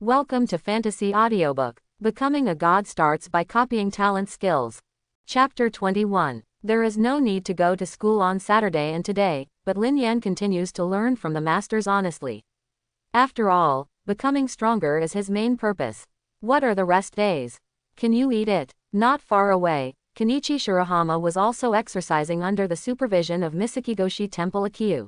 Welcome to Fantasy Audiobook. Becoming a God starts by copying talent skills. Chapter 21. There is no need to go to school on Saturday and today, but Lin Yan continues to learn from the masters honestly. After all, becoming stronger is his main purpose. What are the rest days? Can you eat it? Not far away, Kenichi Shirahama was also exercising under the supervision of Misakigoshi Temple Akiyu.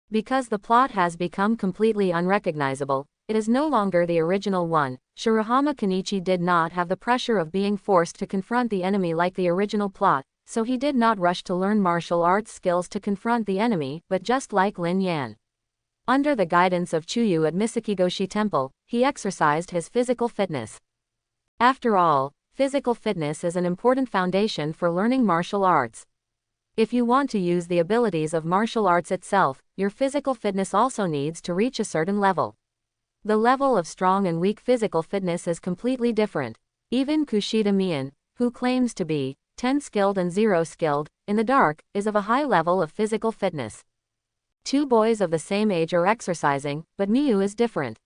Because the plot has become completely unrecognizable, it is no longer the original one. Shirahama Kenichi did not have the pressure of being forced to confront the enemy like the original plot, so he did not rush to learn martial arts skills to confront the enemy, but just like Lin Yan. Under the guidance of Chuyu at Misakigoshi Temple, he exercised his physical fitness. After all, physical fitness is an important foundation for learning martial arts. If you want to use the abilities of martial arts itself, your physical fitness also needs to reach a certain level. The level of strong and weak physical fitness is completely different. Even Kushida Mian, who claims to be 10 skilled and 0 skilled in the dark, is of a high level of physical fitness. Two boys of the same age are exercising, but Miyu is different.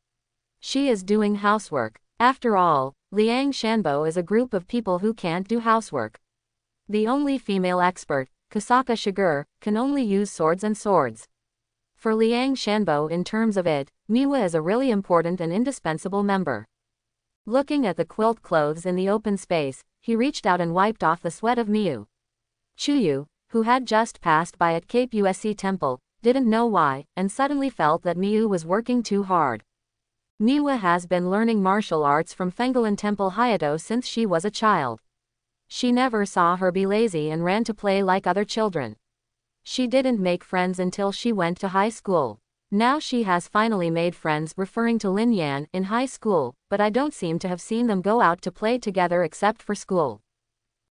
She is doing housework. After all, Liang Shanbo is a group of people who can't do housework. The only female expert, Kusaka Shigur, can only use swords and swords. For Liang Shanbo in terms of it, Miwa is a really important and indispensable member. Looking at the quilt clothes in the open space, he reached out and wiped off the sweat of Miyu. Chuyu, who had just passed by at Cape USC Temple, didn't know why, and suddenly felt that Miyu was working too hard. Miwa has been learning martial arts from Fengalin Temple Hayato since she was a child. She never saw her be lazy and ran to play like other children. She didn't make friends until she went to high school. Now she has finally made friends, referring to Lin Yan, in high school, but I don't seem to have seen them go out to play together except for school.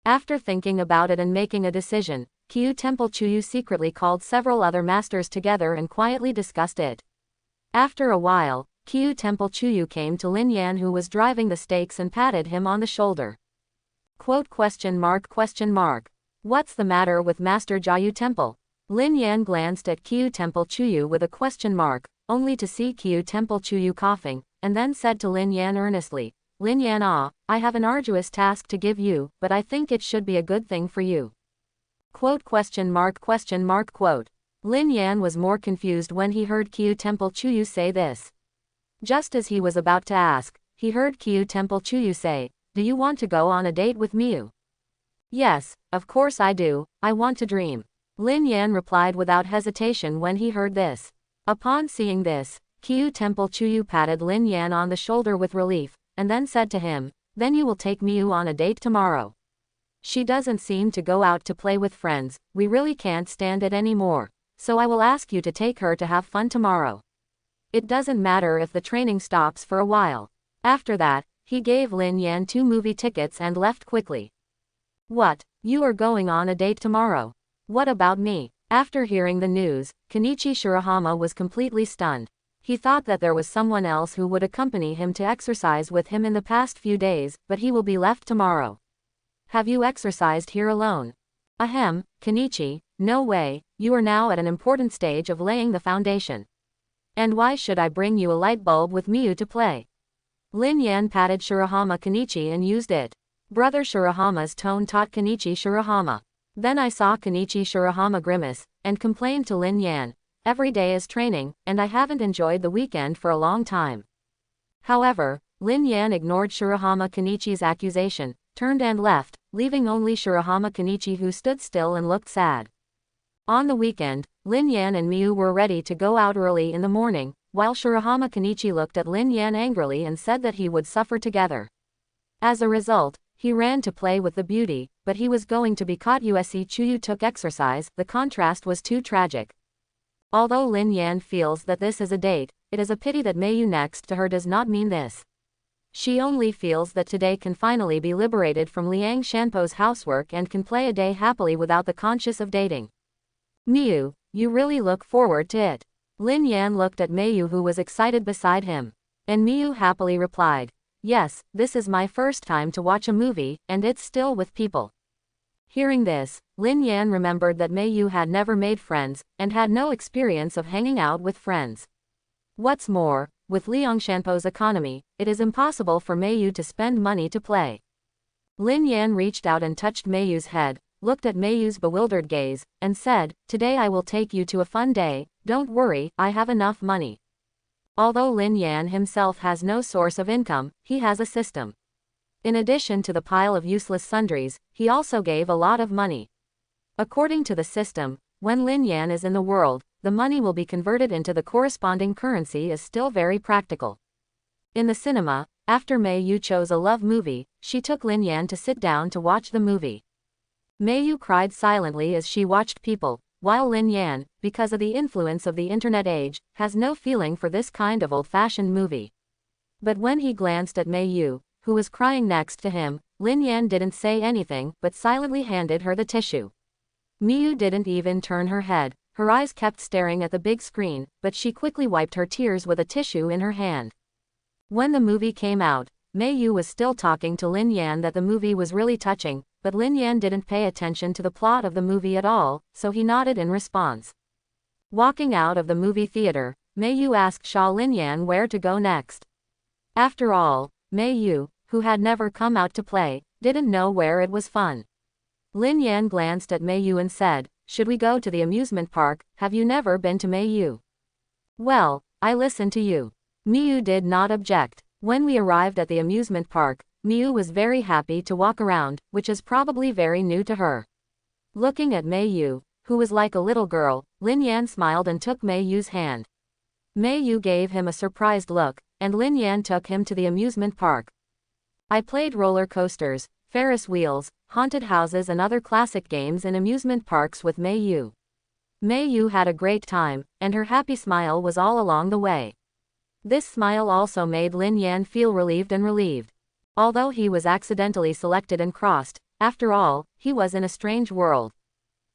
After thinking about it and making a decision, Kyu Temple Chuyu secretly called several other masters together and quietly discussed it. After a while, Kyu Temple Chuyu came to Lin Yan, who was driving the stakes, and patted him on the shoulder. Quote, ? What's the matter with Master Jiayu Temple? Lin Yan glanced at Kyu Temple Chuyu with a question mark, only to see Kyu Temple Chuyu coughing, and then said to Lin Yan earnestly, Lin Yan, I have an arduous task to give you, but I think it should be a good thing for you. Quote, ? Lin Yan was more confused when he heard Kyu Temple Chuyu say this. Just as he was about to ask, he heard Kyu Temple Chuyu say, do you want to go on a date with Miyu? Yes, of course I do, I want to dream. Lin Yan replied without hesitation when he heard this. Upon seeing this, Kyu Temple Chuyu patted Lin Yan on the shoulder with relief, and then said to him, then you will take Miyu on a date tomorrow. She doesn't seem to go out to play with friends, we really can't stand it anymore, so I will ask you to take her to have fun tomorrow. It doesn't matter if the training stops for a while. After that, he gave Lin Yan 2 movie tickets and left quickly. What, you are going on a date tomorrow? What about me? After hearing the news, Kenichi Shirahama was completely stunned. He thought that there was someone else who would accompany him to exercise with him in the past few days, but he will be left tomorrow. Have you exercised here alone? Ahem, Kenichi, no way, you are now at an important stage of laying the foundation. And why should I bring you a light bulb with Miyu to play? Lin Yan patted Shirahama Kenichi and used it. Brother Shirahama's tone taught Kenichi Shirahama. Then I saw Kenichi Shirahama grimace, and complained to Lin Yan, every day is training, and I haven't enjoyed the weekend for a long time. However, Lin Yan ignored Shirahama Kenichi's accusation, turned and left, leaving only Shirahama Kenichi, who stood still and looked sad. On the weekend, Lin Yan and Miyu were ready to go out early in the morning, while Shirahama Kenichi looked at Lin Yan angrily and said that he would suffer together. As a result, he ran to play with the beauty, but he was going to be caught. USC Chuyu took exercise, the contrast was too tragic. Although Lin Yan feels that this is a date, it is a pity that Miyu next to her does not mean this. She only feels that today can finally be liberated from Liang Shanpo's housework and can play a day happily without the conscience of dating. Miyu, you really look forward to it. Lin Yan looked at Miyu, who was excited beside him. And Miyu happily replied, yes, this is my first time to watch a movie, and it's still with people. Hearing this, Lin Yan remembered that Miyu had never made friends, and had no experience of hanging out with friends. What's more, with Liangshanpo's economy, it is impossible for Meiyu to spend money to play. Lin Yan reached out and touched Meiyu's head, looked at Meiyu's bewildered gaze, and said, "Today I will take you to a fun day, don't worry, I have enough money." Although Lin Yan himself has no source of income, he has a system. In addition to the pile of useless sundries, he also gave a lot of money. According to the system, when Lin Yan is in the world, the money will be converted into the corresponding currency is still very practical. In the cinema, after Meiyu chose a love movie, she took Lin Yan to sit down to watch the movie. Meiyu cried silently as she watched people, while Lin Yan, because of the influence of the internet age, has no feeling for this kind of old-fashioned movie. But when he glanced at Meiyu, who was crying next to him, Lin Yan didn't say anything but silently handed her the tissue. Meiyu didn't even turn her head, her eyes kept staring at the big screen, but she quickly wiped her tears with a tissue in her hand. When the movie came out, Meiyu was still talking to Lin Yan that the movie was really touching, but Lin Yan didn't pay attention to the plot of the movie at all, so he nodded in response. Walking out of the movie theater, Meiyu asked Lin Yan where to go next. After all, Meiyu, who had never come out to play, didn't know where it was fun. Lin Yan glanced at Meiyu and said, "Should we go to the amusement park? Have you never been to Meiyu?" "Well, I listen to you." Meiyu did not object. When we arrived at the amusement park, Meiyu was very happy to walk around, which is probably very new to her. Looking at Meiyu, who was like a little girl, Lin Yan smiled and took Meiyu's hand. Meiyu gave him a surprised look, and Lin Yan took him to the amusement park. I played roller coasters, Ferris wheels, haunted houses and other classic games in amusement parks with Meiyu. Meiyu had a great time, and her happy smile was all along the way. This smile also made Lin Yan feel relieved and relieved. Although he was accidentally selected and crossed, after all, he was in a strange world.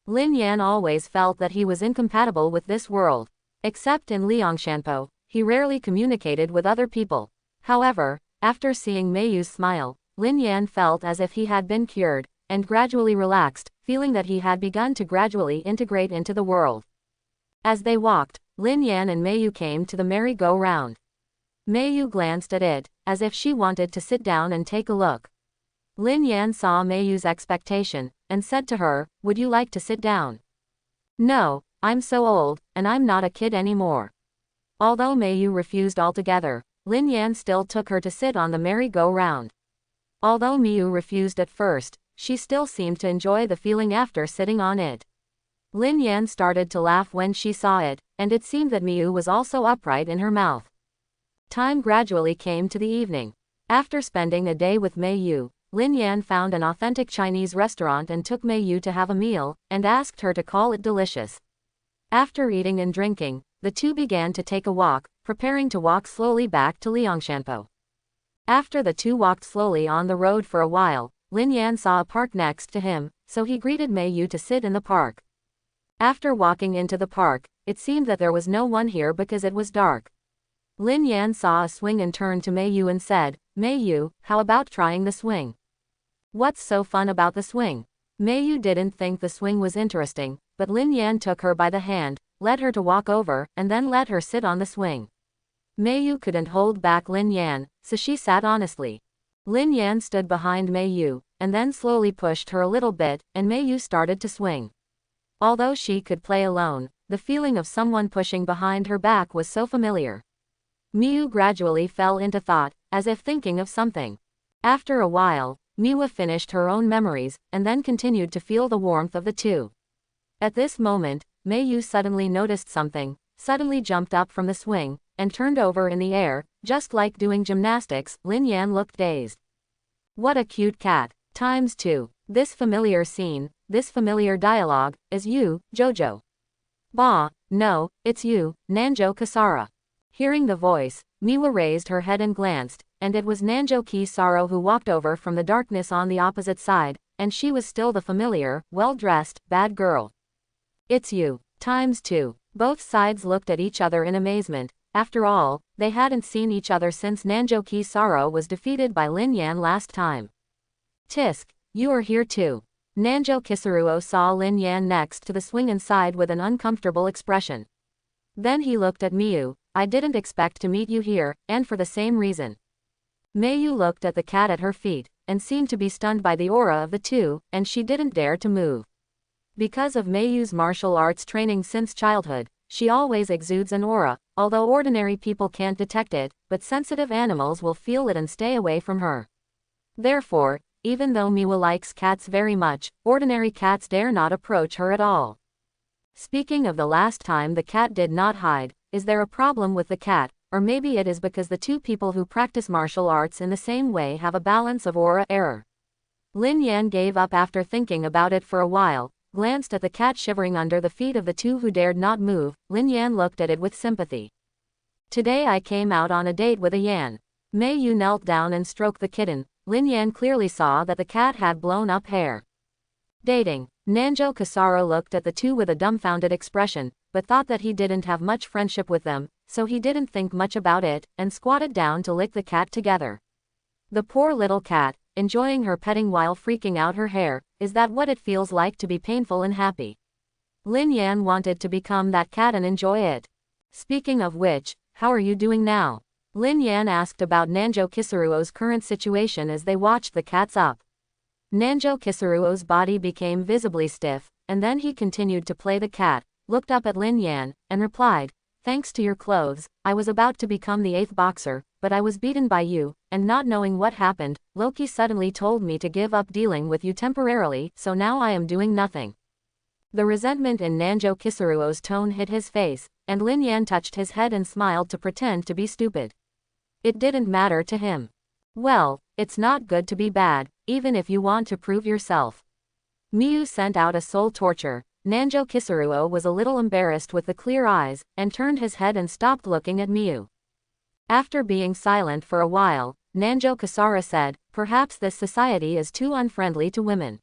Lin Yan always felt that he was incompatible with this world. Except in Liangshanpo, he rarely communicated with other people. However, after seeing Meiyu's smile, Lin Yan felt as if he had been cured, and gradually relaxed, feeling that he had begun to gradually integrate into the world. As they walked, Lin Yan and Meiyu came to the merry-go-round. Meiyu glanced at it, as if she wanted to sit down and take a look. Lin Yan saw Meiyu's expectation, and said to her, "Would you like to sit down?" "No, I'm so old, and I'm not a kid anymore." Although Meiyu refused altogether, Lin Yan still took her to sit on the merry-go-round. Although Meiyu refused at first, she still seemed to enjoy the feeling after sitting on it. Lin Yan started to laugh when she saw it, and it seemed that Meiyu was also upright in her mouth. Time gradually came to the evening. After spending a day with Meiyu, Lin Yan found an authentic Chinese restaurant and took Meiyu to have a meal, and asked her to call it delicious. After eating and drinking, the two began to take a walk, preparing to walk slowly back to Liangshanpo. After the two walked slowly on the road for a while, Lin Yan saw a park next to him, so he greeted Meiyu to sit in the park. After walking into the park, it seemed that there was no one here because it was dark. Lin Yan saw a swing and turned to Meiyu and said, "Meiyu, how about trying the swing?" "What's so fun about the swing?" Meiyu didn't think the swing was interesting, but Lin Yan took her by the hand, led her to walk over, and then let her sit on the swing. Meiyu couldn't hold back Lin Yan, so she sat honestly. Lin Yan stood behind Meiyu, and then slowly pushed her a little bit, and Meiyu started to swing. Although she could play alone, the feeling of someone pushing behind her back was so familiar. Meiyu gradually fell into thought, as if thinking of something. After a while, Meiyu finished her own memories, and then continued to feel the warmth of the two. At this moment, Meiyu suddenly noticed something, suddenly jumped up from the swing, and turned over in the air, just like doing gymnastics. Lin Yan looked dazed. What a cute cat, ×2. This familiar scene, this familiar dialogue, is you, Jojo. Bah, no, it's you, Nanjo Kasara. Hearing the voice, Miwa raised her head and glanced, and it was Nanjo Kisaro who walked over from the darkness on the opposite side, and she was still the familiar, well-dressed, bad girl. It's you, ×2. Both sides looked at each other in amazement. After all, they hadn't seen each other since Nanjo Kisaro was defeated by Lin Yan last time. Tisk, you are here too. Nanjo Kisaruo saw Lin Yan next to the swing and sighed with an uncomfortable expression. Then he looked at Meiyu, I didn't expect to meet you here, and for the same reason. Mayu looked at the cat at her feet, and seemed to be stunned by the aura of the two, and she didn't dare to move. Because of Mayu's martial arts training since childhood, she always exudes an aura, although ordinary people can't detect it, but sensitive animals will feel it and stay away from her. Therefore, even though Miwa likes cats very much, ordinary cats dare not approach her at all. Speaking of the last time the cat did not hide, is there a problem with the cat, or maybe it is because the two people who practice martial arts in the same way have a balance of aura error? Lin Yan gave up after thinking about it for a while, glanced at the cat shivering under the feet of the two who dared not move. Lin Yan looked at it with sympathy. Today I came out on a date with a Yan. Mei Yu knelt down and stroked the kitten. Lin Yan clearly saw that the cat had blown up hair. Dating. Nanjo Kasara looked at the two with a dumbfounded expression, but thought that he didn't have much friendship with them, so he didn't think much about it, and squatted down to lick the cat together. The poor little cat, enjoying her petting while freaking out her hair. Is that what it feels like to be painful and happy? Lin Yan wanted to become that cat and enjoy it. Speaking of which, how are you doing now? Lin Yan asked about Nanjo Kisuruo's current situation as they watched the cats up. Nanjo Kisuruo's body became visibly stiff, and then he continued to play the cat, looked up at Lin Yan, and replied, "Thanks to your clothes, I was about to become the 8th boxer, but I was beaten by you, and not knowing what happened, Loki suddenly told me to give up dealing with you temporarily, so now I am doing nothing." The resentment in Nanjo Kisuruo's tone hit his face, and Lin Yan touched his head and smiled to pretend to be stupid. It didn't matter to him. Well, it's not good to be bad, even if you want to prove yourself. Miyu sent out a soul torture. Nanjo Kisuruo was a little embarrassed with the clear eyes, and turned his head and stopped looking at Miyu. After being silent for a while, Nanjo Kasara said, "Perhaps this society is too unfriendly to women.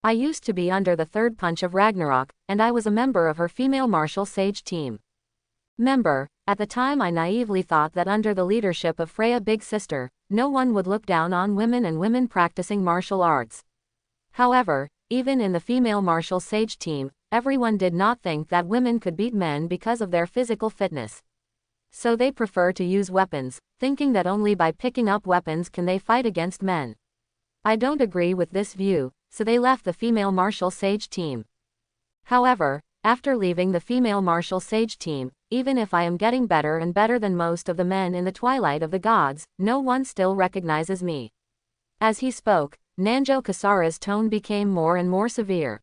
I used to be under the third punch of Ragnarok, and I was a member of her female martial sage team. At the time I naively thought that under the leadership of Freya Big Sister, no one would look down on women and women practicing martial arts. However, even in the female martial sage team, everyone did not think that women could beat men because of their physical fitness. So they prefer to use weapons, thinking that only by picking up weapons can they fight against men. I don't agree with this view, so they left the female martial sage team. However, after leaving the female martial sage team, even if I am getting better and better than most of the men in the twilight of the gods, no one still recognizes me." As he spoke, Nanjo Kasara's tone became more and more severe.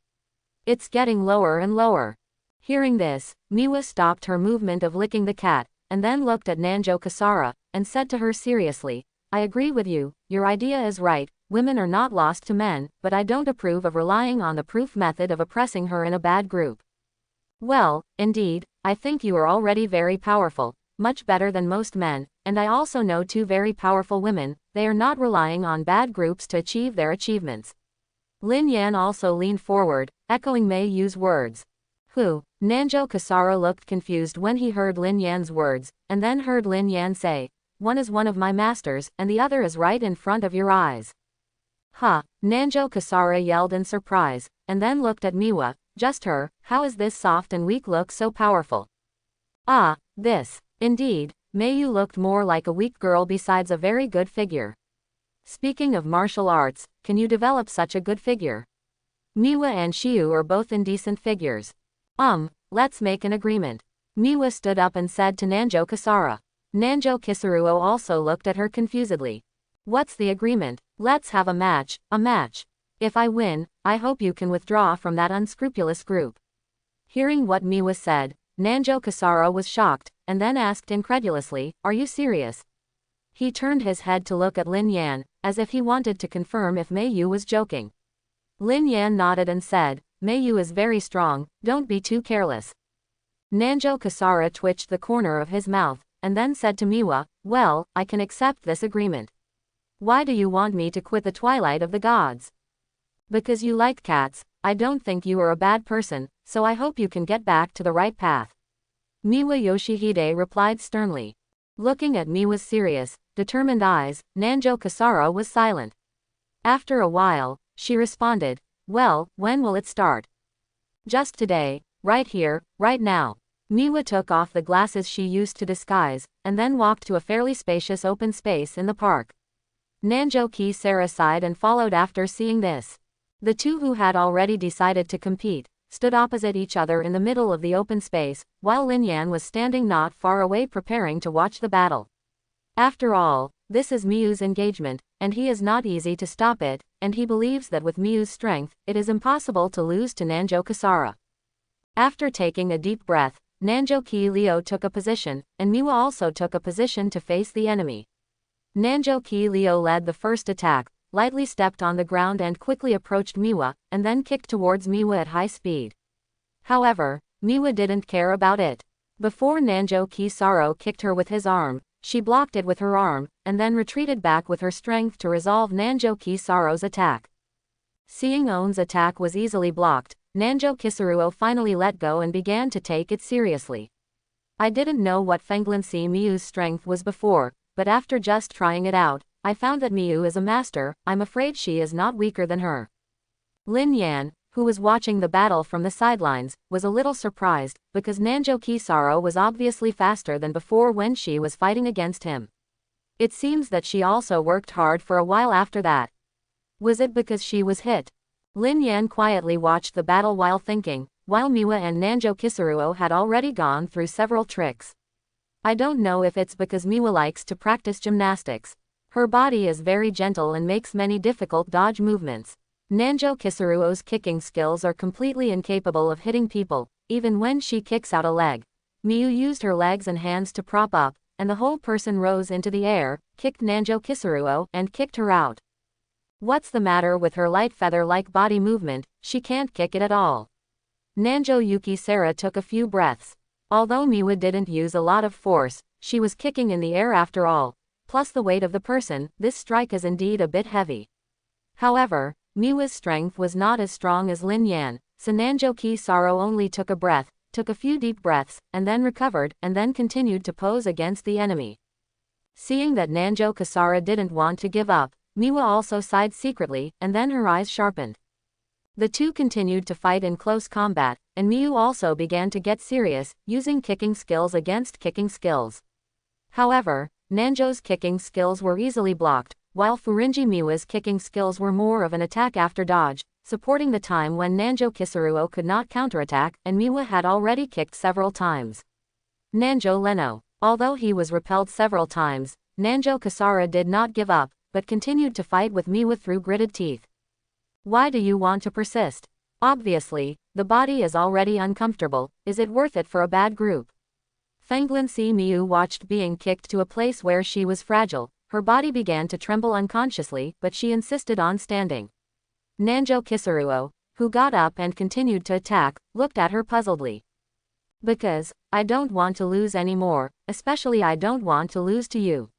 "It's getting lower and lower." Hearing this, Miwa stopped her movement of licking the cat, and then looked at Nanjo Kasara, and said to her seriously, "I agree with you, your idea is right, women are not lost to men, but I don't approve of relying on the proof method of oppressing her in a bad group. Well, indeed, I think you are already very powerful, much better than most men, and I also know two very powerful women. They are not relying on bad groups to achieve their achievements." Lin Yan also leaned forward, echoing Mei Yu's words. "Who?" Nanjo Kasara looked confused when he heard Lin Yan's words, and then heard Lin Yan say, "One is one of my masters, and the other is right in front of your eyes." "Huh!" Nanjo Kasara yelled in surprise, and then looked at Miwa. "Just her, how is this soft and weak look so powerful?" "Ah, this. Indeed, Meiyu looked more like a weak girl besides a very good figure. Speaking of martial arts, can you develop such a good figure? Miwa and Shiu are both indecent figures. Let's make an agreement." Miwa stood up and said to Nanjo Kasara. Nanjo Kisuruo also looked at her confusedly. "What's the agreement? Let's have a match, a match. If I win, I hope you can withdraw from that unscrupulous group." Hearing what Miwa said, Nanjo Kasara was shocked, and then asked incredulously, "Are you serious?" He turned his head to look at Lin Yan, as if he wanted to confirm if Mei Yu was joking. Lin Yan nodded and said, "Mei Yu is very strong, don't be too careless." Nanjo Kasara twitched the corner of his mouth, and then said to Miwa, "Well, I can accept this agreement. Why do you want me to quit the twilight of the gods?" "Because you like cats. I don't think you are a bad person, so I hope you can get back to the right path." Miwa Yoshihide replied sternly. Looking at Miwa's serious, determined eyes, Nanjo Kasara was silent. After a while, she responded, "Well, when will it start?" "Just today, right here, right now." Miwa took off the glasses she used to disguise, and then walked to a fairly spacious open space in the park. Nanjo-Ki-Sara sighed and followed after seeing this. The two who had already decided to compete stood opposite each other in the middle of the open space, while Lin Yan was standing not far away preparing to watch the battle. After all, this is Miyu's engagement, and he is not easy to stop it, and he believes that with Miyu's strength, it is impossible to lose to Nanjo-Ki-Sara. After taking a deep breath, Nanjo-Ki-Leo took a position, and Miwa also took a position to face the enemy. Nanjo-Ki-Leo led the first attack, lightly stepped on the ground and quickly approached Miwa, and then kicked towards Miwa at high speed. However, Miwa didn't care about it. Before Nanjo-Ki-Sara kicked her with his arm, she blocked it with her arm, and then retreated back with her strength to resolve Nanjo-Ki-Sara's attack. Seeing On's attack was easily blocked, Nanjo-Ki-Sara finally let go and began to take it seriously. I didn't know what Fenglancy Miyu's strength was before, but after just trying it out, I found that Miyu is a master. I'm afraid she is not weaker than her. Lin Yan, who was watching the battle from the sidelines, was a little surprised, because Nanjo-Ki-Sara was obviously faster than before when she was fighting against him. It seems that she also worked hard for a while after that. Was it because she was hit? Lin Yan quietly watched the battle while thinking, while Miwa and Nanjo-Ki-Sara had already gone through several tricks. I don't know if it's because Miwa likes to practice gymnastics. Her body is very gentle and makes many difficult dodge movements. Nanjo-Ki-Sara's kicking skills are completely incapable of hitting people, even when she kicks out a leg. Miyu used her legs and hands to prop up, and the whole person rose into the air, kicked Nanjo-Ki-Sara, and kicked her out. What's the matter with her light feather-like body movement? She can't kick it at all. Nanjo-Ki-Sara took a few breaths. Although Miwa didn't use a lot of force, she was kicking in the air after all. Plus the weight of the person, this strike is indeed a bit heavy. However, Miwa's strength was not as strong as Lin Yan, so Nanjo-Ki-Sara only took a breath, took a few deep breaths, and then recovered, and then continued to pose against the enemy. Seeing that Nanjo-Ki-Sara didn't want to give up, Miwa also sighed secretly, and then her eyes sharpened. The two continued to fight in close combat, and Miyu also began to get serious, using kicking skills against kicking skills. However, Nanjo's kicking skills were easily blocked, while Furinji Miwa's kicking skills were more of an attack after dodge, supporting the time when Nanjo-Ki-Sara could not counterattack, and Miwa had already kicked several times. Nanjo-Leno. Although he was repelled several times, Nanjo-Ki-Sara did not give up, but continued to fight with Miwa through gritted teeth. Why do you want to persist? Obviously, the body is already uncomfortable. Is it worth it for a bad group? Fenglancy Miyu watched being kicked to a place where she was fragile. Her body began to tremble unconsciously, but she insisted on standing. Nanjo-Ki-Sara, who got up and continued to attack, looked at her puzzledly. Because, I don't want to lose anymore, especially I don't want to lose to you.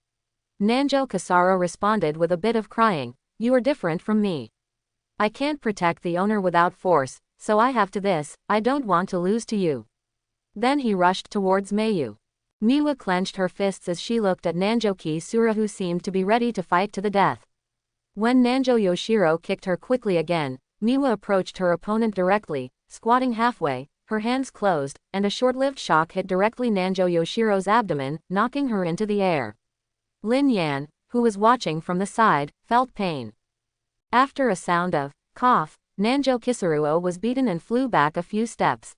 Nanjo-Ki-Sara responded with a bit of crying. You are different from me. I can't protect the owner without force, so I have to this. I don't want to lose to you. Then he rushed towards Miyu. Miwa clenched her fists as she looked at Nanjo-Ki-Sara, who seemed to be ready to fight to the death. When Nanjo-Yoshiro kicked her quickly again, Miwa approached her opponent directly, squatting halfway, her hands closed, and a short-lived shock hit directly Nanjo-Yoshiro's abdomen, knocking her into the air. Lin Yan, who was watching from the side, felt pain. After a sound of cough, Nanjo-Ki-Sara was beaten and flew back a few steps.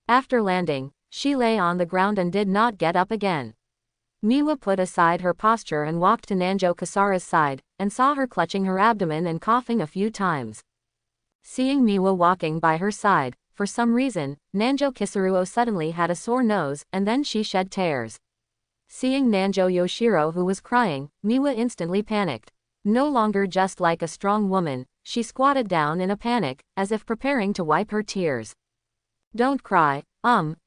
After landing, she lay on the ground and did not get up again. Miwa put aside her posture and walked to Nanjo-Ki-Sara's side, and saw her clutching her abdomen and coughing a few times. Seeing Miwa walking by her side, for some reason, Nanjo-Ki-Sara suddenly had a sore nose, and then she shed tears. Seeing Nanjo-Yoshiro, who was crying, Miwa instantly panicked. No longer just like a strong woman, she squatted down in a panic, as if preparing to wipe her tears. Don't cry.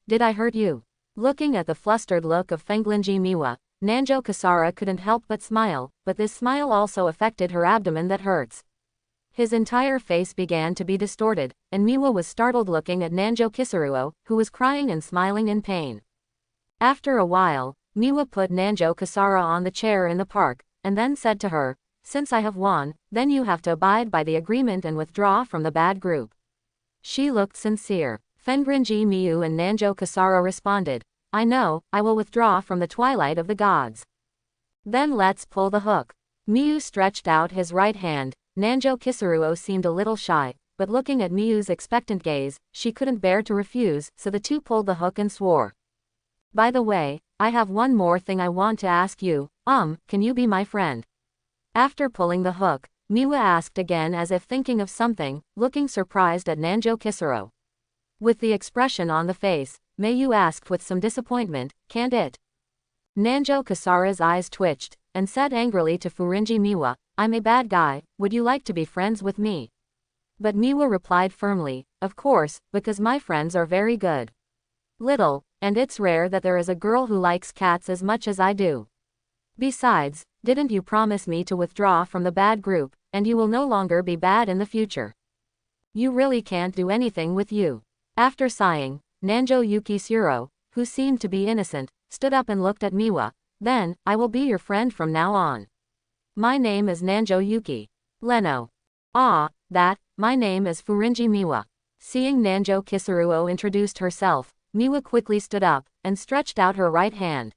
Did I hurt you? Looking at the flustered look of Fenglanji Miwa, Nanjo-Ki-Sara couldn't help but smile, but this smile also affected her abdomen that hurts. His entire face began to be distorted, and Miwa was startled looking at Nanjo-Ki-Sara, who was crying and smiling in pain. After a while, Miwa put Nanjo-Ki-Sara on the chair in the park, and then said to her, "Since I have won, then you have to abide by the agreement and withdraw from the bad group." She looked sincere. Fengrinji Miyu and Nanjo Kasara responded. I know, I will withdraw from the twilight of the gods. Then let's pull the hook. Miyu stretched out his right hand. Nanjo Kisuruo seemed a little shy, but looking at Miyu's expectant gaze, she couldn't bear to refuse, so the two pulled the hook and swore. By the way, I have one more thing I want to ask you, can you be my friend? After pulling the hook, Miwa asked again as if thinking of something, looking surprised at Nanjo Kisaro. With the expression on the face, Mayu asked with some disappointment, can't it? Nanjo Kasara's eyes twitched, and said angrily to Furinji Miwa, I'm a bad guy, would you like to be friends with me? But Miwa replied firmly, of course, because my friends are very good. Little, and it's rare that there is a girl who likes cats as much as I do. Besides, didn't you promise me to withdraw from the bad group, and you will no longer be bad in the future? You really can't do anything with you. After sighing, Nanjo Yuki Suro, who seemed to be innocent, stood up and looked at Miwa. Then, I will be your friend from now on. My name is Nanjo Yuki. Leno. My name is Furinji Miwa. Seeing Nanjo Kisuruo introduced herself, Miwa quickly stood up, and stretched out her right hand.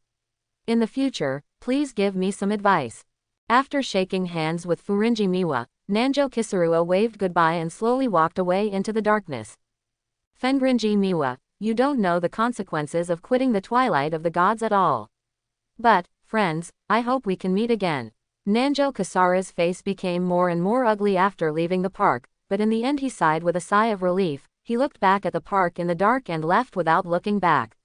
In the future, please give me some advice. After shaking hands with Furinji Miwa, Nanjo Kisuruo waved goodbye and slowly walked away into the darkness. Fengrinji Miwa, you don't know the consequences of quitting the twilight of the gods at all. But, friends, I hope we can meet again. Nanjo Kasara's face became more and more ugly after leaving the park, but in the end he sighed with a sigh of relief. He looked back at the park in the dark and left without looking back.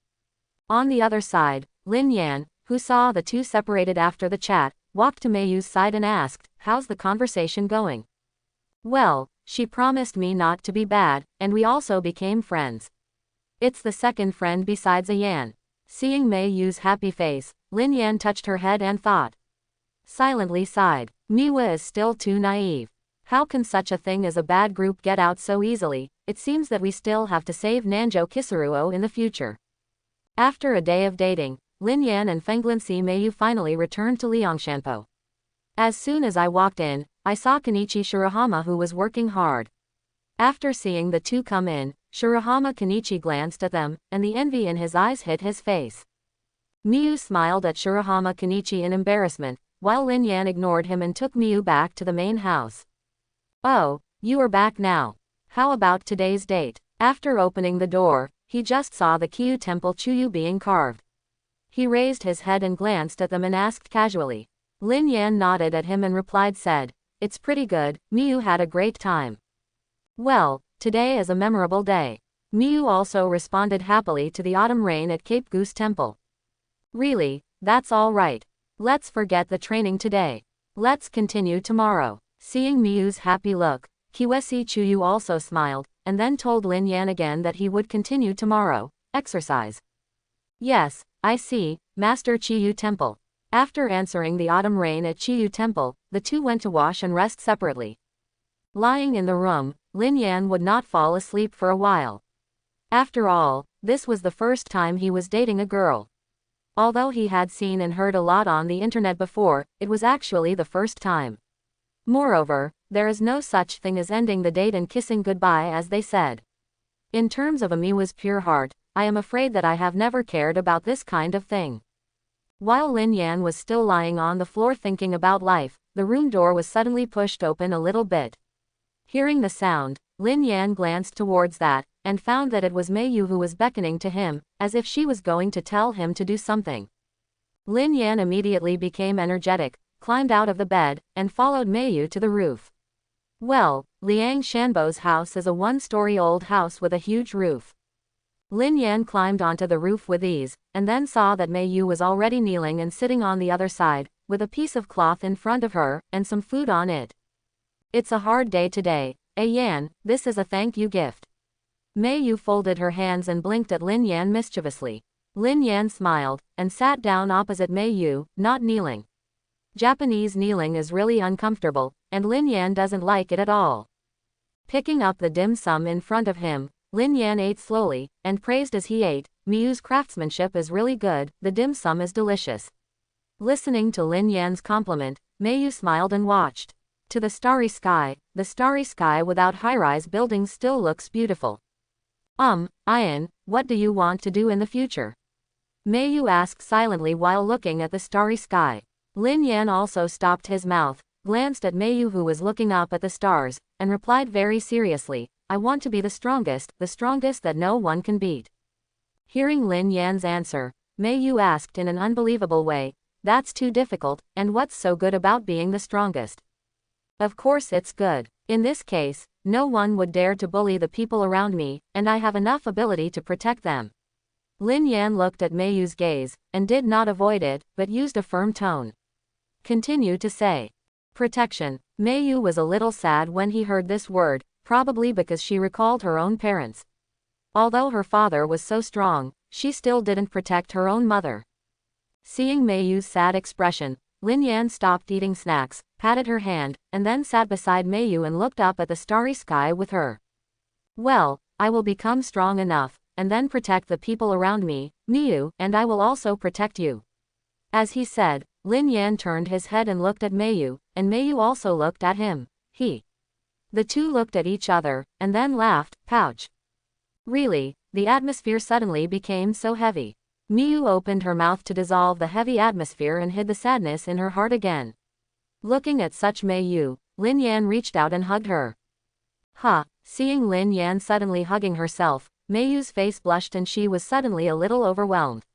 On the other side, Lin Yan, who saw the two separated after the chat, walked to Meiyu's side and asked, how's the conversation going? Well, she promised me not to be bad, and we also became friends. It's the second friend besides a Yan. Seeing Meiyu's happy face, Lin Yan touched her head and thought. Silently sighed. Miwa is still too naive. How can such a thing as a bad group get out so easily? It seems that we still have to save Nanjo Kisuruo in the future. After a day of dating, Lin Yan and Fenglinsi Meiyu finally returned to Liangshanpo. As soon as I walked in, I saw Kenichi Shirahama who was working hard. After seeing the two come in, Shirahama Kenichi glanced at them, and the envy in his eyes hit his face. Miyu smiled at Shirahama Kenichi in embarrassment, while Lin Yan ignored him and took Miyu back to the main house. Oh, you are back now. How about today's date? After opening the door, he just saw the Kyu temple Chuyu being carved. He raised his head and glanced at them and asked casually. Lin Yan nodded at him and said, it's pretty good, Miyu had a great time. Well, today is a memorable day. Miyu also responded happily to the autumn rain at Cape Goose Temple. Really, that's all right. Let's forget the training today. Let's continue tomorrow. Seeing Miyu's happy look, Kiwesi Chuyu also smiled, and then told Lin Yan again that he would continue tomorrow. Exercise. Yes, I see, Master Chiyu Temple. After answering the autumn rain at Chiyu Temple, the two went to wash and rest separately. Lying in the room, Lin Yan would not fall asleep for a while. After all, this was the first time he was dating a girl. Although he had seen and heard a lot on the internet before, it was actually the first time. Moreover, there is no such thing as ending the date and kissing goodbye as they said. In terms of Amiwa's pure heart, I am afraid that I have never cared about this kind of thing. While Lin Yan was still lying on the floor thinking about life, the room door was suddenly pushed open a little bit. Hearing the sound, Lin Yan glanced towards that, and found that it was Meiyu who was beckoning to him, as if she was going to tell him to do something. Lin Yan immediately became energetic, climbed out of the bed, and followed Meiyu to the roof. Well, Liang Shanbo's house is a one-story old house with a huge roof. Lin Yan climbed onto the roof with ease, and then saw that Meiyu was already kneeling and sitting on the other side, with a piece of cloth in front of her, and some food on it. It's a hard day today, Yan, this is a thank you gift. Meiyu folded her hands and blinked at Lin Yan mischievously. Lin Yan smiled, and sat down opposite Meiyu, not kneeling. Japanese kneeling is really uncomfortable, and Lin Yan doesn't like it at all. Picking up the dim sum in front of him, Lin Yan ate slowly, and praised as he ate, Miyu's craftsmanship is really good, the dim sum is delicious. Listening to Lin Yan's compliment, Meiyu smiled and watched. To the starry sky without high-rise buildings still looks beautiful. Ian, what do you want to do in the future? Meiyu asked silently while looking at the starry sky. Lin Yan also stopped his mouth, glanced at Meiyu who was looking up at the stars, and replied very seriously, I want to be the strongest that no one can beat. Hearing Lin Yan's answer, Meiyu asked in an unbelievable way, that's too difficult, and what's so good about being the strongest? Of course it's good. In this case, no one would dare to bully the people around me, and I have enough ability to protect them. Lin Yan looked at Meiyu's gaze, and did not avoid it, but used a firm tone. Continue to say. Protection. Meiyu was a little sad when he heard this word, probably because she recalled her own parents. Although her father was so strong, she still didn't protect her own mother. Seeing Meiyu's sad expression, Lin Yan stopped eating snacks, patted her hand, and then sat beside Meiyu and looked up at the starry sky with her. Well, I will become strong enough, and then protect the people around me, Meiyu, and I will also protect you. As he said, Lin Yan turned his head and looked at Meiyu, and Meiyu also looked at him. The two looked at each other, and then laughed, pouch. Really, the atmosphere suddenly became so heavy. Meiyu opened her mouth to dissolve the heavy atmosphere and hid the sadness in her heart again. Looking at such Meiyu, Lin Yan reached out and hugged her. Seeing Lin Yan suddenly hugging herself, Meiyu's face blushed and she was suddenly a little overwhelmed.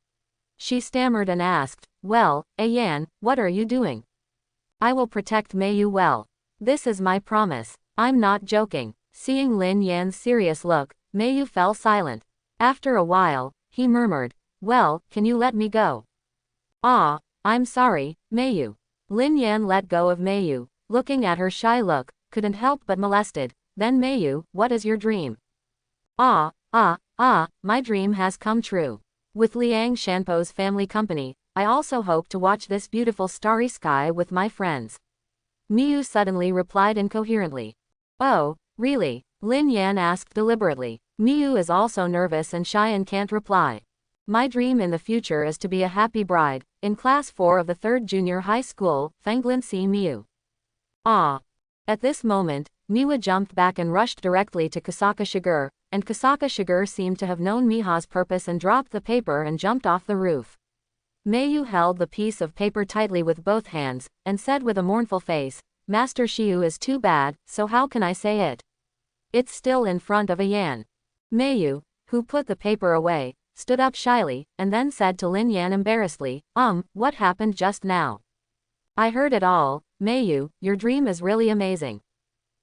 She stammered and asked, well, Yan, what are you doing? I will protect Meiyu well. This is my promise. I'm not joking. Seeing Lin Yan's serious look, Meiyu fell silent. After a while, he murmured, well, can you let me go? I'm sorry, Meiyu. Lin Yan let go of Meiyu, looking at her shy look, couldn't help but molested. Then Meiyu, what is your dream? My dream has come true. With Liang Shanpo's family company, I also hope to watch this beautiful starry sky with my friends. Meiyu suddenly replied incoherently. Oh, really? Lin Yan asked deliberately. Meiyu is also nervous and shy and can't reply. My dream in the future is to be a happy bride, in class 4 of the 3rd junior high school, Fenglin-si Meiyu. At this moment, Miwa jumped back and rushed directly to Kasaka Shiger, and Kasaka Shiger seemed to have known Miha's purpose and dropped the paper and jumped off the roof. Meiyu held the piece of paper tightly with both hands, and said with a mournful face, Master Shiu is too bad, so how can I say it? It's still in front of Yan. Meiyu, who put the paper away, stood up shyly, and then said to Lin Yan embarrassedly, what happened just now? I heard it all, Meiyu, your dream is really amazing.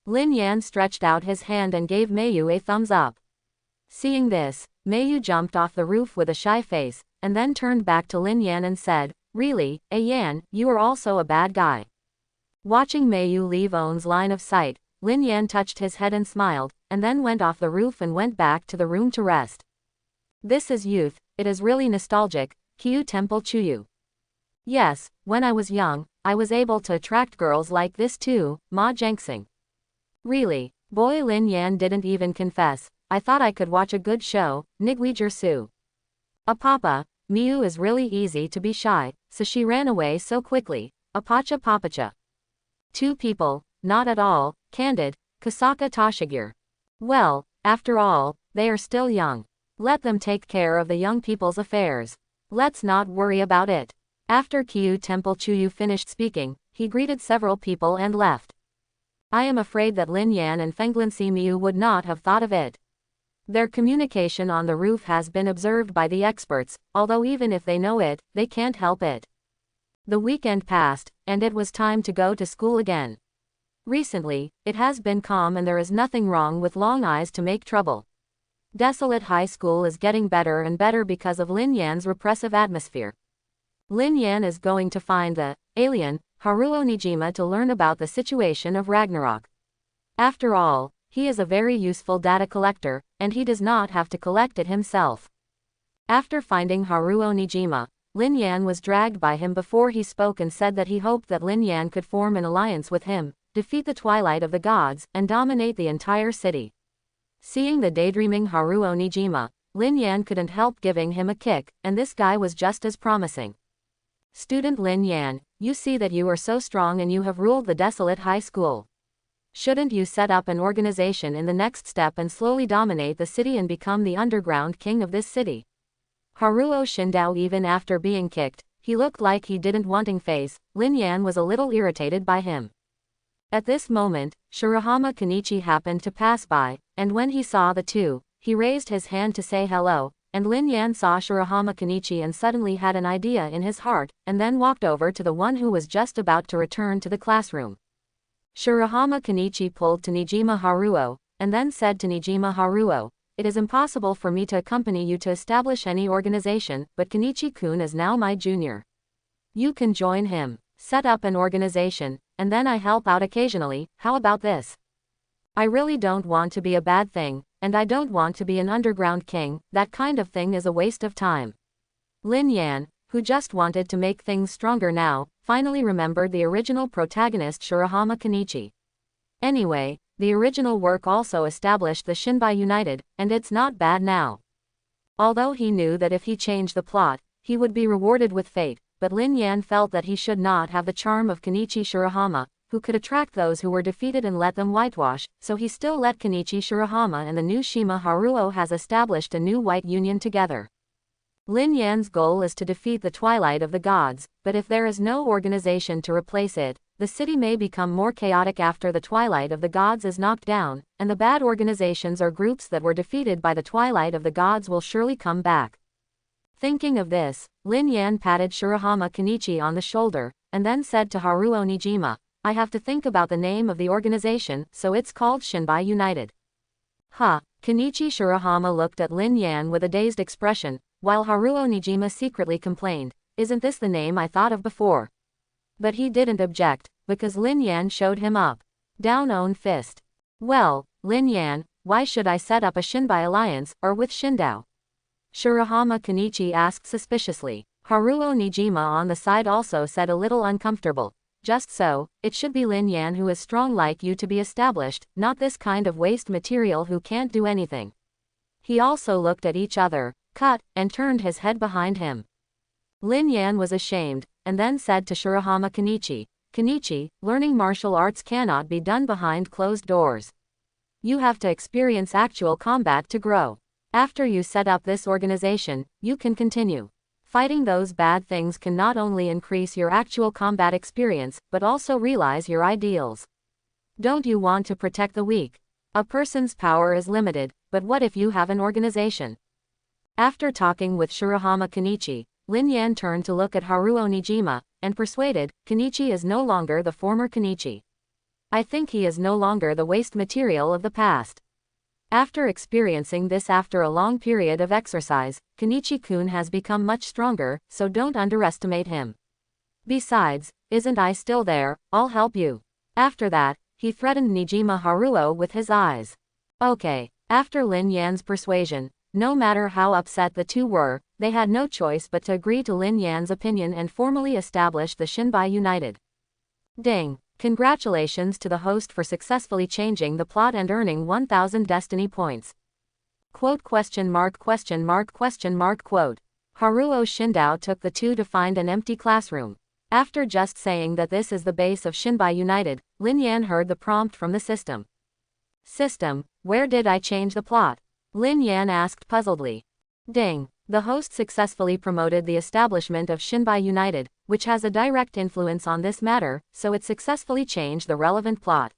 Lin Yan stretched out his hand and gave Meiyu a thumbs up. Seeing this, Meiyu jumped off the roof with a shy face, and then turned back to Lin Yan and said, really, Yan, you are also a bad guy. Watching Meiyu leave On's line of sight, Lin Yan touched his head and smiled, and then went off the roof and went back to the room to rest. This is youth, it is really nostalgic, Kyu Temple Chuyu. Yes, when I was young, I was able to attract girls like this too, Ma Jiangxing. Really, boy Lin Yan didn't even confess, I thought I could watch a good show, Nigui Jersu. Papa, Miu is really easy to be shy, so she ran away so quickly, Apacha Papacha. Two people, not at all, candid, Kasaka Toshigure. Well, after all, they are still young. Let them take care of the young people's affairs. Let's not worry about it. After Kyu Temple Chuyu finished speaking, he greeted several people and left. I am afraid that Lin Yan and Fenglin-si Miu would not have thought of it. Their communication on the roof has been observed by the experts, although even if they know it, they can't help it. The weekend passed, and it was time to go to school again. Recently, it has been calm and there is nothing wrong with Long Eyes to make trouble. Desolate High School is getting better and better because of Lin Yan's repressive atmosphere. Lin Yan is going to find the alien, Haruo Nijima, to learn about the situation of Ragnarok. After all, he is a very useful data collector, and he does not have to collect it himself. After finding Haruo Nijima, Lin Yan was dragged by him before he spoke and said that he hoped that Lin Yan could form an alliance with him, defeat the Twilight of the Gods, and dominate the entire city. Seeing the daydreaming Haruo Nijima, Lin Yan couldn't help giving him a kick, and this guy was just as promising. Student Lin Yan, you see that you are so strong and you have ruled the desolate high school. Shouldn't you set up an organization in the next step and slowly dominate the city and become the underground king of this city? Haruo Shindao, even after being kicked, he looked like he didn't wanting face. Lin Yan was a little irritated by him. At this moment, Shirahama Kenichi happened to pass by, and when he saw the two, he raised his hand to say hello, and Lin Yan saw Shirahama Kenichi and suddenly had an idea in his heart, and then walked over to the one who was just about to return to the classroom. Shirahama Kenichi pulled to Nijima Haruo, and then said to Nijima Haruo, "It is impossible for me to accompany you to establish any organization, but Kenichi-kun is now my junior. You can join him, set up an organization, and then I help out occasionally. How about this? I really don't want to be a bad thing, and I don't want to be an underground king. That kind of thing is a waste of time." Lin Yan, who just wanted to make things stronger now, finally remembered the original protagonist Shirahama Kenichi. Anyway, the original work also established the Shinbai United, and it's not bad now. Although he knew that if he changed the plot, he would be rewarded with fate, but Lin Yan felt that he should not have the charm of Kenichi Shirahama, who could attract those who were defeated and let them whitewash, so he still let Kenichi Shirahama and the new Shima Haruo has established a new white union together. Lin Yan's goal is to defeat the Twilight of the Gods, but if there is no organization to replace it, the city may become more chaotic after the Twilight of the Gods is knocked down, and the bad organizations or groups that were defeated by the Twilight of the Gods will surely come back. Thinking of this, Lin Yan patted Shirahama Kenichi on the shoulder, and then said to Haruo Nijima, "I have to think about the name of the organization, so it's called Shinbai United." Kenichi Shirahama looked at Lin Yan with a dazed expression, while Haruo Nijima secretly complained, "Isn't this the name I thought of before?" But he didn't object, because Lin Yan showed him up. Down own fist. "Well, Lin Yan, why should I set up a Shinbai alliance, or with Shindao?" Shirahama Kenichi asked suspiciously. Haruo Nijima on the side also said a little uncomfortable, "Just so, it should be Lin Yan who is strong like you to be established, not this kind of waste material who can't do anything." He also looked at each other, cut, and turned his head behind him. Lin Yan was ashamed, and then said to Shirahama Kenichi, "Kenichi, learning martial arts cannot be done behind closed doors. You have to experience actual combat to grow. After you set up this organization, you can continue. Fighting those bad things can not only increase your actual combat experience, but also realize your ideals. Don't you want to protect the weak? A person's power is limited, but what if you have an organization?" After talking with Shirahama Kenichi, Lin Yan turned to look at Haruo Nijima, and persuaded, "Kenichi is no longer the former Kenichi. I think he is no longer the waste material of the past. After experiencing this after a long period of exercise, Kenichi-kun has become much stronger, so don't underestimate him. Besides, isn't I still there? I'll help you." After that, he threatened Nijima Haruo with his eyes. Okay. After Lin Yan's persuasion, no matter how upset the two were, they had no choice but to agree to Lin Yan's opinion and formally establish the Shinbai United. Ding! Congratulations to the host for successfully changing the plot and earning 1000 destiny points. Quote? Haruo Shindao took the two to find an empty classroom. After just saying that this is the base of Shinbai United, Lin Yan heard the prompt from the system. "System, where did I change the plot?" Lin Yan asked puzzledly. Ding! The host successfully promoted the establishment of Shinbai United, which has a direct influence on this matter, so it successfully changed the relevant plot.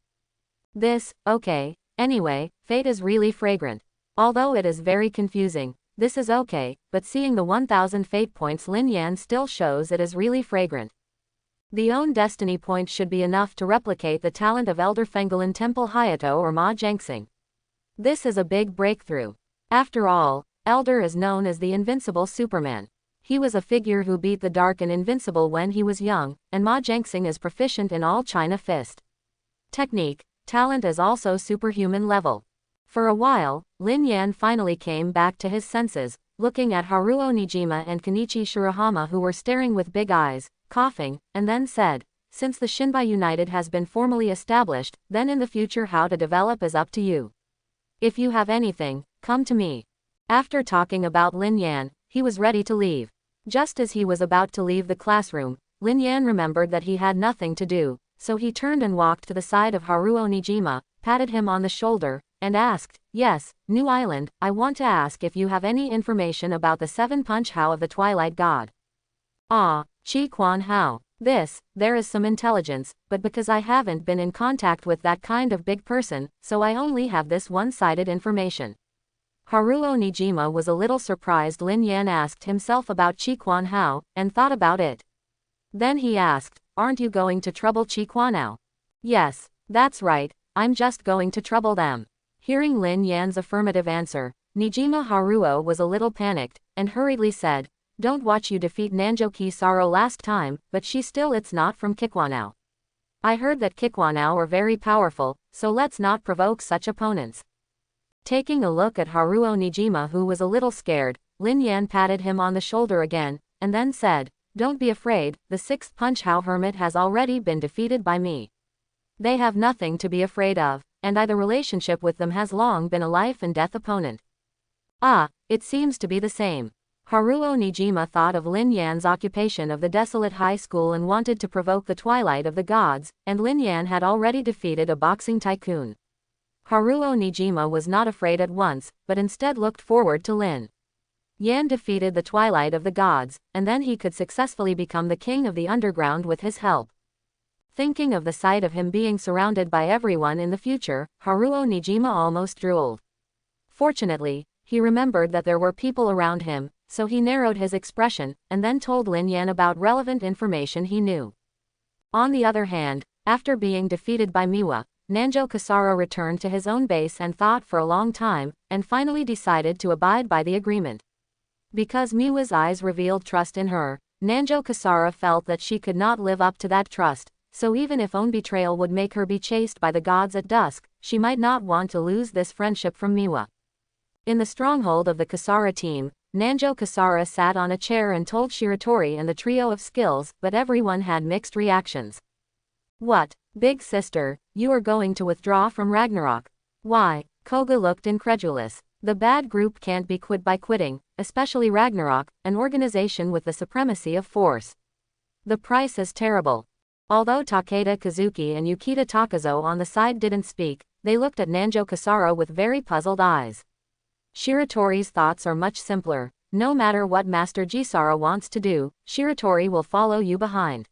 Okay. Anyway, fate is really fragrant. Although it is very confusing, this is okay, but seeing the 1000 fate points Lin Yan still shows it is really fragrant. The own destiny point should be enough to replicate the talent of Elder Fengelin Temple Hayato or Ma Jiangxing. This is a big breakthrough. After all, Elder is known as the invincible Superman. He was a figure who beat the dark and invincible when he was young, and Ma Jiangxing is proficient in all China fist. Technique, talent is also superhuman level. For a while, Lin Yan finally came back to his senses, looking at Haruo Nijima and Kenichi Shirahama who were staring with big eyes, coughing, and then said, "Since the Shinbai United has been formally established, then in the future how to develop is up to you. If you have anything, come to me." After talking about Lin Yan, he was ready to leave. Just as he was about to leave the classroom, Lin Yan remembered that he had nothing to do, so he turned and walked to the side of Haruo Nijima, patted him on the shoulder, and asked, "Yes, New Island, I want to ask if you have any information about the 7-punch Hao of the Twilight God." "Ah, Chi Quan Hao. There is some intelligence, but because I haven't been in contact with that kind of big person, so I only have this one-sided information." Haruo Nijima was a little surprised Lin Yan asked himself about Chi Quan Hao, and thought about it. Then he asked, "Aren't you going to trouble Chi Quan Hao?" "Yes, that's right, I'm just going to trouble them." Hearing Lin Yan's affirmative answer, Nijima Haruo was a little panicked, and hurriedly said, "Don't watch you defeat Nanjo Kisaro last time, but it's not from Kikwanao. I heard that Kikwanao are very powerful, so let's not provoke such opponents." Taking a look at Haruo Nijima, who was a little scared, Lin Yan patted him on the shoulder again, and then said, "Don't be afraid, the 6th Punch Hao Hermit has already been defeated by me. They have nothing to be afraid of, and the relationship with them has long been a life and death opponent." "Ah, it seems to be the same." Haruo Nijima thought of Lin Yan's occupation of the desolate high school and wanted to provoke the Twilight of the Gods, and Lin Yan had already defeated a boxing tycoon. Haruo Nijima was not afraid at once, but instead looked forward to Lin Yan defeated the Twilight of the Gods, and then he could successfully become the king of the underground with his help. Thinking of the sight of him being surrounded by everyone in the future, Haruo Nijima almost drooled. Fortunately, he remembered that there were people around him, so he narrowed his expression, and then told Lin Yan about relevant information he knew. On the other hand, after being defeated by Miwa, Nanjo Kasara returned to his own base and thought for a long time, and finally decided to abide by the agreement. Because Miwa's eyes revealed trust in her, Nanjo Kasara felt that she could not live up to that trust, so even if own betrayal would make her be chased by the gods at dusk, she might not want to lose this friendship from Miwa. In the stronghold of the Kasara team, Nanjo Kasara sat on a chair and told Shiratori and the trio of skills, but everyone had mixed reactions. "What, big sister, you are going to withdraw from Ragnarok?" "Why?" Koga looked incredulous. "The bad group can't be quit by quitting, especially Ragnarok, an organization with the supremacy of force. The price is terrible." Although Takeda Kazuki and Yukita Takazo on the side didn't speak, they looked at Nanjo Kasara with very puzzled eyes. Shiratori's thoughts are much simpler. No matter what Master Jisara wants to do, Shiratori will follow you behind.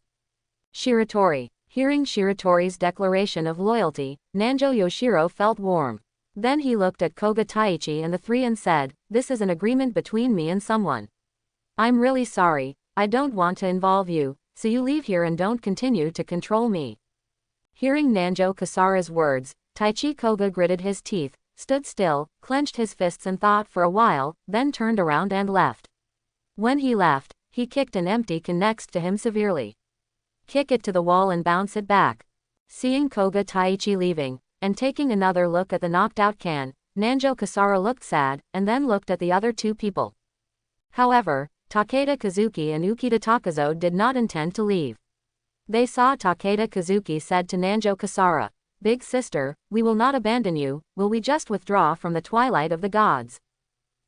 Shiratori. Hearing Shiratori's declaration of loyalty, Nanjo Yoshiro felt warm. Then he looked at Koga Taichi and the three and said, "This is an agreement between me and someone. I'm really sorry, I don't want to involve you, so you leave here and don't continue to control me." Hearing Nanjo Kasara's words, Taichi Koga gritted his teeth, stood still, clenched his fists and thought for a while, then turned around and left. When he left, he kicked an empty can next to him severely. "Kick it to the wall and bounce it back." Seeing Koga Taichi leaving, and taking another look at the knocked-out can, Nanjo Kasara looked sad, and then looked at the other two people. However, Takeda Kazuki and Ukita Takazo did not intend to leave. They saw Takeda Kazuki said to Nanjo Kasara, "Big sister, we will not abandon you, will we just withdraw from the Twilight of the Gods?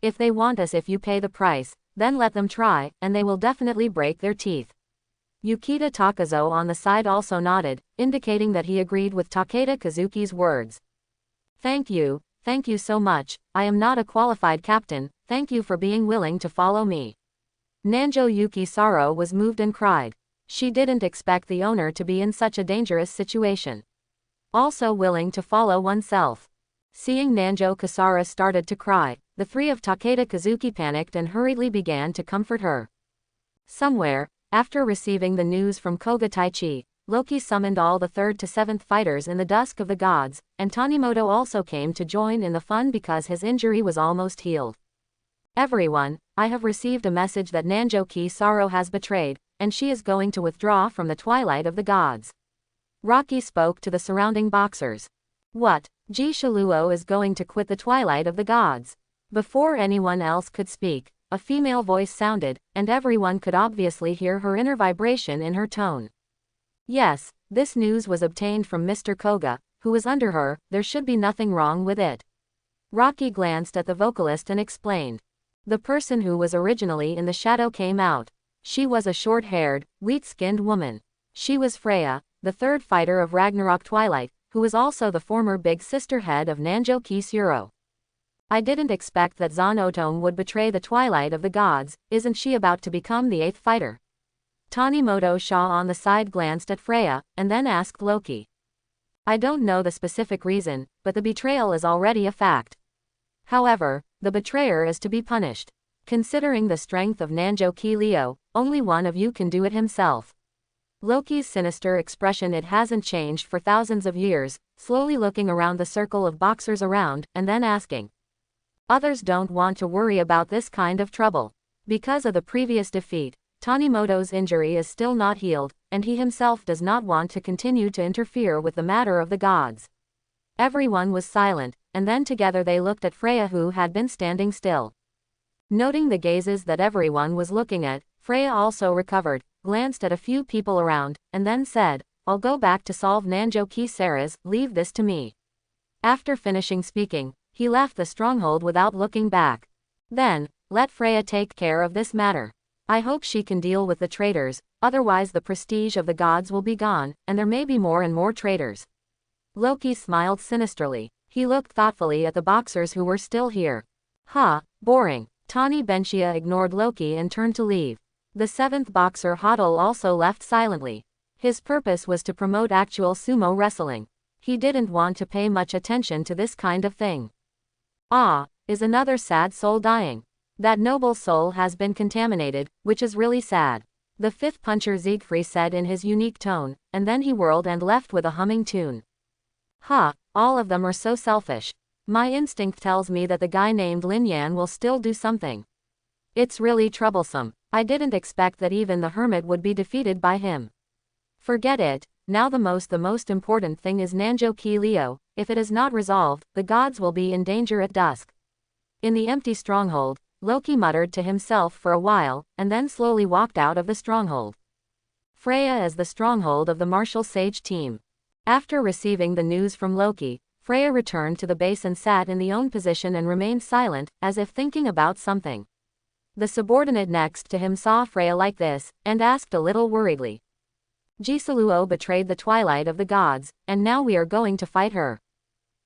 If they want us if you pay the price, then let them try, and they will definitely break their teeth." Yukita Takazo on the side also nodded, indicating that he agreed with Takeda Kazuki's words. Thank you so much, I am not a qualified captain, thank you for being willing to follow me." Nanjo Yuki Saro was moved and cried. She didn't expect the owner to be in such a dangerous situation. Also willing to follow oneself. Seeing Nanjo Kasara started to cry, the three of Takeda Kazuki panicked and hurriedly began to comfort her. Somewhere, after receiving the news from Koga Taichi, Loki summoned all the 3rd to 7th fighters in the Dusk of the Gods, and Tanimoto also came to join in the fun because his injury was almost healed. "Everyone, I have received a message that Nanjo Kisaro has betrayed, and she is going to withdraw from the Twilight of the Gods." Rocky spoke to the surrounding boxers. "What? Ji Shiluo is going to quit the Twilight of the Gods?" Before anyone else could speak, a female voice sounded, and everyone could obviously hear her inner vibration in her tone. Yes, this news was obtained from Mr. Koga, who was under her, there should be nothing wrong with it. Rocky glanced at the vocalist and explained. The person who was originally in the shadow came out. She was a short-haired, wheat-skinned woman. She was Freya, the third fighter of Ragnarok Twilight, who is also the former big sister head of Nanjo Kisuro. I didn't expect that Zan Otome would betray the Twilight of the Gods. Isn't she about to become the 8th fighter? Tanimoto Shaw on the side glanced at Freya, and then asked Loki. I don't know the specific reason, but the betrayal is already a fact. However, the betrayer is to be punished. Considering the strength of Nanjo Ki Leo, only one of you can do it himself. Loki's sinister expression, it hasn't changed for thousands of years, slowly looking around the circle of boxers around, and then asking. Others don't want to worry about this kind of trouble. Because of the previous defeat, Tanimoto's injury is still not healed, and he himself does not want to continue to interfere with the matter of the gods. Everyone was silent, and then together they looked at Freya, who had been standing still. Noting the gazes that everyone was looking at, Freya also recovered, glanced at a few people around, and then said, I'll go back to solve Nanjo Kisara's, leave this to me. After finishing speaking, he left the stronghold without looking back. Then, let Freya take care of this matter. I hope she can deal with the traitors, otherwise the prestige of the gods will be gone, and there may be more and more traitors. Loki smiled sinisterly. He looked thoughtfully at the boxers who were still here. Boring. Tani Benshia ignored Loki and turned to leave. The 7th boxer Hodel also left silently. His purpose was to promote actual sumo wrestling. He didn't want to pay much attention to this kind of thing. Is another sad soul dying? That noble soul has been contaminated, which is really sad. The 5th puncher Siegfried said in his unique tone, and then he whirled and left with a humming tune. All of them are so selfish. My instinct tells me that the guy named Lin Yan will still do something. It's really troublesome. I didn't expect that even the hermit would be defeated by him. Forget it, now the most important thing is Nanjo Ki Leo. If it is not resolved, the gods will be in danger at dusk. In the empty stronghold, Loki muttered to himself for a while, and then slowly walked out of the stronghold. Freya is the stronghold of the martial sage team. After receiving the news from Loki, Freya returned to the base and sat in the own position and remained silent, as if thinking about something. The subordinate next to him saw Freya like this, and asked a little worriedly. Jisuluo betrayed the Twilight of the Gods, and now we are going to fight her.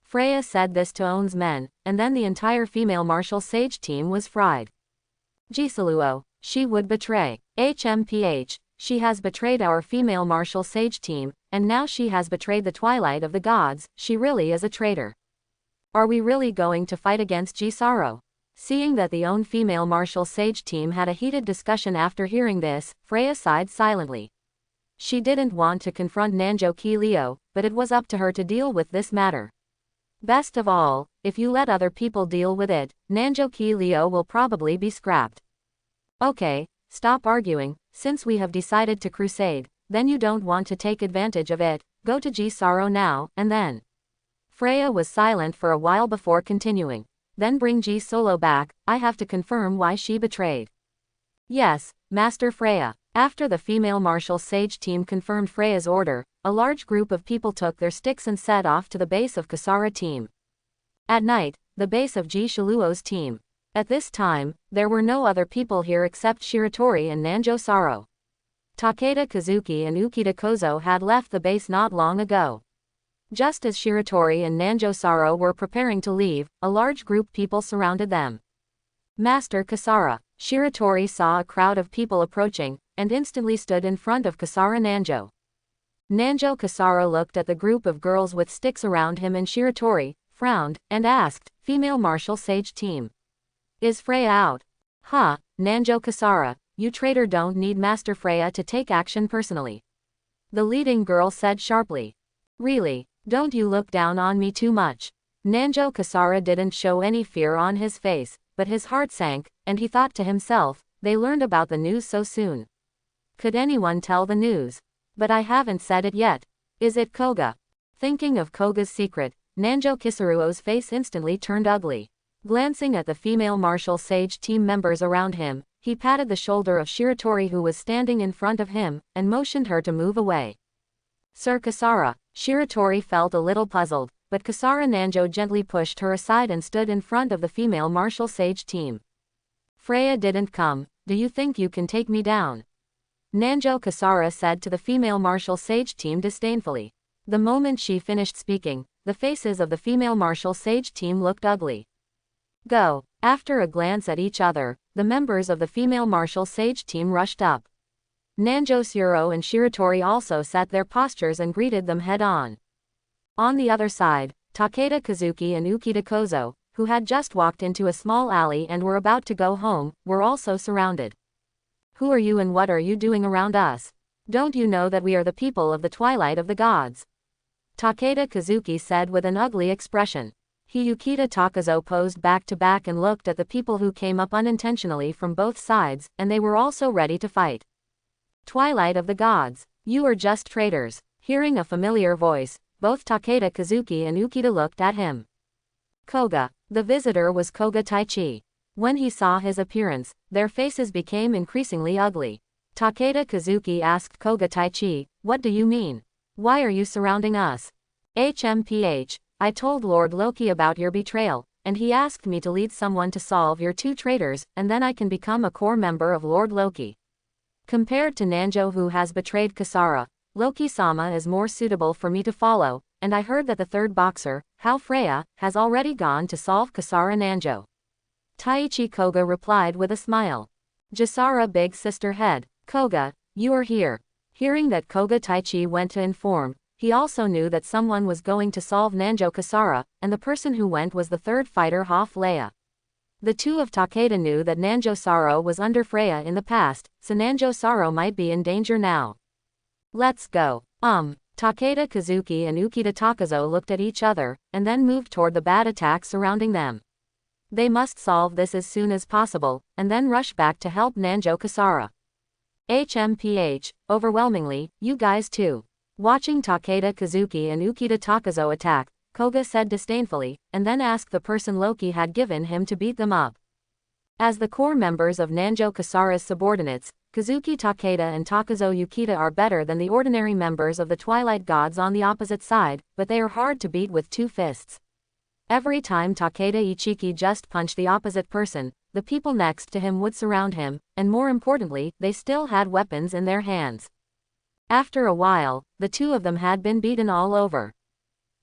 Freya said this to On's men, and then the entire female martial sage team was fried. Jisuluo, she would betray. HMPH, she has betrayed our female martial sage team, and now she has betrayed the Twilight of the Gods. She really is a traitor. Are we really going to fight against Jisaro? Seeing that the own female martial sage team had a heated discussion after hearing this, Freya sighed silently. She didn't want to confront Nanjo Ki Leo, but it was up to her to deal with this matter. Best of all, if you let other people deal with it, Nanjo Ki Leo will probably be scrapped. Okay, stop arguing. Since we have decided to crusade, then you don't want to take advantage of it. Go to Jisaro now, and then. Freya was silent for a while before continuing. Then bring Jisolo back. I have to confirm why she betrayed. Yes, Master Freya. After the female martial sage team confirmed Freya's order, a large group of people took their sticks and set off to the base of Kasara team. At night, the base of Jisuluo's team. At this time, there were no other people here except Shiratori and Nanjo Saro. Takeda Kazuki and Ukita Kozo had left the base not long ago. Just as Shiratori and Nanjo Saro were preparing to leave, a large group of people surrounded them. Master Kasara. Shiratori saw a crowd of people approaching, and instantly stood in front of Kasara Nanjo. Nanjo Kasara looked at the group of girls with sticks around him, and Shiratori frowned, and asked, Female martial sage team. Is Freya out? Nanjo Kasara, you traitor, don't need Master Freya to take action personally. The leading girl said sharply. Really, don't you look down on me too much. Nanjo Kasara didn't show any fear on his face, but his heart sank, and he thought to himself, they learned about the news so soon. Could anyone tell the news? But I haven't said it yet. Is it Koga? Thinking of Koga's secret, Nanjo Kisuruo's face instantly turned ugly. Glancing at the female martial sage team members around him, he patted the shoulder of Shiratori, who was standing in front of him, and motioned her to move away. Sir Kasara. Shiratori felt a little puzzled, but Kasara Nanjo gently pushed her aside and stood in front of the female martial sage team. Freya didn't come. Do you think you can take me down? Nanjo Kasara said to the female martial sage team disdainfully. The moment she finished speaking, the faces of the female martial sage team looked ugly. Go. After a glance at each other, the members of the female martial sage team rushed up. Nanjo Suro and Shiratori also set their postures and greeted them head-on. On the other side, Takeda Kazuki and Ukita Kozo, who had just walked into a small alley and were about to go home, were also surrounded. Who are you and what are you doing around us? Don't you know that we are the people of the twilight of the gods? Takeda Kazuki said with an ugly expression. Ukita Takazo posed back to back and looked at the people who came up unintentionally from both sides, and they were also ready to fight. Twilight of the gods, you are just traitors. Hearing a familiar voice, both Takeda Kazuki and Ukita looked at him. Koga. The visitor was Koga Taichi. When he saw his appearance, their faces became increasingly ugly. Takeda Kazuki asked Koga Taichi, "What do you mean? Why are you surrounding us?" "HMPH, I told Lord Loki about your betrayal, and he asked me to lead someone to solve your two traitors, and then I can become a core member of Lord Loki. Compared to Nanjo who has betrayed Kasara, Loki-sama is more suitable for me to follow, and I heard that the third boxer, Hao Freya, has already gone to solve Kasara Nanjo." Taichi Koga replied with a smile. Jasara big sister head, Koga, you are here. Hearing that Koga Taichi went to inform, he also knew that someone was going to solve Nanjo Kasara, and the person who went was the third fighter Ha Freya. The two of Takeda knew that Nanjo Saro was under Freya in the past, so Nanjo Saro might be in danger now. Let's go. Takeda Kazuki and Ukita Takazo looked at each other, and then moved toward the bad attack surrounding them. They must solve this as soon as possible, and then rush back to help Nanjo Kasara. HMPH, overwhelmingly, you guys too. Watching Takeda Kazuki and Ukita Takazo attack, Koga said disdainfully, and then asked the person Loki had given him to beat them up. As the core members of Nanjo Kasara's subordinates, Kazuki Takeda and Takazo Ukita are better than the ordinary members of the Twilight Gods on the opposite side, but they are hard to beat with two fists. Every time Takeda Ichiki just punched the opposite person, the people next to him would surround him, and more importantly, they still had weapons in their hands. After a while, the two of them had been beaten all over.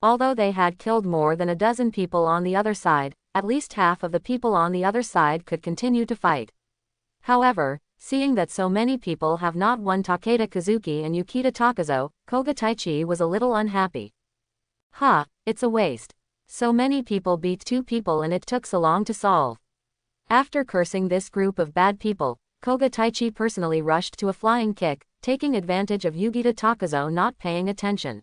Although they had killed more than a dozen people on the other side, at least half of the people on the other side could continue to fight. However, seeing that so many people have not won Takeda Kazuki and Ukita Takazo, Koga Taichi was a little unhappy. It's a waste. So many people beat two people and it took so long to solve. After cursing this group of bad people, Koga Taichi personally rushed to a flying kick, taking advantage of Ukita Takazo not paying attention.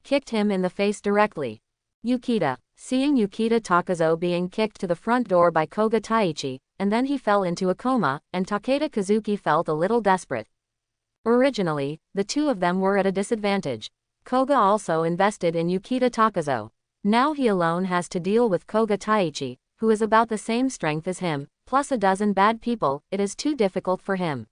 Kicked him in the face directly. Ukita, seeing Ukita Takazo being kicked to the front door by Koga Taichi, and then he fell into a coma, and Takeda Kazuki felt a little desperate. Originally, the two of them were at a disadvantage. Koga also invested in Ukita Takazo. Now he alone has to deal with Koga Taichi, who is about the same strength as him, plus a dozen bad people. It is too difficult for him.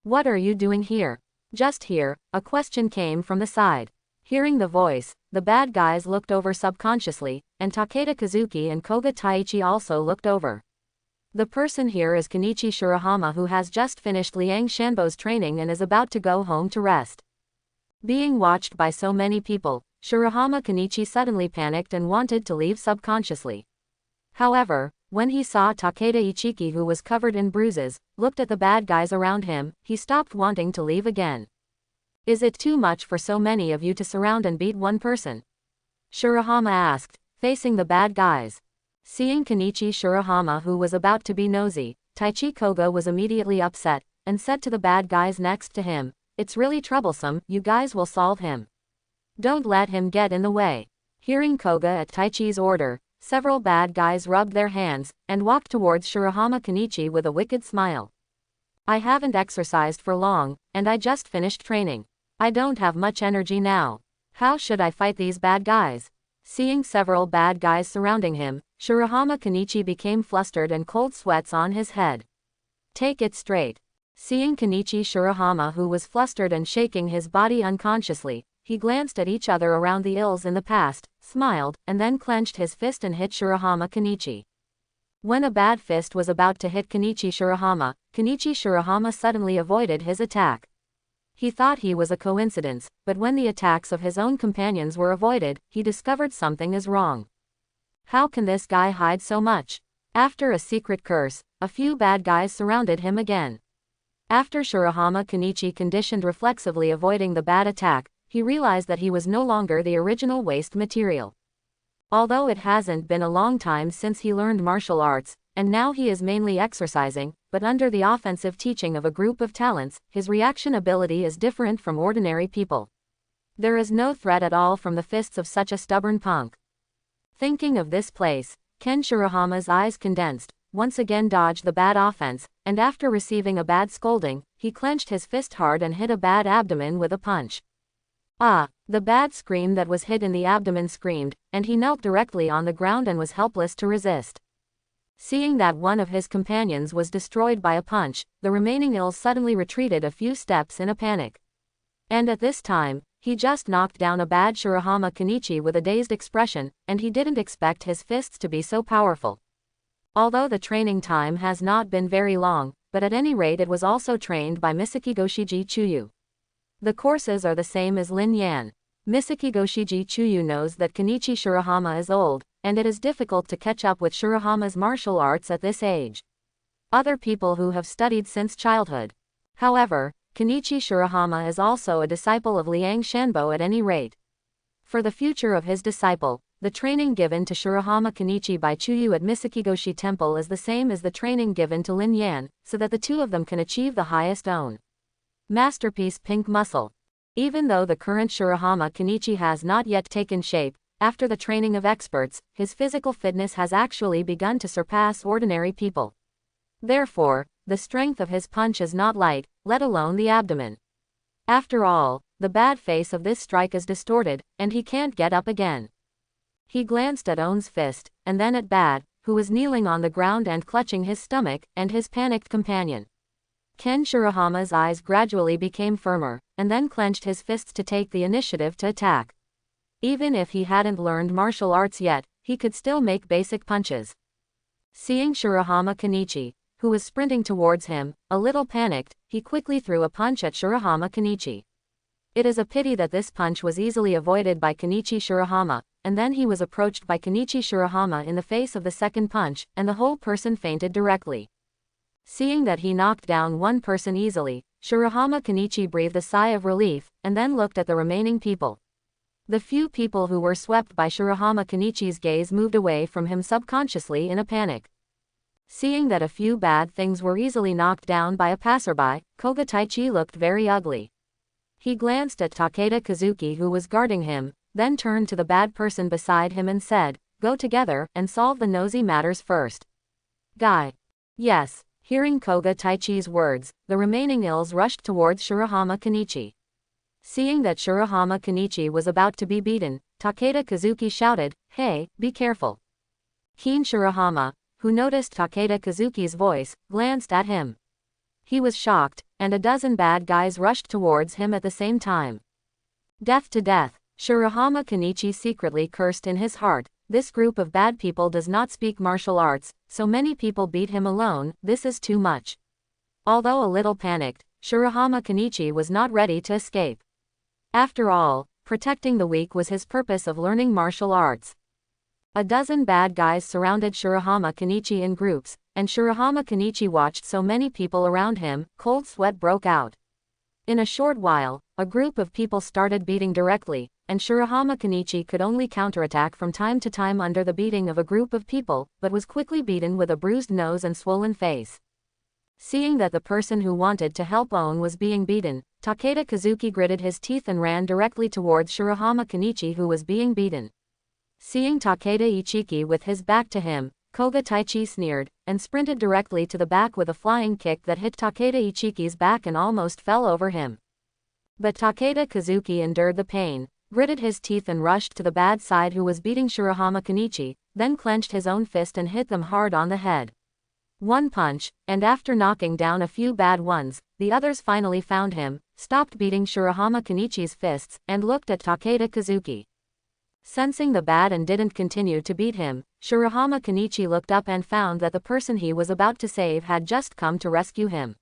What are you doing here? Just here, a question came from the side. Hearing the voice, the bad guys looked over subconsciously, and Takeda Kazuki and Koga Taichi also looked over. The person here is Kenichi Shirahama, who has just finished Liang Shanbo's training and is about to go home to rest. Being watched by so many people, Shirahama Kenichi suddenly panicked and wanted to leave subconsciously. However, when he saw Takeda Ichiki, who was covered in bruises, looked at the bad guys around him, he stopped wanting to leave again. Is it too much for so many of you to surround and beat one person? Shirahama asked, facing the bad guys. Seeing Kenichi Shirahama, who was about to be nosy, Taichi Koga was immediately upset, and said to the bad guys next to him, "It's really troublesome, you guys will solve him. Don't let him get in the way." Hearing Koga at Taichi's order, several bad guys rubbed their hands, and walked towards Shirahama Kenichi with a wicked smile. "I haven't exercised for long, and I just finished training. I don't have much energy now. How should I fight these bad guys?" Seeing several bad guys surrounding him, Shirahama Kenichi became flustered and cold sweats on his head. "Take it straight." Seeing Kenichi Shirahama, who was flustered and shaking his body unconsciously, he glanced at each other around the ills in the past, smiled, and then clenched his fist and hit Shirahama Kenichi. When a bad fist was about to hit Kenichi Shirahama suddenly avoided his attack. He thought he was a coincidence, but when the attacks of his own companions were avoided, he discovered something is wrong. How can this guy hide so much? After a secret curse, a few bad guys surrounded him again. After Shirahama Kenichi conditioned reflexively avoiding the bad attack, he realized that he was no longer the original waste material. Although it hasn't been a long time since he learned martial arts, and now he is mainly exercising, but under the offensive teaching of a group of talents, his reaction ability is different from ordinary people. There is no threat at all from the fists of such a stubborn punk. Thinking of this place, Ken Shirahama's eyes condensed, once again dodged the bad offense, and after receiving a bad scolding, he clenched his fist hard and hit a bad abdomen with a punch. Ah! The bad scream that was hit in the abdomen screamed, and he knelt directly on the ground and was helpless to resist. Seeing that one of his companions was destroyed by a punch, the remaining ills suddenly retreated a few steps in a panic. And at this time, he just knocked down a bad Shirahama Kenichi with a dazed expression, and he didn't expect his fists to be so powerful. Although the training time has not been very long, but at any rate it was also trained by Misakigoshiji Chuyu. The courses are the same as Lin Yan. Misakigoshiji Chuyu knows that Kenichi Shirahama is old, and it is difficult to catch up with Shirahama's martial arts at this age. Other people who have studied since childhood. However, Kenichi Shirahama is also a disciple of Liang Shanbo at any rate. For the future of his disciple, the training given to Shirahama Kenichi by Chuyu at Misakigoshi Temple is the same as the training given to Lin Yan, so that the two of them can achieve the highest own masterpiece pink muscle. Even though the current Shirahama Kenichi has not yet taken shape, after the training of experts, his physical fitness has actually begun to surpass ordinary people. Therefore, the strength of his punch is not light, let alone the abdomen. After all, the bad face of this strike is distorted, and he can't get up again. He glanced at On's fist, and then at Bad, who was kneeling on the ground and clutching his stomach, and his panicked companion. Ken Shirahama's eyes gradually became firmer, and then clenched his fists to take the initiative to attack. Even if he hadn't learned martial arts yet, he could still make basic punches. Seeing Shirahama Kenichi, who was sprinting towards him, a little panicked, he quickly threw a punch at Shirahama Kenichi. It is a pity that this punch was easily avoided by Kenichi Shirahama, and then he was approached by Kenichi Shirahama in the face of the second punch, and the whole person fainted directly. Seeing that he knocked down one person easily, Shirahama Kenichi breathed a sigh of relief, and then looked at the remaining people. The few people who were swept by Shirahama Kenichi's gaze moved away from him subconsciously in a panic. Seeing that a few bad things were easily knocked down by a passerby, Koga Taichi looked very ugly. He glanced at Takeda Kazuki who was guarding him, then turned to the bad person beside him and said, "Go together, and solve the nosy matters first." Guy. Yes. Hearing Koga Taichi's words, the remaining ills rushed towards Shirahama Kenichi. Seeing that Shirahama Kenichi was about to be beaten, Takeda Kazuki shouted, "Hey, be careful." Keen Shirahama, who noticed Takeda Kazuki's voice, glanced at him. He was shocked, and a dozen bad guys rushed towards him at the same time. Death to death. Shirahama Kenichi secretly cursed in his heart, "This group of bad people does not speak martial arts, so many people beat him alone, this is too much." Although a little panicked, Shirahama Kenichi was not ready to escape. After all, protecting the weak was his purpose of learning martial arts. A dozen bad guys surrounded Shirahama Kenichi in groups, and Shirahama Kenichi watched so many people around him, cold sweat broke out. In a short while, a group of people started beating directly, and Shirahama Kenichi could only counterattack from time to time under the beating of a group of people, but was quickly beaten with a bruised nose and swollen face. Seeing that the person who wanted to help Owen was being beaten, Takeda Kazuki gritted his teeth and ran directly towards Shirahama Kenichi who was being beaten. Seeing Takeda Ichiki with his back to him, Koga Taichi sneered, and sprinted directly to the back with a flying kick that hit Takeda Ichiki's back and almost fell over him. But Takeda Kazuki endured the pain, gritted his teeth and rushed to the bad side who was beating Shirahama Kenichi, then clenched his own fist and hit them hard on the head. One punch, and after knocking down a few bad ones, the others finally found him, stopped beating Shirahama Kenichi's fists, and looked at Takeda Kazuki. Sensing the bad and didn't continue to beat him, Shirahama Kenichi looked up and found that the person he was about to save had just come to rescue him.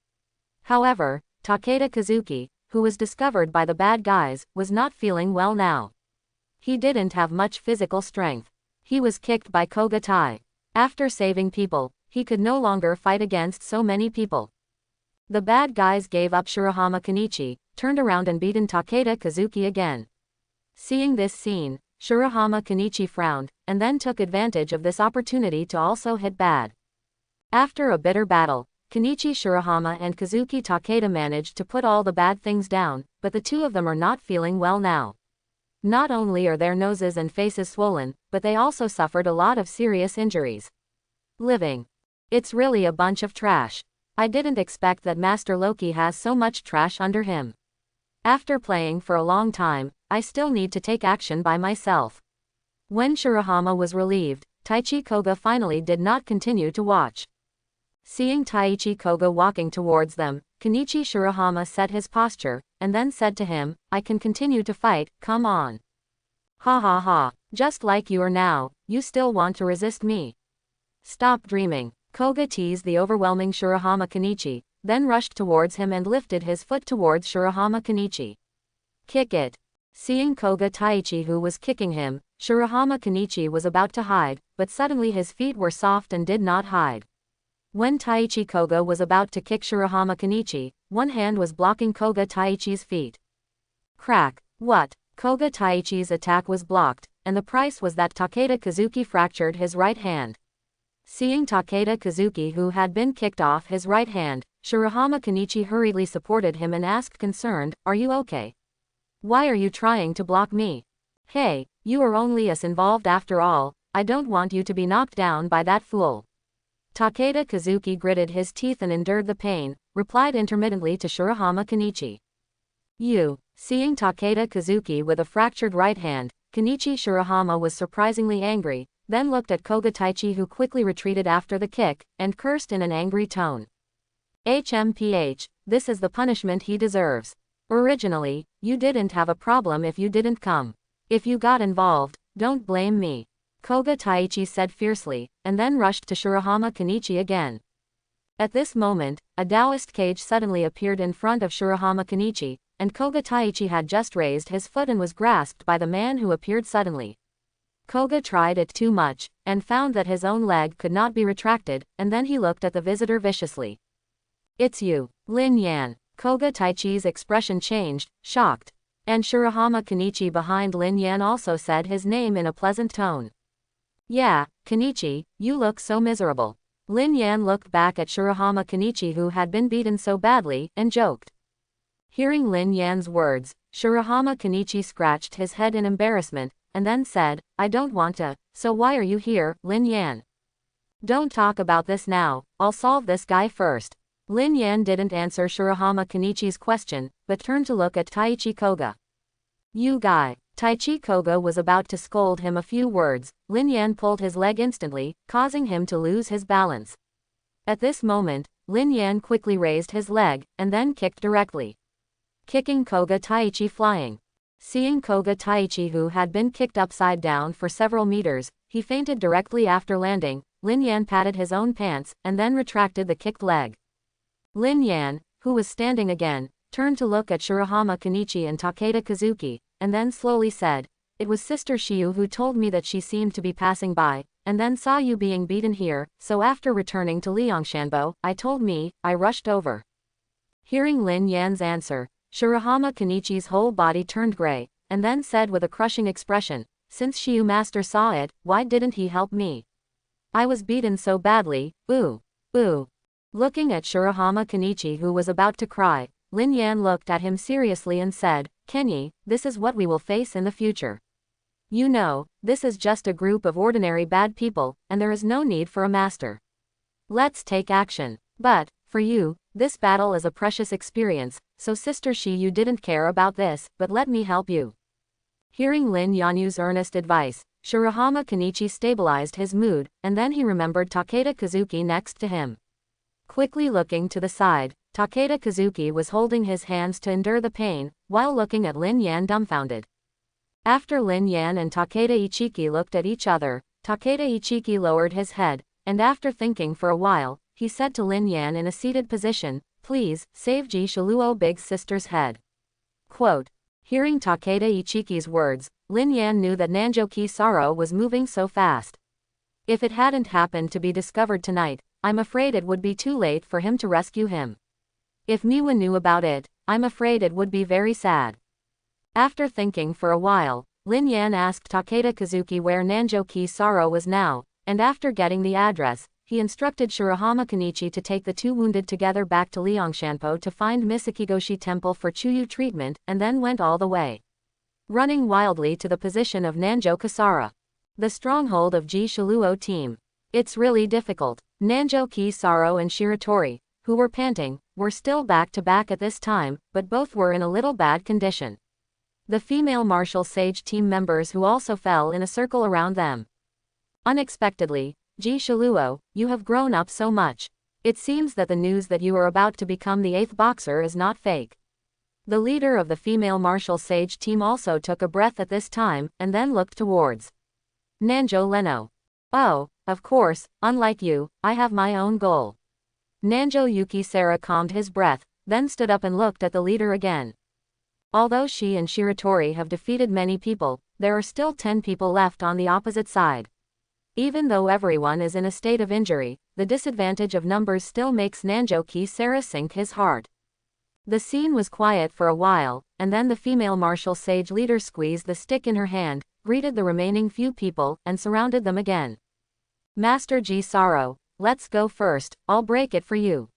However, Takeda Kazuki, who was discovered by the bad guys, was not feeling well now. He didn't have much physical strength. He was kicked by Koga Tai. After saving people, he could no longer fight against so many people. The bad guys gave up Shirahama Kenichi, turned around and beaten Takeda Kazuki again. Seeing this scene, Shirahama Kenichi frowned, and then took advantage of this opportunity to also hit bad. After a bitter battle, Kenichi Shirahama and Kazuki Takeda managed to put all the bad things down, but the two of them are not feeling well now. Not only are their noses and faces swollen, but they also suffered a lot of serious injuries. Living. It's really a bunch of trash. I didn't expect that Master Loki has so much trash under him. After playing for a long time, I still need to take action by myself. When Shirahama was relieved, Taichi Koga finally did not continue to watch. Seeing Taichi Koga walking towards them, Kenichi Shirahama set his posture, and then said to him, I can continue to fight, come on. Ha ha ha, just like you are now, you still want to resist me. Stop dreaming. Koga teased the overwhelming Shirahama Kenichi, then rushed towards him and lifted his foot towards Shirahama Kenichi. Kick it. Seeing Koga Taichi who was kicking him, Shirahama Kenichi was about to hide, but suddenly his feet were soft and did not hide. When Taichi Koga was about to kick Shirahama Kenichi, one hand was blocking Koga Taichi's feet. Crack. What? Koga Taichi's attack was blocked, and the price was that Takeda Kazuki fractured his right hand. Seeing Takeda Kazuki who had been kicked off his right hand, Shirahama Kenichi hurriedly supported him and asked concerned, are you okay? Why are you trying to block me? Hey, you are only us involved after all, I don't want you to be knocked down by that fool. Takeda Kazuki gritted his teeth and endured the pain, replied intermittently to Shirahama Kenichi. You. Seeing Takeda Kazuki with a fractured right hand, Kenichi Shirahama was surprisingly angry, then looked at Koga Taichi who quickly retreated after the kick, and cursed in an angry tone. HMPH, this is the punishment he deserves. Originally, you didn't have a problem if you didn't come. If you got involved, don't blame me. Koga Taichi said fiercely, and then rushed to Shirahama Kenichi again. At this moment, a Taoist cage suddenly appeared in front of Shirahama Kenichi, and Koga Taichi had just raised his foot and was grasped by the man who appeared suddenly. Koga tried it too much, and found that his own leg could not be retracted, and then he looked at the visitor viciously. It's you, Lin Yan. Koga Taichi's expression changed, shocked. And Shirahama Kenichi behind Lin Yan also said his name in a pleasant tone. Yeah, Kenichi, you look so miserable. Lin Yan looked back at Shirahama Kenichi who had been beaten so badly, and joked. Hearing Lin Yan's words, Shirahama Kenichi scratched his head in embarrassment, and then said, I don't want to, so why are you here, Lin Yan? Don't talk about this now, I'll solve this guy first. Lin Yan didn't answer Shirahama Kenichi's question, but turned to look at Taichi Koga. You guy. Taichi Koga was about to scold him a few words, Lin Yan pulled his leg instantly, causing him to lose his balance. At this moment, Lin Yan quickly raised his leg, and then kicked directly. Kicking Koga Taichi flying. Seeing Koga Taichi who had been kicked upside down for several meters, he fainted directly after landing. Lin Yan patted his own pants, and then retracted the kicked leg. Lin Yan, who was standing again, turned to look at Shirahama Kenichi and Takeda Kazuki, and then slowly said, It was Sister Shiyu who told me that she seemed to be passing by, and then saw you being beaten here, so after returning to Liangshanbo, I rushed over. Hearing Lin Yan's answer, Shirahama Kenichi's whole body turned gray, and then said with a crushing expression, Since Shiyu Master saw it, why didn't he help me? I was beaten so badly, ooh. Looking at Shirahama Kenichi who was about to cry, Lin Yan looked at him seriously and said, Kenyi, this is what we will face in the future. You know, this is just a group of ordinary bad people, and there is no need for a master. Let's take action. But, for you, this battle is a precious experience, so Sister Shiyu didn't care about this, but let me help you. Hearing Lin Yanyu's earnest advice, Shirahama Kenichi stabilized his mood, and then he remembered Takeda Kazuki next to him. Quickly looking to the side, Takeda Kazuki was holding his hands to endure the pain, while looking at Lin Yan dumbfounded. After Lin Yan and Takeda Ichiki looked at each other, Takeda Ichiki lowered his head, and after thinking for a while, he said to Lin Yan in a seated position, Please, save Ji Shiluo Big Sister's head. Quote. Hearing Takeda Ichiki's words, Lin Yan knew that Nanjo Kisaro was moving so fast. If it hadn't happened to be discovered tonight, I'm afraid it would be too late for him to rescue him. If Miwa knew about it, I'm afraid it would be very sad. After thinking for a while, Lin Yan asked Takeda Kazuki where Nanjo Kisaro was now, and after getting the address, he instructed Shirahama Kenichi to take the two wounded together back to Liangshanpo to find Misakigoshi Temple for Chuyu treatment, and then went all the way, running wildly to the position of Nanjo Kisara, the stronghold of Ji Shiluo team. It's really difficult. Nanjo Kisaro and Shiratori, who were panting, were still back to back at this time, but both were in a little bad condition. The female martial sage team members who also fell in a circle around them. Unexpectedly, Ji Shiluo, you have grown up so much. It seems that the news that you are about to become the 8th boxer is not fake. The leader of the female martial sage team also took a breath at this time, and then looked towards Nanjo Leno. Oh, of course, unlike you, I have my own goal. Nanjo Yukisara calmed his breath, then stood up and looked at the leader again. Although she and Shiratori have defeated many people, there are still 10 people left on the opposite side. Even though everyone is in a state of injury, the disadvantage of numbers still makes Nanjo Kisara sink his heart. The scene was quiet for a while, and then the female martial sage leader squeezed the stick in her hand, greeted the remaining few people, and surrounded them again. Master Jisaro, let's go first, I'll break it for you.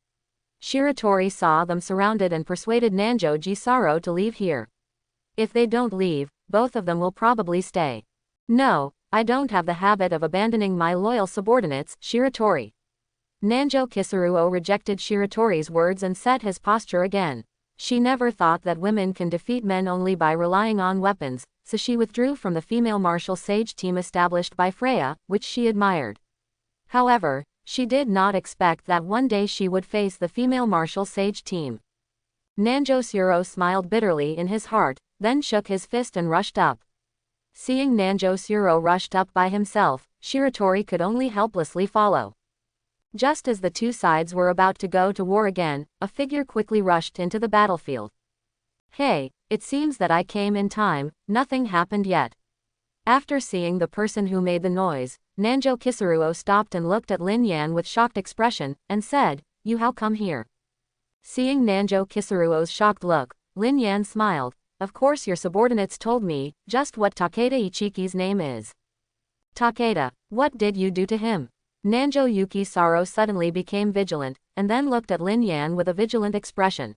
Shiratori saw them surrounded and persuaded Nanjo Jisaro to leave here. If they don't leave, both of them will probably stay. No, I don't have the habit of abandoning my loyal subordinates, Shiratori. Nanjo Kisaruo rejected Shiratori's words and set his posture again. She never thought that women can defeat men only by relying on weapons, so she withdrew from the female martial sage team established by Freya, which she admired. However, she did not expect that one day she would face the female martial sage team. Nanjo Suro smiled bitterly in his heart, then shook his fist and rushed up. Seeing Nanjo Suro rushed up by himself, Shiratori could only helplessly follow. Just as the two sides were about to go to war again, a figure quickly rushed into the battlefield. Hey, it seems that I came in time, nothing happened yet. After seeing the person who made the noise, Nanjo Kisaruo stopped and looked at Lin Yan with shocked expression, and said, You how come here? Seeing Nanjo Kisaruo's shocked look, Lin Yan smiled. Of course your subordinates told me just what Takeda Ichiki's name is. Takeda, what did you do to him? Nanjo Yukisaro suddenly became vigilant, and then looked at Lin Yan with a vigilant expression.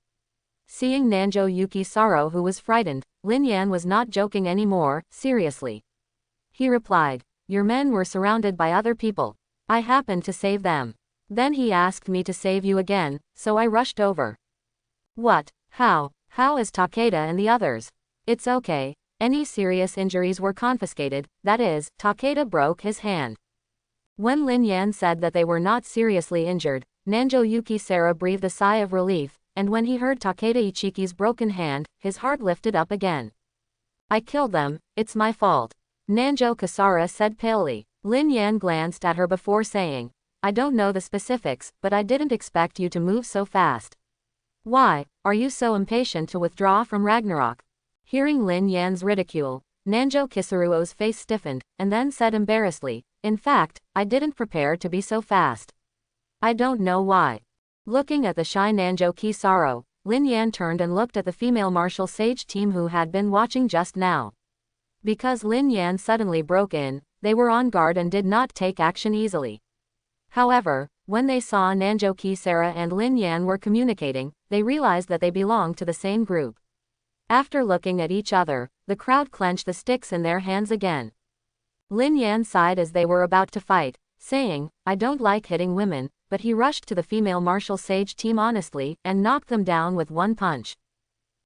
Seeing Nanjo Yukisaro who was frightened, Lin Yan was not joking anymore, seriously. He replied, Your men were surrounded by other people. I happened to save them. Then he asked me to save you again, so I rushed over. What? How? How is Takeda and the others? It's okay. Any serious injuries were confiscated, that is, Takeda broke his hand. When Lin Yan said that they were not seriously injured, Nanjo Yukisara breathed a sigh of relief, and when he heard Takeda Ichiki's broken hand, his heart lifted up again. I killed them, it's my fault. Nanjo Kisara said palely. Lin Yan glanced at her before saying, I don't know the specifics, but I didn't expect you to move so fast. Why, are you so impatient to withdraw from Ragnarok? Hearing Lin Yan's ridicule, Nanjo Kisaruo's face stiffened, and then said embarrassedly, In fact, I didn't prepare to be so fast. I don't know why. Looking at the shy Nanjo Kisaro, Lin Yan turned and looked at the female martial sage team who had been watching just now. Because Lin Yan suddenly broke in, they were on guard and did not take action easily. However, when they saw Nanjo Kisara and Lin Yan were communicating, they realized that they belonged to the same group. After looking at each other, the crowd clenched the sticks in their hands again. Lin Yan sighed as they were about to fight, saying, I don't like hitting women, but he rushed to the female martial sage team honestly, and knocked them down with one punch.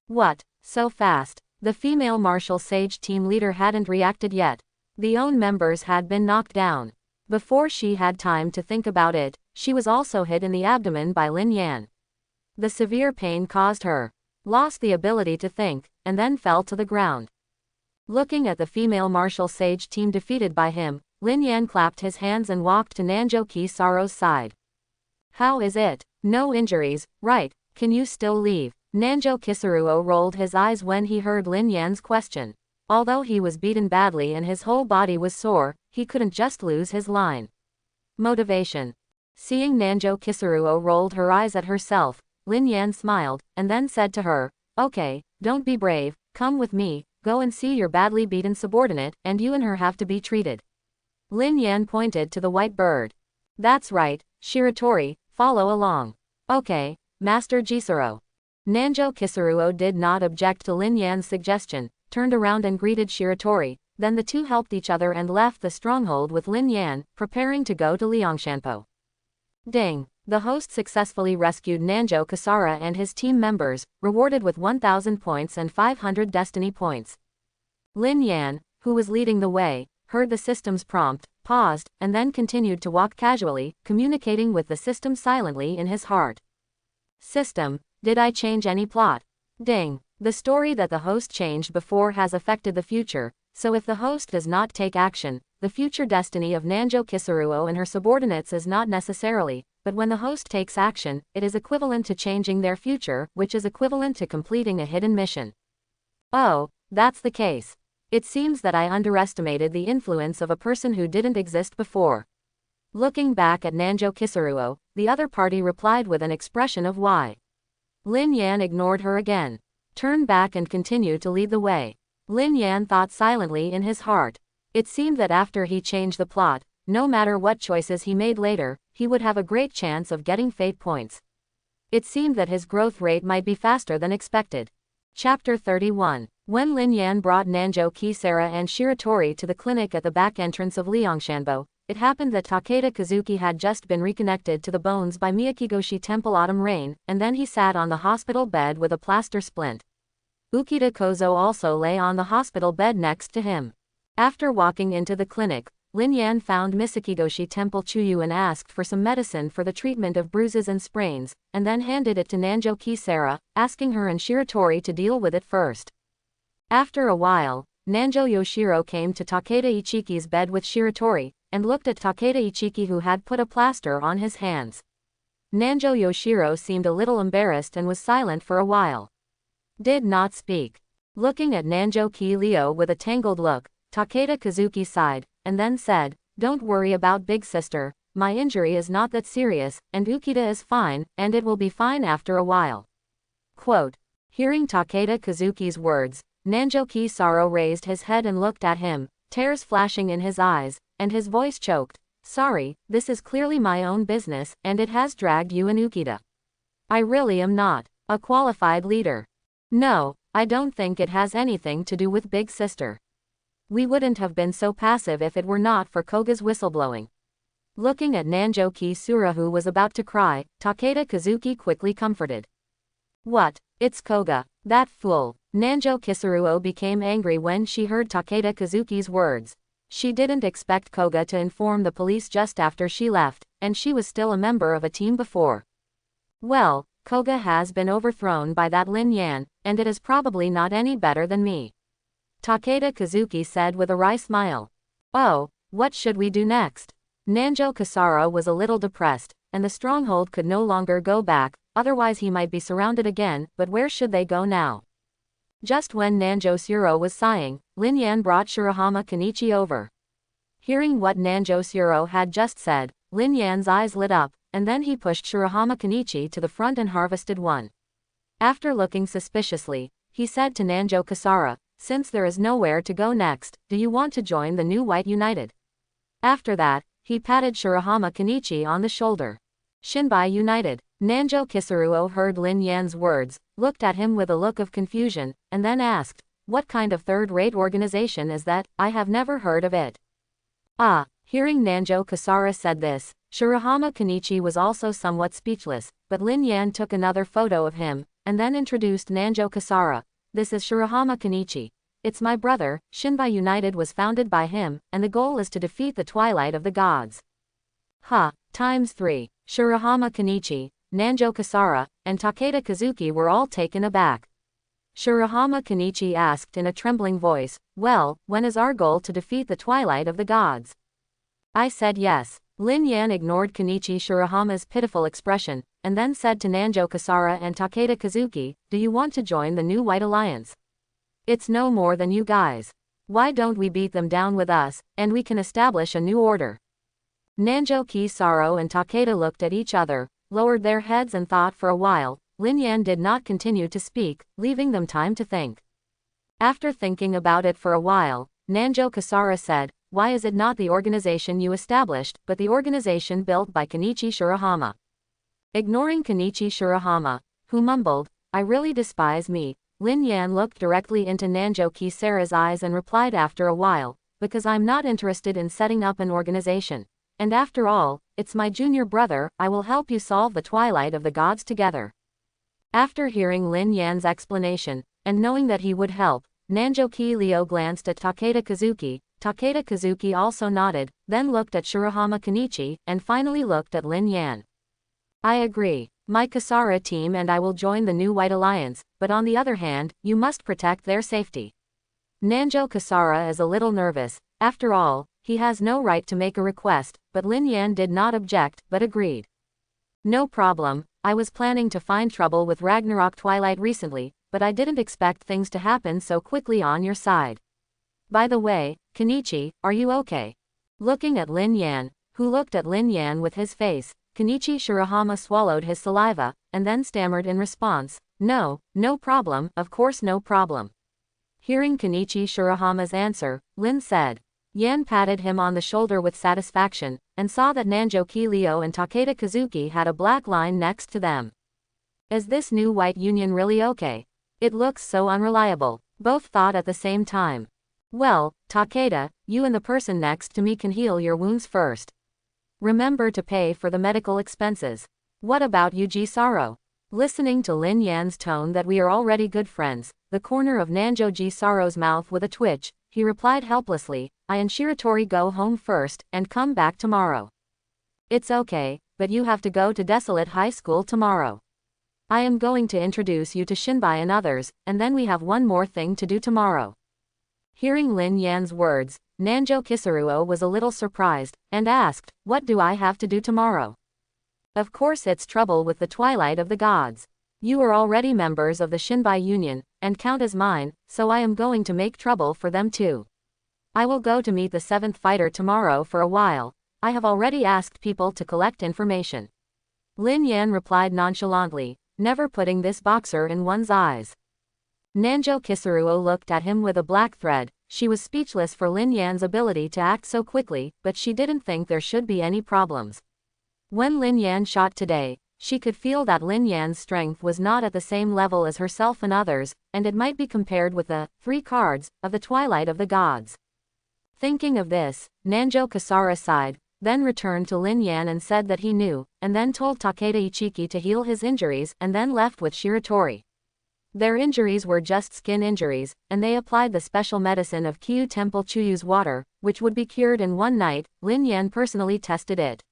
What? So fast? The female martial sage team leader hadn't reacted yet. The own members had been knocked down. Before she had time to think about it, she was also hit in the abdomen by Lin Yan. The severe pain caused her lost the ability to think, and then fell to the ground. Looking at the female martial sage team defeated by him, Lin Yan clapped his hands and walked to Nanjo Kisaro's side. How is it? No injuries, right? Can you still leave? Nanjo Kisuruo rolled his eyes when he heard Lin Yan's question. Although he was beaten badly and his whole body was sore, he couldn't just lose his line. Motivation. Seeing Nanjo Kisuruo rolled her eyes at herself, Lin Yan smiled, and then said to her, "Okay, don't be brave, come with me, go and see your badly beaten subordinate, and you and her have to be treated." Lin Yan pointed to the white bird. "That's right, Shiratori, follow along." "Okay, Master Jisoro." Nanjo Kisuruo did not object to Lin Yan's suggestion, turned around and greeted Shiratori, then the two helped each other and left the stronghold with Lin Yan, preparing to go to Liangshanpo. Ding! The host successfully rescued Nanjo Kasara and his team members, rewarded with 1,000 points and 500 destiny points. Lin Yan, who was leading the way, heard the system's prompt, paused, and then continued to walk casually, communicating with the system silently in his heart. System, did I change any plot? Ding! The story that the host changed before has affected the future, so if the host does not take action, the future destiny of Nanjo Kisuruo and her subordinates is not necessarily, but when the host takes action, it is equivalent to changing their future, which is equivalent to completing a hidden mission. Oh, that's the case. It seems that I underestimated the influence of a person who didn't exist before. Looking back at Nanjo Kisuruo, the other party replied with an expression of why. Lin Yan ignored her again, turned back and continued to lead the way. Lin Yan thought silently in his heart. It seemed that after he changed the plot, no matter what choices he made later, he would have a great chance of getting fate points. It seemed that his growth rate might be faster than expected. Chapter 31. When Lin Yan brought Nanjo Kisara and Shiratori to the clinic at the back entrance of Liangshanbo, it happened that Takeda Kazuki had just been reconnected to the bones by Miyakigoshi Temple Autumn Rain, and then he sat on the hospital bed with a plaster splint. Ukita Kozo also lay on the hospital bed next to him. After walking into the clinic, Lin Yan found Misakigoshi Temple Chuyu and asked for some medicine for the treatment of bruises and sprains, and then handed it to Nanjo Kisara, asking her and Shiratori to deal with it first. After a while, Nanjo Yoshiro came to Takeda Ichiki's bed with Shiratori, and looked at Takeda Ichiki who had put a plaster on his hands. Nanjo Yoshiro seemed a little embarrassed and was silent for a while. Did not speak. Looking at Nanjo Ki Leo with a tangled look, Takeda Kazuki sighed, and then said, "Don't worry about big sister, my injury is not that serious, and Ukita is fine, and it will be fine after a while." Quote. Hearing Takeda Kazuki's words, Nanjo Kisaro raised his head and looked at him, tears flashing in his eyes, and his voice choked. "Sorry, this is clearly my own business, and it has dragged you and Ukita. I really am not a qualified leader. No, I don't think it has anything to do with big sister. We wouldn't have been so passive if it were not for Koga's whistleblowing." Looking at Nanjo Kisura who was about to cry, Takeda Kazuki quickly comforted. "What? It's Koga, that fool." Nanjo Kisuruo became angry when she heard Takeda Kazuki's words. She didn't expect Koga to inform the police just after she left, and she was still a member of a team before. Well, Koga has been overthrown by that Lin Yan, and it is probably not any better than me. Takeda Kazuki said with a wry smile. "Oh, what should we do next?" Nanjo Kasara was a little depressed, and the stronghold could no longer go back, otherwise he might be surrounded again, but where should they go now? Just when Nanjo Suro was sighing, Lin Yan brought Shirahama Kenichi over. Hearing what Nanjo Suro had just said, Lin Yan's eyes lit up, and then he pushed Shirahama Kenichi to the front and harvested one. After looking suspiciously, he said to Nanjo Kasara, "Since there is nowhere to go next, do you want to join the new White United?" After that, he patted Shirahama Kenichi on the shoulder. Shinbai United. Nanjo Kisuruo heard Lin Yan's words, looked at him with a look of confusion, and then asked, "What kind of third-rate organization is that? I have never heard of it." Ah, hearing Nanjo Kasara said this, Shirahama Kenichi was also somewhat speechless, but Lin Yan took another photo of him, and then introduced Nanjo Kasara. "This is Shirahama Kenichi. It's my brother." Shinbai United was founded by him, and the goal is to defeat the Twilight of the Gods. Times 3. Shirahama Kenichi, Nanjo Kasara, and Takeda Kazuki were all taken aback. Shirahama Kenichi asked in a trembling voice, "Well, when is our goal to defeat the Twilight of the Gods?" "I said yes." Lin Yan ignored Kenichi Shirahama's pitiful expression, and then said to Nanjo Kasara and Takeda Kazuki, "Do you want to join the new White Alliance? It's no more than you guys. Why don't we beat them down with us, and we can establish a new order?" Nanjo Kisaro and Takeda looked at each other, lowered their heads and thought for a while. Lin Yan did not continue to speak, leaving them time to think. After thinking about it for a while, Nanjo Kasara said, "Why is it not the organization you established, but the organization built by Kenichi Shirahama?" Ignoring Kenichi Shirahama, who mumbled, "I really despise me," Lin Yan looked directly into Nanjo Kisara's eyes and replied after a while, "Because I'm not interested in setting up an organization. And after all, it's my junior brother. I will help you solve the Twilight of the Gods together." After hearing Lin Yan's explanation, and knowing that he would help, Nanjo Ki-Leo glanced at Takeda Kazuki. Takeda Kazuki also nodded, then looked at Shirahama Kenichi, and finally looked at Lin Yan. "I agree. My Kasara team and I will join the new White Alliance, but on the other hand, you must protect their safety." Nanjo Kasara is a little nervous. After all, he has no right to make a request, but Lin Yan did not object, but agreed. "No problem. I was planning to find trouble with Ragnarok Twilight recently, but I didn't expect things to happen so quickly on your side. By the way, Kenichi, are you okay?" Looking at Lin Yan, who looked at Lin Yan with his face, Kenichi Shirahama swallowed his saliva, and then stammered in response, "No, no problem, of course no problem." Hearing Kenichi Shirahama's answer, Lin said. Yan patted him on the shoulder with satisfaction, and saw that Nanjo Ki-Leo and Takeda Kazuki had a black line next to them. "Is this new White Union really okay? It looks so unreliable," both thought at the same time. "Well, Takeda, you and the person next to me can heal your wounds first. Remember to pay for the medical expenses. What about you, Jisaro?" Listening to Lin Yan's tone that we are already good friends, the corner of Nanjo Jisaro's mouth with a twitch, he replied helplessly, "I and Shiratori go home first, and come back tomorrow." "It's okay, but you have to go to Desolate High School tomorrow. I am going to introduce you to Shinbai and others, and then we have one more thing to do tomorrow." Hearing Lin Yan's words, Nanjo Kisaruo was a little surprised, and asked, "What do I have to do tomorrow?" "Of course it's trouble with the Twilight of the Gods. You are already members of the Shinbai Union, and count as mine, so I am going to make trouble for them too. I will go to meet the 7th fighter tomorrow for a while. I have already asked people to collect information." Lin Yan replied nonchalantly, never putting this boxer in one's eyes. Nanjo Kisaruo looked at him with a black thread. She was speechless for Lin Yan's ability to act so quickly, but she didn't think there should be any problems. When Lin Yan shot today, she could feel that Lin Yan's strength was not at the same level as herself and others, and it might be compared with the 3 cards of the Twilight of the Gods. Thinking of this, Nanjo Kasara sighed, then returned to Lin Yan and said that he knew, and then told Takeda Ichiki to heal his injuries and then left with Shiratori. Their injuries were just skin injuries, and they applied the special medicine of Kyu Temple Chuyu's water, which would be cured in one night. Lin Yan personally tested it.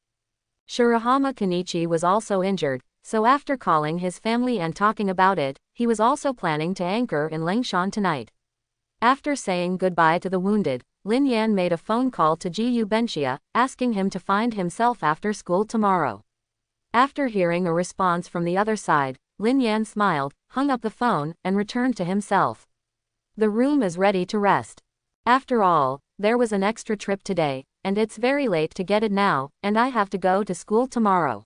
Shirahama Kenichi was also injured, so after calling his family and talking about it, he was also planning to anchor in Lengshan tonight. After saying goodbye to the wounded, Lin Yan made a phone call to Jiyu Benshia, asking him to find himself after school tomorrow. After hearing a response from the other side, Lin Yan smiled, hung up the phone, and returned to himself. The room is ready to rest. After all, there was an extra trip today, and it's very late to get it now, and I have to go to school tomorrow.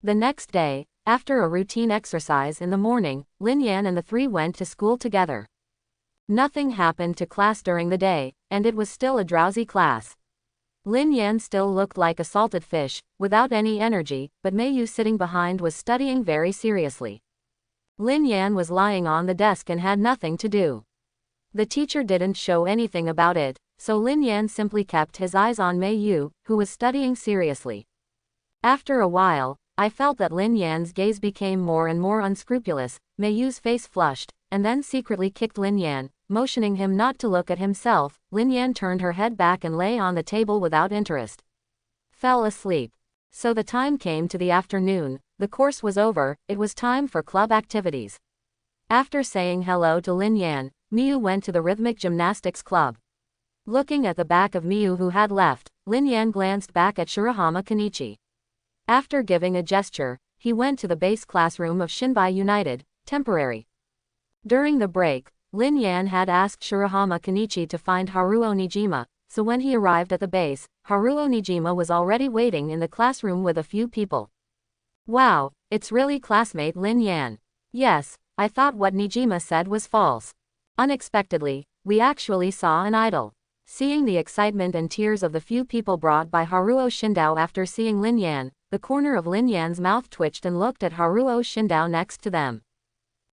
The next day, after a routine exercise in the morning, Lin Yan and the 3 went to school together. Nothing happened to class during the day, and it was still a drowsy class. Lin Yan still looked like a salted fish, without any energy, but Meiyu sitting behind was studying very seriously. Lin Yan was lying on the desk and had nothing to do. The teacher didn't show anything about it, so Lin Yan simply kept his eyes on Meiyu, who was studying seriously. After a while, I felt that Lin Yan's gaze became more and more unscrupulous. Meiyu's face flushed, and then secretly kicked Lin Yan, motioning him not to look at himself. Lin Yan turned her head back and lay on the table without interest. Fell asleep. So the time came to the afternoon, the course was over, it was time for club activities. After saying hello to Lin Yan, Miyu went to the rhythmic gymnastics club. Looking at the back of Miyu who had left, Lin Yan glanced back at Shirahama Kenichi. After giving a gesture, he went to the base classroom of Shinbai United, temporary. During the break, Lin Yan had asked Shirahama Kenichi to find Haruo Nijima, so when he arrived at the base, Haruo Nijima was already waiting in the classroom with a few people. Wow, it's really classmate Lin Yan. Yes, I thought what Nijima said was false. Unexpectedly, we actually saw an idol. Seeing the excitement and tears of the few people brought by Haruo Shindao after seeing Lin Yan, the corner of Lin Yan's mouth twitched and looked at Haruo Shindao next to them.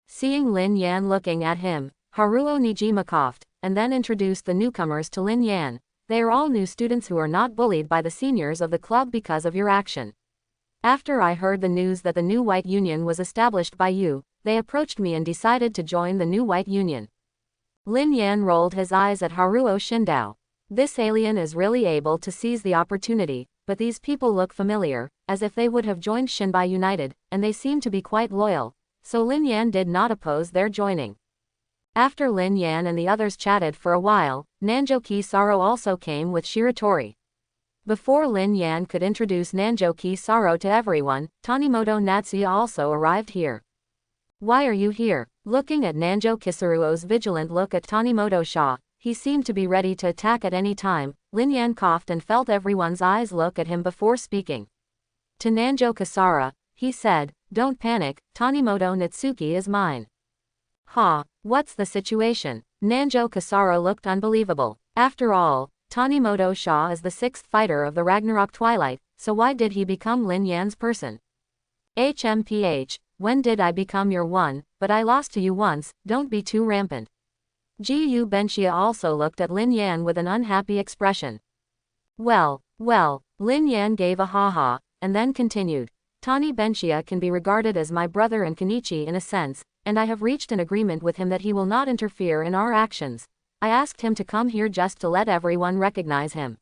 Seeing Lin Yan looking at him, Haruo Nijima coughed, and then introduced the newcomers to Lin Yan. They are all new students who are not bullied by the seniors of the club because of your action. After I heard the news that the new White Union was established by you, they approached me and decided to join the new White Union. Lin Yan rolled his eyes at Haruo Shindao. This alien is really able to seize the opportunity, but these people look familiar, as if they would have joined Shinbai United, and they seem to be quite loyal, so Lin Yan did not oppose their joining. After Lin Yan and the others chatted for a while, Nanjoki Saro also came with Shiratori. Before Lin Yan could introduce Nanjoki Saro to everyone, Tanimoto Natsuya also arrived here. Why are you here? Looking at Nanjo Kisaruo's vigilant look at Tanimoto Sha, he seemed to be ready to attack at any time. Lin Yan coughed and felt everyone's eyes look at him before speaking. To Nanjo Kisara, he said, "Don't panic, Tanimoto Natsuki is mine." Ha, what's the situation? Nanjo Kisara looked unbelievable. After all, Tanimoto Sha is the sixth fighter of the Ragnarok Twilight, so why did he become Lin Yan's person? HMPH, when did I become your one, but I lost to you once, don't be too rampant. Gu Benxia also looked at Lin Yan with an unhappy expression. Well, Lin Yan gave a ha-ha, and then continued. Tani Benxia can be regarded as my brother and Kenichi in a sense, and I have reached an agreement with him that he will not interfere in our actions. I asked him to come here just to let everyone recognize him.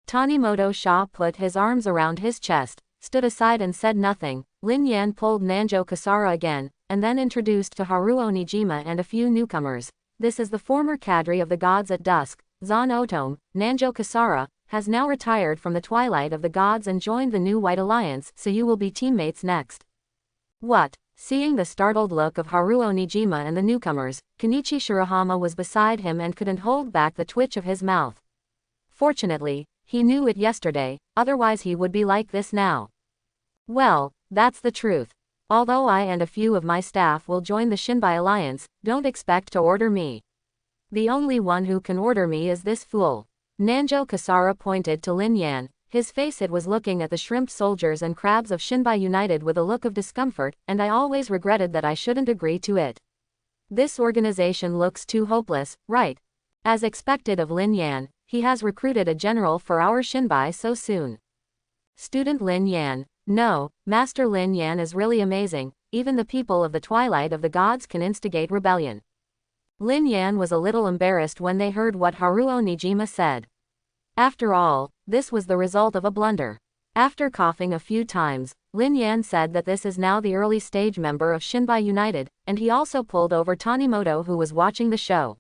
Tanimoto Sha put his arms around his chest, stood aside and said nothing. Lin Yan pulled Nanjo Kisara again, and then introduced to Haruo Nijima and a few newcomers. This is the former cadre of the Gods at Dusk, Zan Otome. Nanjo Kisara has now retired from the Twilight of the Gods and joined the new White Alliance, so you will be teammates next. What? Seeing the startled look of Haruo Nijima and the newcomers, Kenichi Shirahama was beside him and couldn't hold back the twitch of his mouth. Fortunately, he knew it yesterday, otherwise he would be like this now. Well, that's the truth. Although I and a few of my staff will join the Shinbai Alliance, don't expect to order me. The only one who can order me is this fool. Nanjo Kisara pointed to Lin Yan. His face it was looking at the shrimp soldiers and crabs of Shinbai United with a look of discomfort, and I always regretted that I shouldn't agree to it. This organization looks too hopeless, right? As expected of Lin Yan, he has recruited a general for our Shinbai so soon. Student Lin Yan. No, Master Lin Yan is really amazing, even the people of the Twilight of the Gods can instigate rebellion. Lin Yan was a little embarrassed when they heard what Haruo Nijima said. After all, this was the result of a blunder. After coughing a few times, Lin Yan said that this is now the early stage member of Shinbai United, and he also pulled over Tanimoto who was watching the show.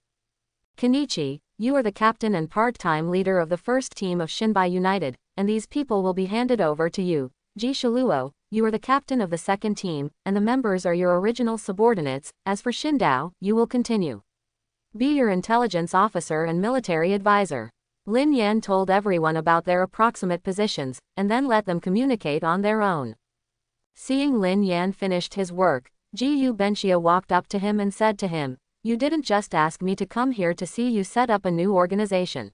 Kenichi, you are the captain and part-time leader of the first team of Shinbai United, and these people will be handed over to you. Ji Shiluo, you are the captain of the second team, and the members are your original subordinates. As for Shindao, you will continue. Be your intelligence officer and military advisor. Lin Yan told everyone about their approximate positions, and then let them communicate on their own. Seeing Lin Yan finished his work, Gu Benxia walked up to him and said to him, "You didn't just ask me to come here to see you set up a new organization.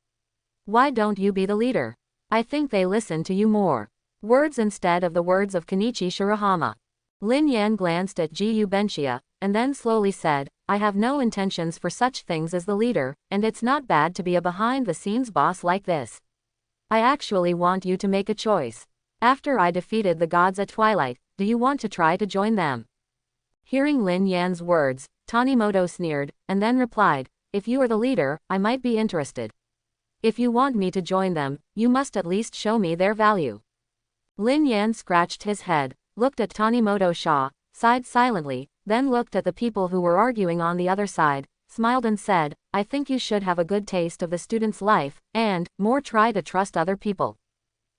Why don't you be the leader? I think they listen to you more." Words instead of the words of Kenichi Shirahama. Lin Yan glanced at Gu Benxia, and then slowly said, "I have no intentions for such things as the leader, and it's not bad to be a behind-the-scenes boss like this. I actually want you to make a choice. After I defeated the gods at Twilight, do you want to try to join them?" Hearing Lin Yan's words, Tanimoto sneered, and then replied, "If you are the leader, I might be interested. If you want me to join them, you must at least show me their value." Lin Yan scratched his head, looked at Tanimoto Sha, sighed silently, then looked at the people who were arguing on the other side. smiled and said, I think you should have a good taste of the student's life, and, more, try to trust other people.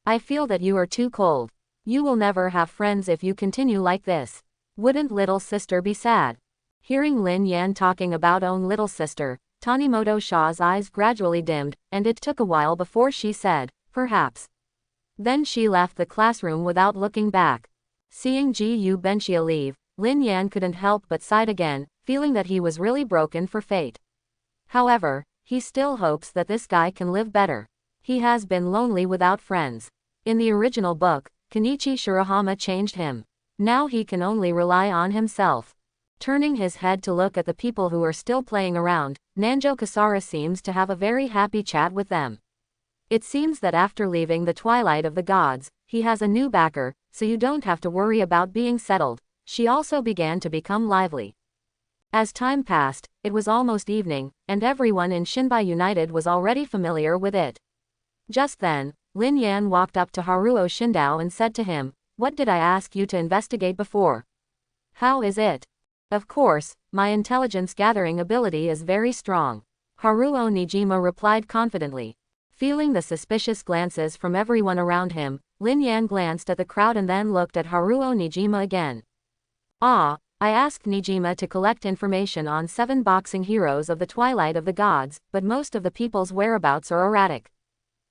I feel that you are too cold. You will never have friends if you continue like this. Wouldn't little sister be sad? Hearing Lin Yan talking about own little sister, Tanimoto Shaw's eyes gradually dimmed, and it took a while before she said, perhaps. Then she left the classroom without looking back. Seeing Ji Benxia leave, Lin Yan couldn't help but sigh again, feeling that he was really broken for fate. However, he still hopes that this guy can live better. He has been lonely without friends. In the original book, Kenichi Shirahama changed him. Now he can only rely on himself. Turning his head to look at the people who are still playing around, Nanjo Kasara seems to have a very happy chat with them. It seems that after leaving the Twilight of the Gods, he has a new backer, so you don't have to worry about being settled. She also began to become lively. As time passed, it was almost evening, and everyone in Shinbai United was already familiar with it. Just then, Lin Yan walked up to Haruo Shindao and said to him, what did I ask you to investigate before? How is it? Of course, my intelligence gathering ability is very strong. Haruo Nijima replied confidently. Feeling the suspicious glances from everyone around him, Lin Yan glanced at the crowd and then looked at Haruo Nijima again. I asked Nijima to collect information on 7 boxing heroes of the Twilight of the Gods, but most of the people's whereabouts are erratic.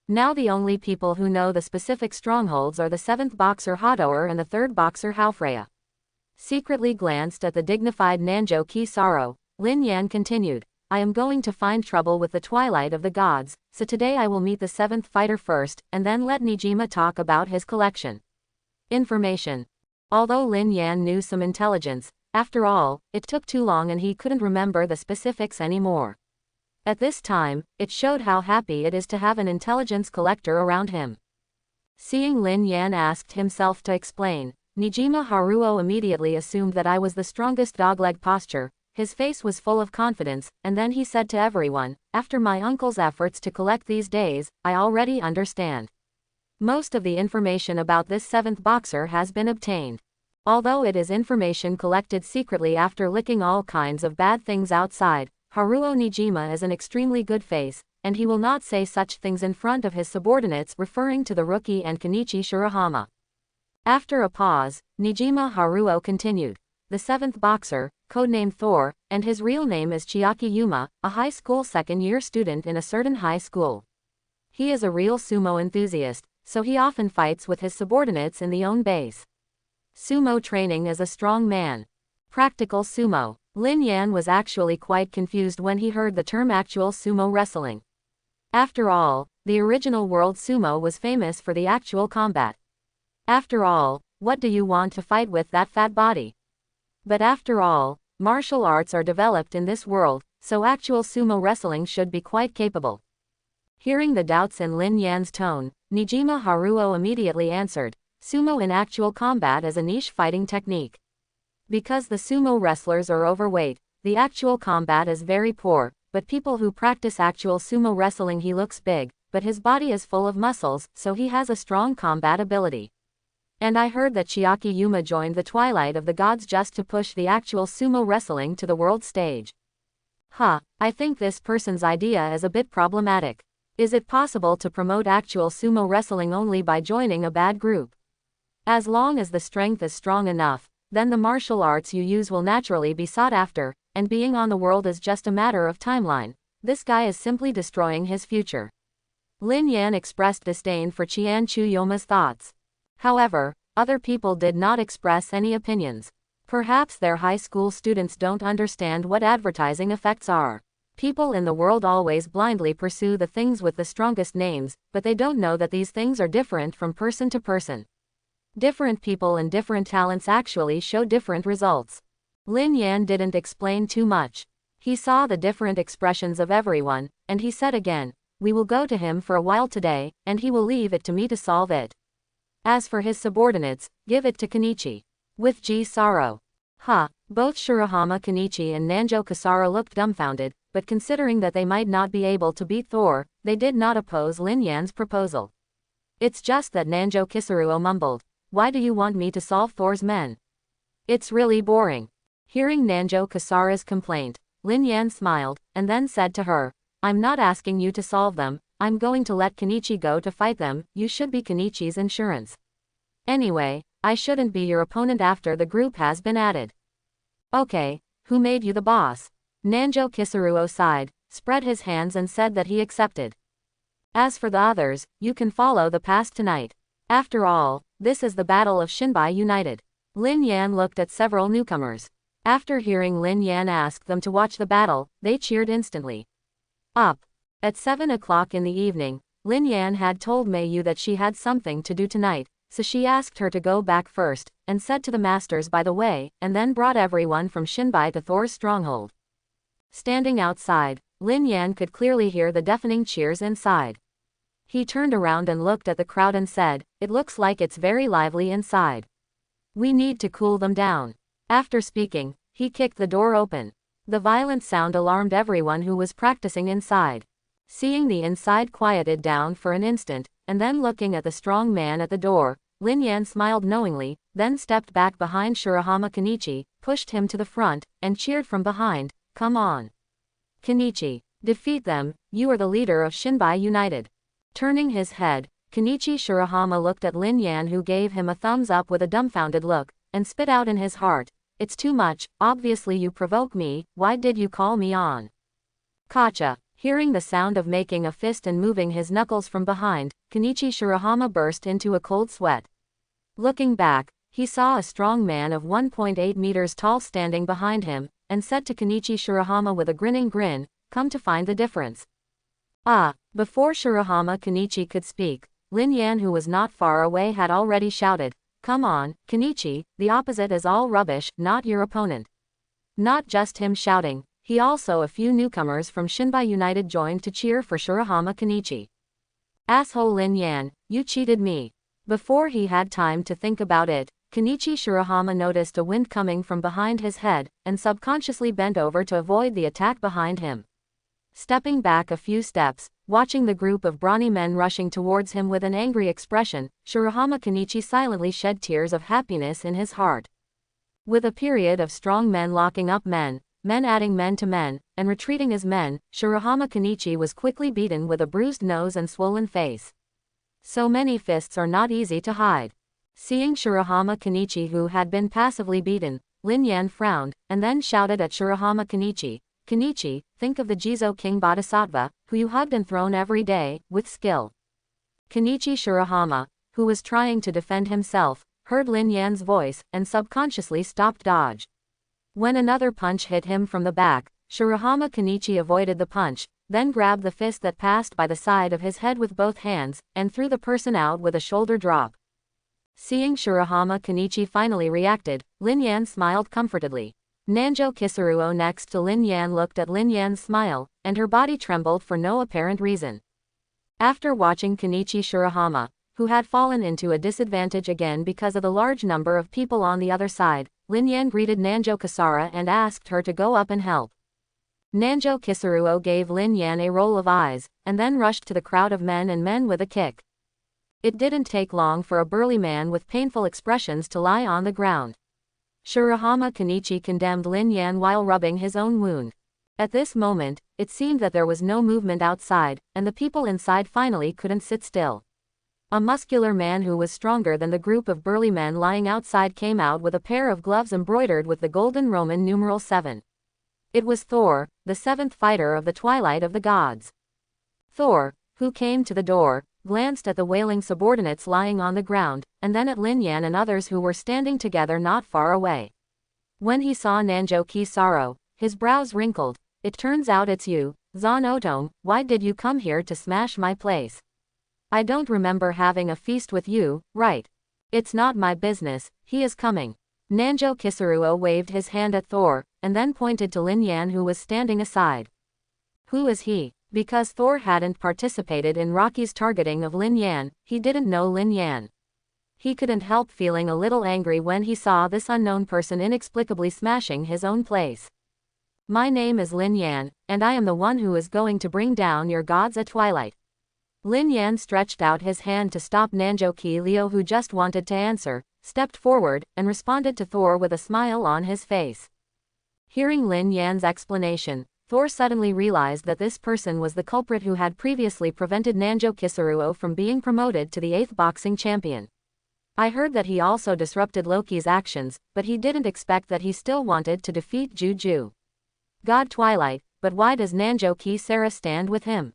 Now the only people who know the specific strongholds are the 7th boxer Hadoer and the 3rd boxer Haofreya. Secretly glanced at the dignified Nanjo Kisaro, Lin Yan continued, I am going to find trouble with the Twilight of the Gods, so today I will meet the 7th fighter first, and then let Nijima talk about his collection. Information. Although Lin Yan knew some intelligence, after all, it took too long and he couldn't remember the specifics anymore. At this time, it showed how happy it is to have an intelligence collector around him. Seeing Lin Yan asked himself to explain, Nijima Haruo immediately assumed that I was the strongest dogleg posture. His face was full of confidence, and then he said to everyone, after my uncle's efforts to collect these days, I already understand. Most of the information about this 7th boxer has been obtained. Although it is information collected secretly after licking all kinds of bad things outside, Haruo Nijima is an extremely good face, and he will not say such things in front of his subordinates, referring to the rookie and Kenichi Shirahama. After a pause, Nijima Haruo continued. The 7th boxer, codenamed Thor, and his real name is Chiaki Yuma, a high school second-year student in a certain high school. He is a real sumo enthusiast, so he often fights with his subordinates in the own base. Sumo training as a strong man. Practical sumo. Lin Yan was actually quite confused when he heard the term actual sumo wrestling. After all, the original world sumo was famous for the actual combat. After all, what do you want to fight with that fat body? But after all, martial arts are developed in this world, so actual sumo wrestling should be quite capable. Hearing the doubts in Lin Yan's tone, Nijima Haruo immediately answered, sumo in actual combat is a niche fighting technique. Because the sumo wrestlers are overweight, the actual combat is very poor, but people who practice actual sumo wrestling, he looks big, but his body is full of muscles, so he has a strong combat ability. And I heard that Chiaki Yuma joined the Twilight of the Gods just to push the actual sumo wrestling to the world stage. I think this person's idea is a bit problematic. Is it possible to promote actual sumo wrestling only by joining a bad group? As long as the strength is strong enough, then the martial arts you use will naturally be sought after, and being on the world is just a matter of timeline. This guy is simply destroying his future. Lin Yan expressed disdain for Qian Chuyoma's thoughts. However, other people did not express any opinions. Perhaps their high school students don't understand what advertising effects are. People in the world always blindly pursue the things with the strongest names, but they don't know that these things are different from person to person. Different people and different talents actually show different results. Lin Yan didn't explain too much. He saw the different expressions of everyone, and he said again, we will go to him for a while today, and he will leave it to me to solve it. As for his subordinates, give it to Kenichi. With G. Saro. Both Shirahama Kenichi and Nanjo Kasara looked dumbfounded, but considering that they might not be able to beat Thor, they did not oppose Lin Yan's proposal. It's just that Nanjo Kisaruo mumbled, why do you want me to solve Thor's men? It's really boring. Hearing Nanjo Kasara's complaint, Lin Yan smiled, and then said to her, I'm not asking you to solve them, I'm going to let Kenichi go to fight them, you should be Kenichi's insurance. Anyway, I shouldn't be your opponent after the group has been added. Okay, who made you the boss? Nanjo Kisuruo sighed, spread his hands and said that he accepted. As for the others, you can follow the past tonight. After all, this is the Battle of Shinbai United. Lin Yan looked at several newcomers. After hearing Lin Yan ask them to watch the battle, they cheered instantly. Up. At 7 o'clock in the evening, Lin Yan had told Mei Yu that she had something to do tonight, so she asked her to go back first, and said to the masters by the way, and then brought everyone from Shinbai to Thor's stronghold. Standing outside, Lin Yan could clearly hear the deafening cheers inside. He turned around and looked at the crowd and said, it looks like it's very lively inside. We need to cool them down. After speaking, he kicked the door open. The violent sound alarmed everyone who was practicing inside. Seeing the inside quieted down for an instant, and then looking at the strong man at the door, Lin Yan smiled knowingly, then stepped back behind Shirahama Kenichi, pushed him to the front, and cheered from behind, come on. Kenichi, defeat them, you are the leader of Shinbai United. Turning his head, Kenichi Shirahama looked at Lin Yan who gave him a thumbs up with a dumbfounded look, and spit out in his heart, it's too much, obviously you provoke me, why did you call me on? Kacha. Hearing the sound of making a fist and moving his knuckles from behind, Kenichi Shirahama burst into a cold sweat. Looking back, he saw a strong man of 1.8 meters tall standing behind him, and said to Kenichi Shirahama with a grinning grin, come to find the difference. Before Shirahama Kenichi could speak, Lin Yan who was not far away had already shouted, come on, Kenichi, the opposite is all rubbish, not your opponent. Not just him shouting. He also a few newcomers from Shinbai United joined to cheer for Shirahama Kenichi. Asshole Lin Yan, you cheated me. Before he had time to think about it, Kenichi Shirahama noticed a wind coming from behind his head, and subconsciously bent over to avoid the attack behind him. Stepping back a few steps, watching the group of brawny men rushing towards him with an angry expression, Shirahama Kenichi silently shed tears of happiness in his heart. With a period of strong men locking up men adding men to men, and retreating as men, Shirahama Kenichi was quickly beaten with a bruised nose and swollen face. So many fists are not easy to hide. Seeing Shirahama Kenichi who had been passively beaten, Lin Yan frowned, and then shouted at Shirahama Kenichi, Kenichi, think of the Jizo King Bodhisattva, who you hugged and thrown every day, with skill. Kenichi Shirahama, who was trying to defend himself, heard Lin Yan's voice, and subconsciously stopped dodge. When another punch hit him from the back, Shirahama Kenichi avoided the punch, then grabbed the fist that passed by the side of his head with both hands, and threw the person out with a shoulder drop. Seeing Shirahama Kenichi finally reacted, Lin Yan smiled comfortedly. Nanjo Kisuruo next to Lin Yan looked at Lin Yan's smile, and her body trembled for no apparent reason. After watching Kenichi Shirahama, who had fallen into a disadvantage again because of the large number of people on the other side, Lin Yan greeted Nanjo Kasara and asked her to go up and help. Nanjo Kisuruo gave Lin Yan a roll of eyes, and then rushed to the crowd of men with a kick. It didn't take long for a burly man with painful expressions to lie on the ground. Shirahama Kenichi condemned Lin Yan while rubbing his own wound. At this moment, it seemed that there was no movement outside, and the people inside finally couldn't sit still. A muscular man who was stronger than the group of burly men lying outside came out with a pair of gloves embroidered with the golden Roman numeral 7. It was Thor, the seventh fighter of the Twilight of the Gods. Thor, who came to the door, glanced at the wailing subordinates lying on the ground, and then at Lin Yan and others who were standing together not far away. When he saw Nanjo Kisaro, his brows wrinkled. It turns out it's you, Zan Otome, why did you come here to smash my place? I don't remember having a feast with you, right? It's not my business, he is coming. Nanjo Kisuruo waved his hand at Thor, and then pointed to Lin Yan who was standing aside. Who is he? Because Thor hadn't participated in Rocky's targeting of Lin Yan, he didn't know Lin Yan. He couldn't help feeling a little angry when he saw this unknown person inexplicably smashing his own place. My name is Lin Yan, and I am the one who is going to bring down your gods at twilight. Lin Yan stretched out his hand to stop Nanjo Ki Leo who just wanted to answer, stepped forward, and responded to Thor with a smile on his face. Hearing Lin Yan's explanation, Thor suddenly realized that this person was the culprit who had previously prevented Nanjo Kisuruo from being promoted to the 8th boxing champion. I heard that he also disrupted Loki's actions, but he didn't expect that he still wanted to defeat Juju God Twilight, but why does Nanjo Kisara stand with him?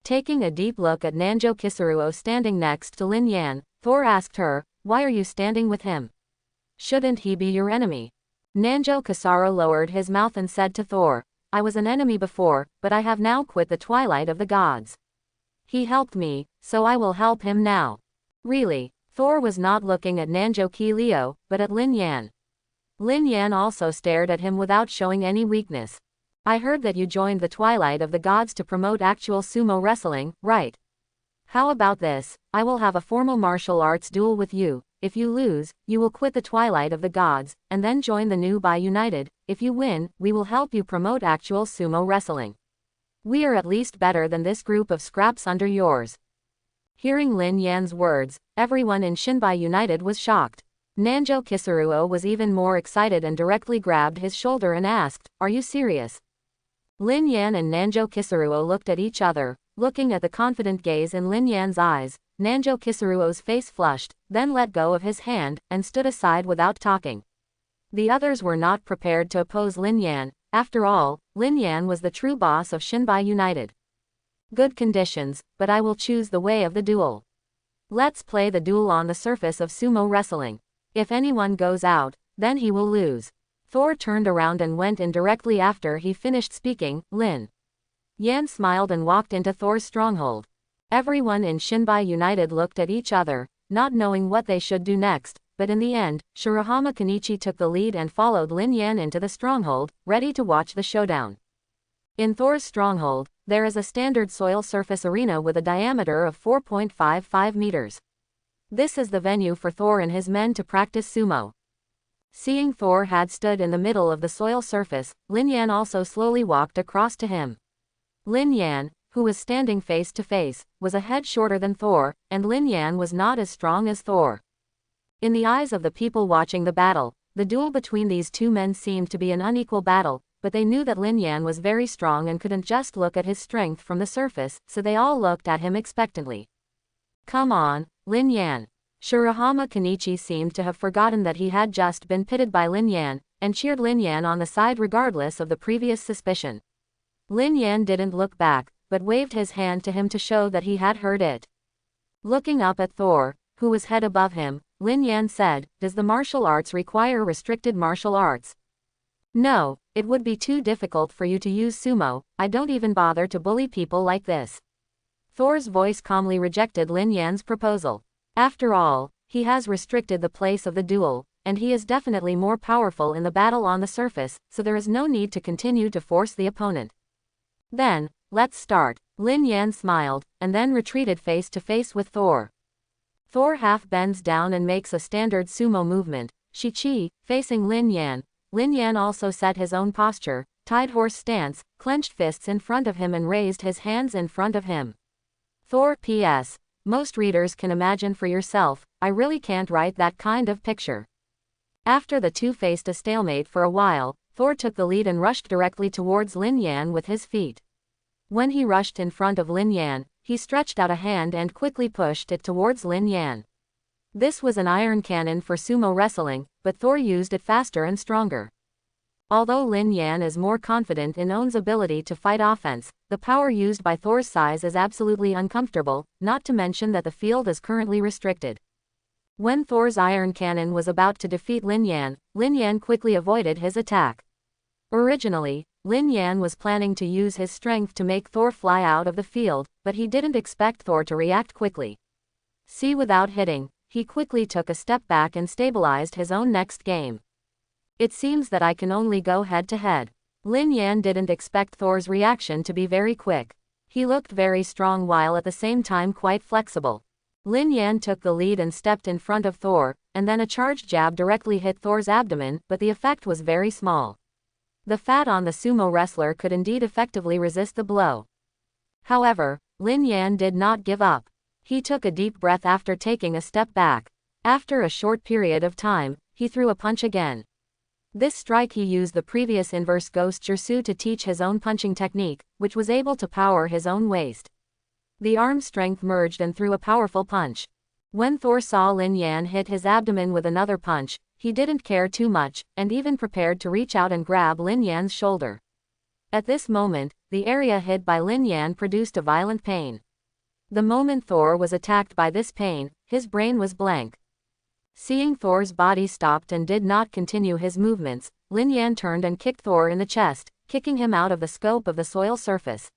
Taking a deep look at Nanjo Kisuruo standing next to Lin Yan, Thor asked her, why are you standing with him? Shouldn't he be your enemy? Nanjo Kisara lowered his mouth and said to Thor, I was an enemy before, but I have now quit the Twilight of the Gods. He helped me, so I will help him now. Really? Thor was not looking at Nanjo Ki Leo, but at Lin Yan. Lin Yan also stared at him without showing any weakness. I heard that you joined the Twilight of the Gods to promote actual sumo wrestling, right? How about this, I will have a formal martial arts duel with you. If you lose, you will quit the Twilight of the Gods, and then join the new Bai United. If you win, we will help you promote actual sumo wrestling. We are at least better than this group of scraps under yours. Hearing Lin Yan's words, everyone in Shinbai United was shocked. Nanjo Kisuruo was even more excited and directly grabbed his shoulder and asked, are you serious? Lin Yan and Nanjo Kisuruo looked at each other, looking at the confident gaze in Lin Yan's eyes. Nanjo Kisuruo's face flushed, then let go of his hand, and stood aside without talking. The others were not prepared to oppose Lin Yan. After all, Lin Yan was the true boss of Shinbai United. Good conditions, but I will choose the way of the duel. Let's play the duel on the surface of sumo wrestling. If anyone goes out, then he will lose. Thor turned around and went in directly after he finished speaking. Lin Yan smiled and walked into Thor's stronghold. Everyone in Shinbai United looked at each other, not knowing what they should do next, but in the end, Shirahama Kenichi took the lead and followed Lin Yan into the stronghold, ready to watch the showdown. In Thor's stronghold, there is a standard soil surface arena with a diameter of 4.55 meters. This is the venue for Thor and his men to practice sumo. Seeing Thor had stood in the middle of the soil surface, Lin Yan also slowly walked across to him. Lin Yan, who was standing face to face, was a head shorter than Thor, and Lin Yan was not as strong as Thor. In the eyes of the people watching the battle, the duel between these two men seemed to be an unequal battle, but they knew that Lin Yan was very strong and couldn't just look at his strength from the surface, so they all looked at him expectantly. Come on, Lin Yan. Shirahama Kenichi seemed to have forgotten that he had just been pitted by Lin Yan, and cheered Lin Yan on the side regardless of the previous suspicion. Lin Yan didn't look back, but waved his hand to him to show that he had heard it. Looking up at Thor, who was head above him, Lin Yan said, does the martial arts require restricted martial arts? No, it would be too difficult for you to use sumo. I don't even bother to bully people like this. Thor's voice calmly rejected Lin Yan's proposal. After all, he has restricted the place of the duel, and he is definitely more powerful in the battle on the surface, so there is no need to continue to force the opponent. Then, let's start. Lin Yan smiled, and then retreated face to face with Thor. Thor half bends down and makes a standard sumo movement, Shi-Chi, facing Lin Yan. Lin Yan also set his own posture, tied horse stance, clenched fists in front of him and raised his hands in front of him. Thor P.S. Most readers can imagine for yourself, I really can't write that kind of picture. After the two faced a stalemate for a while, Thor took the lead and rushed directly towards Lin Yan with his feet. When he rushed in front of Lin Yan, he stretched out a hand and quickly pushed it towards Lin Yan. This was an iron cannon for sumo wrestling, but Thor used it faster and stronger. Although Lin Yan is more confident in On's ability to fight offense, the power used by Thor's size is absolutely uncomfortable, not to mention that the field is currently restricted. When Thor's iron cannon was about to defeat Lin Yan quickly avoided his attack. Originally, Lin Yan was planning to use his strength to make Thor fly out of the field, but he didn't expect Thor to react quickly. See, without hitting, he quickly took a step back and stabilized his own next game. It seems that I can only go head to head. Lin Yan didn't expect Thor's reaction to be very quick. He looked very strong while at the same time quite flexible. Lin Yan took the lead and stepped in front of Thor, and then a charged jab directly hit Thor's abdomen, but the effect was very small. The fat on the sumo wrestler could indeed effectively resist the blow. However, Lin Yan did not give up. He took a deep breath after taking a step back. After a short period of time, he threw a punch again. This strike he used the previous inverse ghost jutsu to teach his own punching technique, which was able to power his own waist. The arm's strength merged and threw a powerful punch. When Thor saw Lin Yan hit his abdomen with another punch, he didn't care too much, and even prepared to reach out and grab Lin Yan's shoulder. At this moment, the area hit by Lin Yan produced a violent pain. The moment Thor was attacked by this pain, his brain was blank. Seeing Thor's body stopped and did not continue his movements, Lin Yan turned and kicked Thor in the chest, kicking him out of the scope of the soil surface.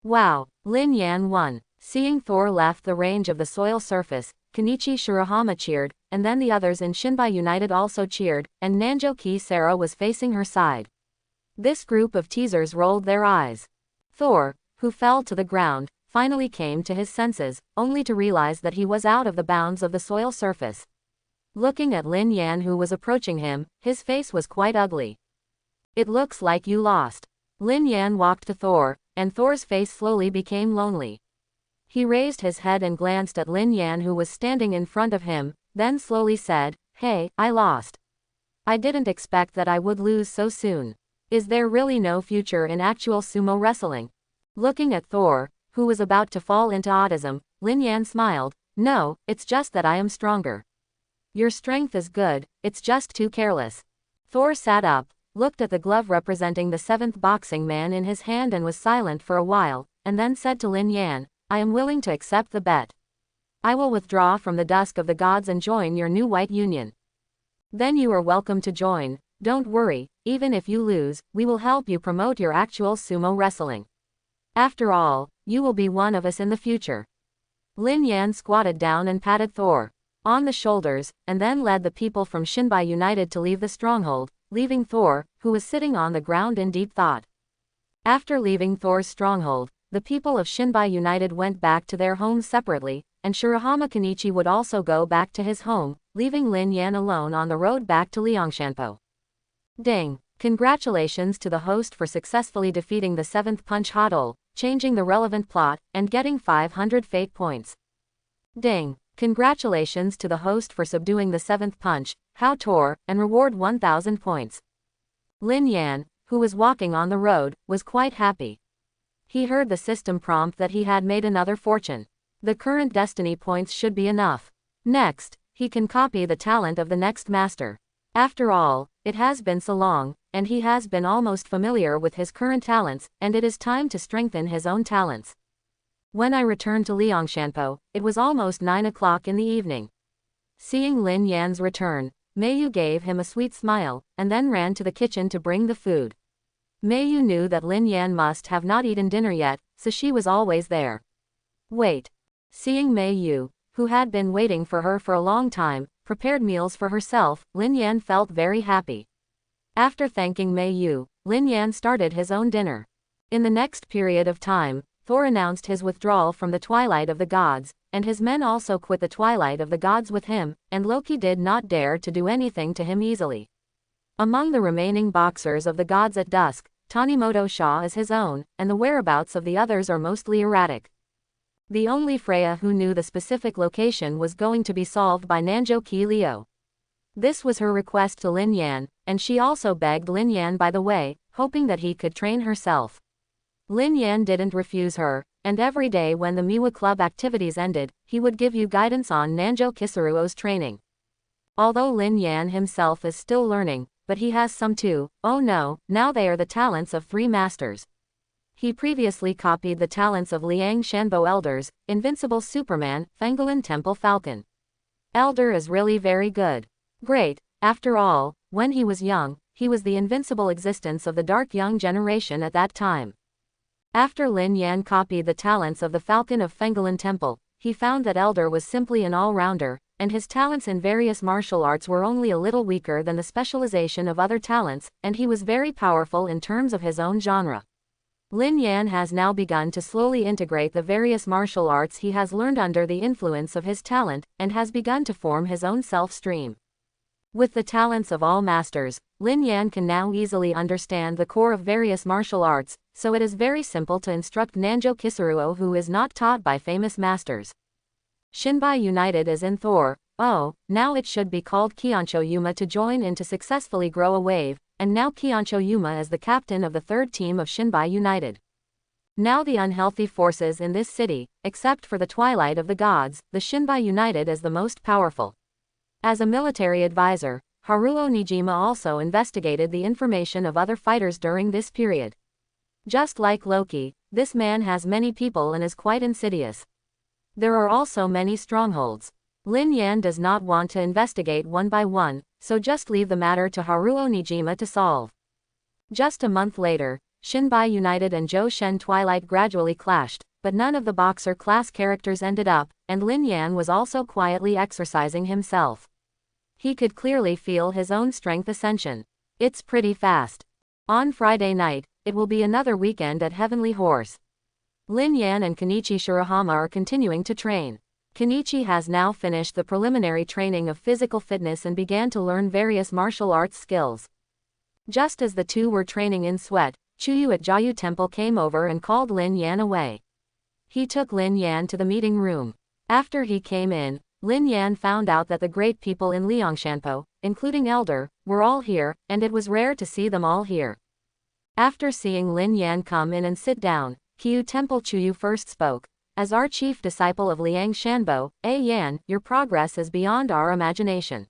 Wow! Lin Yan won. Seeing Thor left the range of the soil surface, Kenichi Shirahama cheered, and then the others in Shinbai United also cheered, and Nanjo Sarah was facing her side. This group of teasers rolled their eyes. Thor, who fell to the ground, finally came to his senses, only to realize that he was out of the bounds of the soil surface. Looking at Lin Yan who was approaching him, his face was quite ugly. It looks like you lost. Lin Yan walked to Thor, and Thor's face slowly became lonely. He raised his head and glanced at Lin Yan who was standing in front of him, then slowly said, "Hey, I lost. I didn't expect that I would lose so soon. Is there really no future in actual sumo wrestling?" Looking at Thor, who was about to fall into autism, Lin Yan smiled, "No, it's just that I am stronger. Your strength is good, it's just too careless." Thor sat up, looked at the glove representing the seventh boxing man in his hand and was silent for a while, and then said to Lin Yan, "I am willing to accept the bet. I will withdraw from the dusk of the gods and join your new white union. Then you are welcome to join. Don't worry, even if you lose, we will help you promote your actual sumo wrestling. After all, you will be one of us in the future." Lin Yan squatted down and patted Thor on the shoulders, and then led the people from Shinbai United to leave the stronghold, leaving Thor, who was sitting on the ground in deep thought. After leaving Thor's stronghold, the people of Shinbai United went back to their homes separately, and Shirahama Kenichi would also go back to his home, leaving Lin Yan alone on the road back to Liangshanpo. Ding! Congratulations to the host for successfully defeating the 7th Punch Hodol, changing the relevant plot, and getting 500 fate points. Ding! Congratulations to the host for subduing the 7th Punch, Hao Tor, and reward 1000 points. Lin Yan, who was walking on the road, was quite happy. He heard the system prompt that he had made another fortune. The current destiny points should be enough. Next, he can copy the talent of the next master. After all, it has been so long, and he has been almost familiar with his current talents, and it is time to strengthen his own talents. When I returned to Liangshanpo, it was almost 9 o'clock in the evening. Seeing Lin Yan's return, Meiyu gave him a sweet smile, and then ran to the kitchen to bring the food. Meiyu knew that Lin Yan must have not eaten dinner yet, so she was always there. Wait. Seeing Meiyu, who had been waiting for her for a long time, prepared meals for herself, Lin Yan felt very happy. After thanking Meiyu, Lin Yan started his own dinner. In the next period of time, Thor announced his withdrawal from the Twilight of the Gods, and his men also quit the Twilight of the Gods with him, and Loki did not dare to do anything to him easily. Among the remaining boxers of the gods at dusk, Tanimoto Shaw is his own, and the whereabouts of the others are mostly erratic. The only Freya who knew the specific location was going to be solved by Nanjo Leo. This was her request to Lin Yan, and she also begged Lin Yan by the way, hoping that he could train herself. Lin Yan didn't refuse her, and every day when the Miwa Club activities ended, he would give you guidance on Nanjo Kisuruo's training. Although Lin Yan himself is still learning, but he has some too. Oh no, now they are the talents of 3 masters. He previously copied the talents of Liang Shanbo Elders, Invincible Superman, Fengulin Temple Falcon. Elder is really very good. Great, after all, when he was young, he was the invincible existence of the dark young generation at that time. After Lin Yan copied the talents of the Falcon of Fengulin Temple, he found that Elder was simply an all-rounder, and his talents in various martial arts were only a little weaker than the specialization of other talents, and he was very powerful in terms of his own genre. Lin Yan has now begun to slowly integrate the various martial arts he has learned under the influence of his talent, and has begun to form his own self-stream. With the talents of all masters, Lin Yan can now easily understand the core of various martial arts, so it is very simple to instruct Nanjo Kisuruo who is not taught by famous masters. Shinbai United is in Thor, Oh, now it should be called Keiancho Yuma to join in to successfully grow a wave, and now Keiancho Yuma is the captain of the third team of Shinbai United. Now the unhealthy forces in this city, except for the Twilight of the Gods, the Shinbai United is the most powerful. As a military advisor, Haruo Nijima also investigated the information of other fighters during this period. Just like Loki, this man has many people and is quite insidious. There are also many strongholds. Lin Yan does not want to investigate one by one, so just leave the matter to Haruo Nijima to solve. Just a month later, Shinbai United and Zhou Shen Twilight gradually clashed, but none of the boxer class characters ended up, and Lin Yan was also quietly exercising himself. He could clearly feel his own strength ascension. It's pretty fast. On Friday night, it will be another weekend at Heavenly Horse. Lin Yan and Kenichi Shirahama are continuing to train. Kenichi has now finished the preliminary training of physical fitness and began to learn various martial arts skills. Just as the two were training in sweat, Chuyu at Jiayu Temple came over and called Lin Yan away. He took Lin Yan to the meeting room. After he came in, Lin Yan found out that the great people in Liangshanpo, including Elder, were all here, and it was rare to see them all here. After seeing Lin Yan come in and sit down, Jiayu Temple Chuyu first spoke. As our chief disciple of Liang Shanbo, Yan, your progress is beyond our imagination.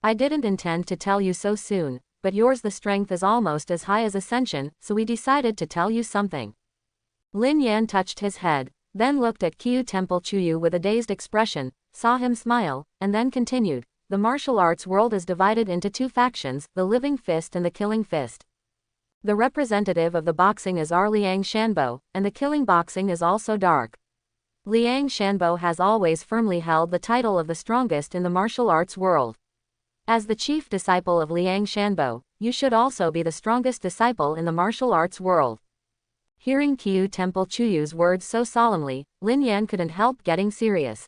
I didn't intend to tell you so soon, but yours the strength is almost as high as Ascension, so we decided to tell you something. Lin Yan touched his head, then looked at Jiayu Temple Chuyu with a dazed expression, saw him smile, and then continued. The martial arts world is divided into two factions, the Living Fist and the Killing Fist. The representative of the boxing is our Liang Shanbo, and the killing boxing is also dark. Liang Shanbo has always firmly held the title of the strongest in the martial arts world. As the chief disciple of Liang Shanbo, you should also be the strongest disciple in the martial arts world. Hearing Jiayu Temple Chuyu's words so solemnly, Lin Yan couldn't help getting serious.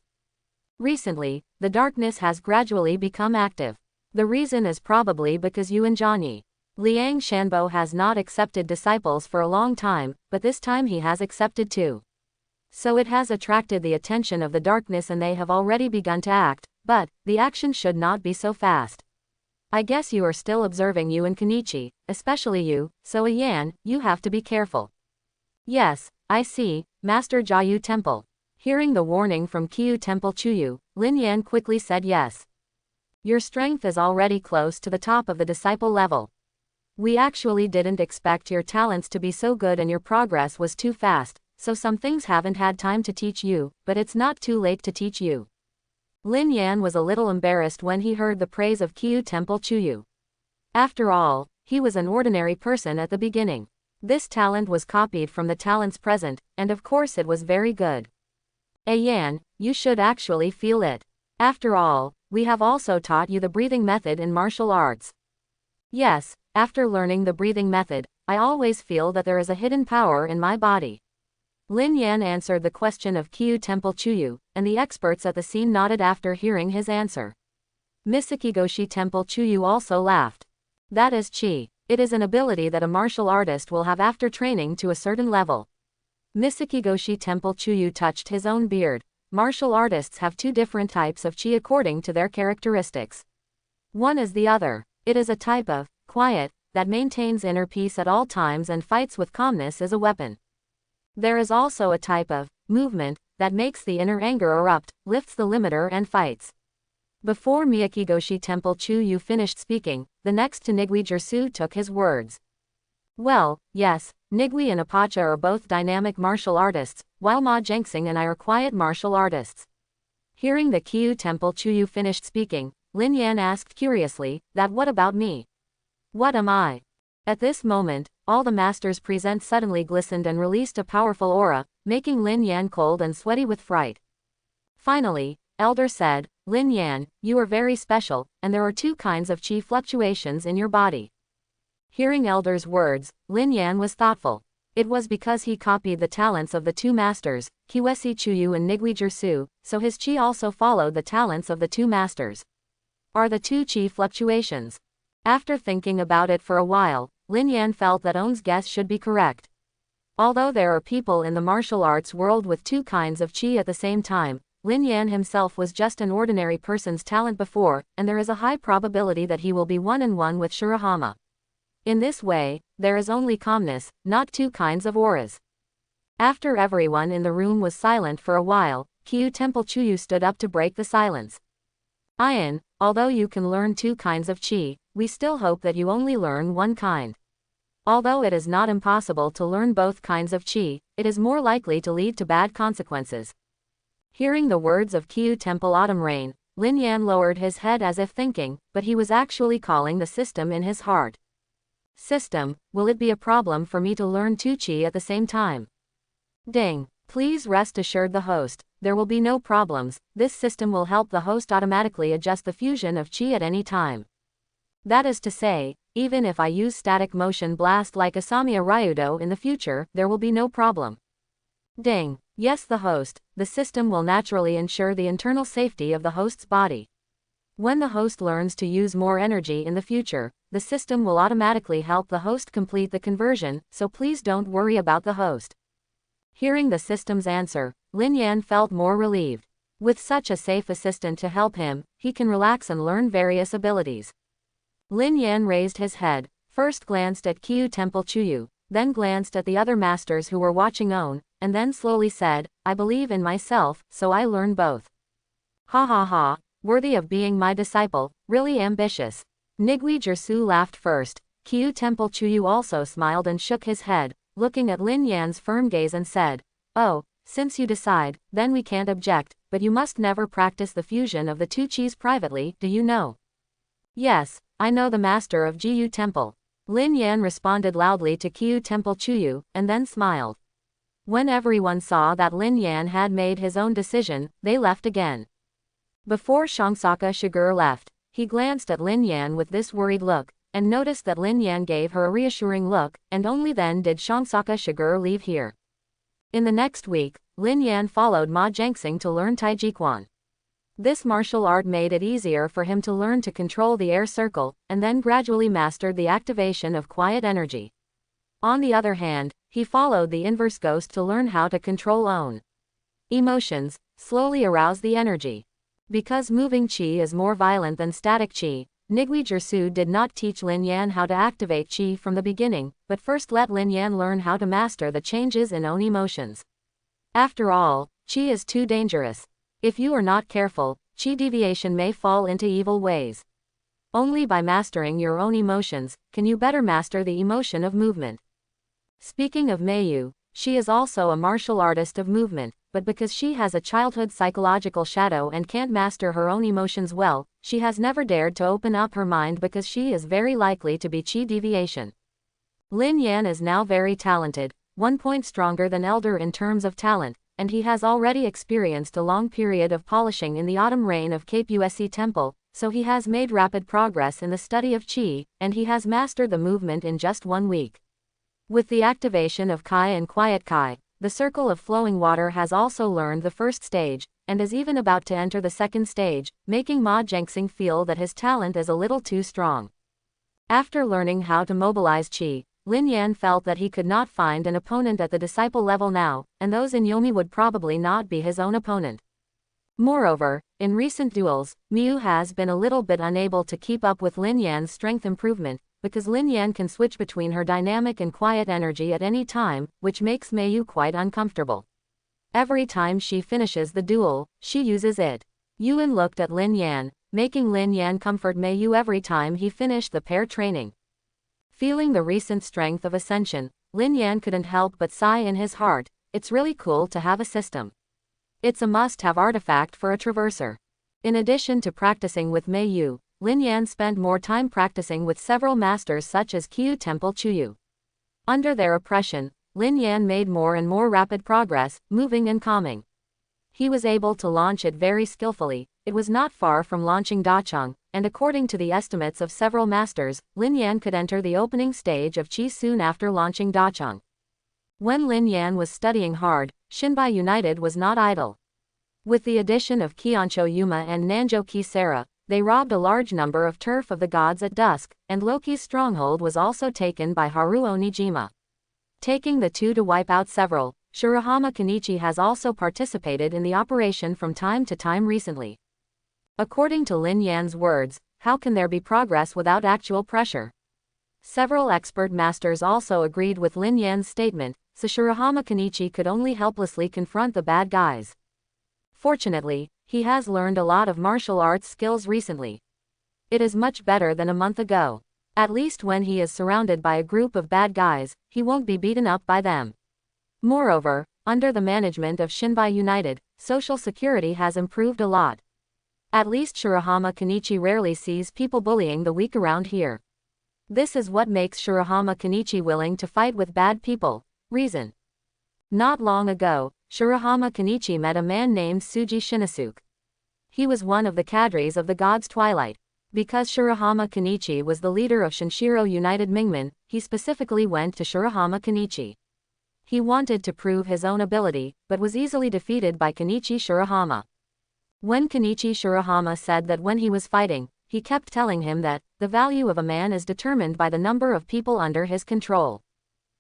Recently, the darkness has gradually become active. The reason is probably because you and Johnny. Liang Shanbo has not accepted disciples for a long time, but this time he has accepted two. So it has attracted the attention of the darkness and they have already begun to act, but the action should not be so fast. I guess you are still observing you and Kenichi, especially you, so Yan, you have to be careful. Yes, I see, Master Jiayu Temple. Hearing the warning from Jiayu Temple Chuyu, Lin Yan quickly said yes. Your strength is already close to the top of the disciple level. We actually didn't expect your talents to be so good and your progress was too fast, so some things haven't had time to teach you, but it's not too late to teach you. Lin Yan was a little embarrassed when he heard the praise of Jiayu Temple Chuyu. After all, he was an ordinary person at the beginning. This talent was copied from the talents present, and of course it was very good. Yan, you should actually feel it. After all, we have also taught you the breathing method in martial arts. Yes, after learning the breathing method, I always feel that there is a hidden power in my body. Lin Yan answered the question of Jiayu Temple Chuyu, and the experts at the scene nodded after hearing his answer. Misakigoshi Temple Chuyu also laughed. That is chi. It is an ability that a martial artist will have after training to a certain level. Misakigoshi Temple Chuyu touched his own beard. Martial artists have two different types of chi according to their characteristics. One is the other. It is a type of quiet that maintains inner peace at all times and fights with calmness as a weapon. There is also a type of movement that makes the inner anger erupt, lifts the limiter and fights. Before Miyakigoshi Temple Chuyu finished speaking, the next to Nigui Jersu took his words. Well, yes, Nigui and Apacha are both dynamic martial artists, while Ma Jengsing and I are quiet martial artists. Hearing that Jiayu Temple Chuyu finished speaking, Lin Yan asked curiously, that what about me? What am I? At this moment, all the masters present suddenly glistened and released a powerful aura, making Lin Yan cold and sweaty with fright. Finally, Elder said, Lin Yan, you are very special, and there are two kinds of chi fluctuations in your body. Hearing Elder's words, Lin Yan was thoughtful. It was because he copied the talents of the two masters, Kiwesi Chuyu and Nigui Jersu, so his chi also followed the talents of the two masters. Are the two chi fluctuations? After thinking about it for a while, Lin Yan felt that On's guess should be correct. Although there are people in the martial arts world with two kinds of chi at the same time, Lin Yan himself was just an ordinary person's talent before, and there is a high probability that he will be one-on-one with Shirahama. In this way, there is only calmness, not two kinds of auras. After everyone in the room was silent for a while, Kyu Temple Chuyu stood up to break the silence. Ian, although you can learn two kinds of qi, we still hope that you only learn one kind. Although it is not impossible to learn both kinds of qi, it is more likely to lead to bad consequences. Hearing the words of Kyu Temple Autumn Rain, Lin Yan lowered his head as if thinking, but he was actually calling the system in his heart. System, will it be a problem for me to learn two qi at the same time? Ding. Please rest assured the host, there will be no problems. This system will help the host automatically adjust the fusion of qi at any time. That is to say, even if I use static motion blast like Asamiya Ryudo in the future, there will be no problem. Ding. Yes, the host, the system will naturally ensure the internal safety of the host's body. When the host learns to use more energy in the future, the system will automatically help the host complete the conversion, so please don't worry about the host. Hearing the system's answer, Lin Yan felt more relieved. With such a safe assistant to help him, he can relax and learn various abilities. Lin Yan raised his head, first glanced at Kyu Temple Chuyu, then glanced at the other masters who were watching on, and then slowly said, I believe in myself, so I learn both. Ha ha ha, worthy of being my disciple, really ambitious. Nigui Jersu laughed first. Kyu Temple Chuyu also smiled and shook his head, looking at Lin Yan's firm gaze and said, oh, since you decide, then we can't object, but you must never practice the fusion of the two qis privately, do you know? Yes, I know the master of Jiyu Temple. Lin Yan responded loudly to Kyu Temple Chuyu, and then smiled. When everyone saw that Lin Yan had made his own decision, they left again. Before Shongsaka Shigur left, he glanced at Lin Yan with this worried look, and noticed that Lin Yan gave her a reassuring look, and only then did Shongsaka Shigur leave here. In the next week, Lin Yan followed Ma Jiangxing to learn Taijiquan. This martial art made it easier for him to learn to control the air circle, and then gradually mastered the activation of quiet energy. On the other hand, he followed the inverse ghost to learn how to control own emotions, slowly arouse the energy. Because moving qi is more violent than static qi, Nigui Jersu did not teach Lin Yan how to activate qi from the beginning, but first let Lin Yan learn how to master the changes in own emotions. After all, qi is too dangerous. If you are not careful, qi deviation may fall into evil ways. Only by mastering your own emotions, can you better master the emotion of movement. Speaking of Meiyu, she is also a martial artist of movement, but because she has a childhood psychological shadow and can't master her own emotions well, she has never dared to open up her mind because she is very likely to be qi deviation. Lin Yan is now very talented, 1 point stronger than Elder in terms of talent, and he has already experienced a long period of polishing in the autumn rain of Cape Usc Temple, so he has made rapid progress in the study of qi, and he has mastered the movement in just 1 week. With the activation of Kai and Quiet Kai, the circle of flowing water has also learned the first stage, and is even about to enter the second stage, making Ma Jiangxing feel that his talent is a little too strong. After learning how to mobilize qi, Lin Yan felt that he could not find an opponent at the disciple level now, and those in Yomi would probably not be his own opponent. Moreover, in recent duels, Miu has been a little bit unable to keep up with Lin Yan's strength improvement, because Lin Yan can switch between her dynamic and quiet energy at any time, which makes Meiyu quite uncomfortable. Every time she finishes the duel, she uses it. Yuan looked at Lin Yan, making Lin Yan comfort Meiyu every time he finished the pair training. Feeling the recent strength of ascension, Lin Yan couldn't help but sigh in his heart. It's really cool to have a system. It's a must-have artifact for a traverser. In addition to practicing with Meiyu, Lin Yan spent more time practicing with several masters such as Kyu Temple Chuyu. Under their oppression, Lin Yan made more and more rapid progress, moving and calming. He was able to launch it very skillfully. It was not far from launching Dachang, and according to the estimates of several masters, Lin Yan could enter the opening stage of qi soon after launching Dachang. When Lin Yan was studying hard, Shinbai United was not idle. With the addition of Kiancho Yuma and Nanjo Kisara, they robbed a large number of turf of the gods at dusk, and Loki's stronghold was also taken by Haruo Nijima. Taking the two to wipe out several, Shirahama Kenichi has also participated in the operation from time to time recently. According to Lin Yan's words, how can there be progress without actual pressure? Several expert masters also agreed with Lin Yan's statement, so Shirahama Kenichi could only helplessly confront the bad guys. Fortunately, he has learned a lot of martial arts skills recently. It is much better than a month ago. At least when he is surrounded by a group of bad guys, he won't be beaten up by them. Moreover, under the management of Shinbai United, social security has improved a lot. At least Shirahama Kenichi rarely sees people bullying the weak around here. This is what makes Shirahama Kenichi willing to fight with bad people. Reason. Not long ago, Shirahama Kenichi met a man named Tsuji Shinosuke. He was one of the cadres of the God's Twilight. Because Shirahama Kenichi was the leader of Shinshiro United Mingmen, he specifically went to Shirahama Kenichi. He wanted to prove his own ability, but was easily defeated by Kenichi Shirahama. When Kenichi Shirahama said that when he was fighting, he kept telling him that the value of a man is determined by the number of people under his control.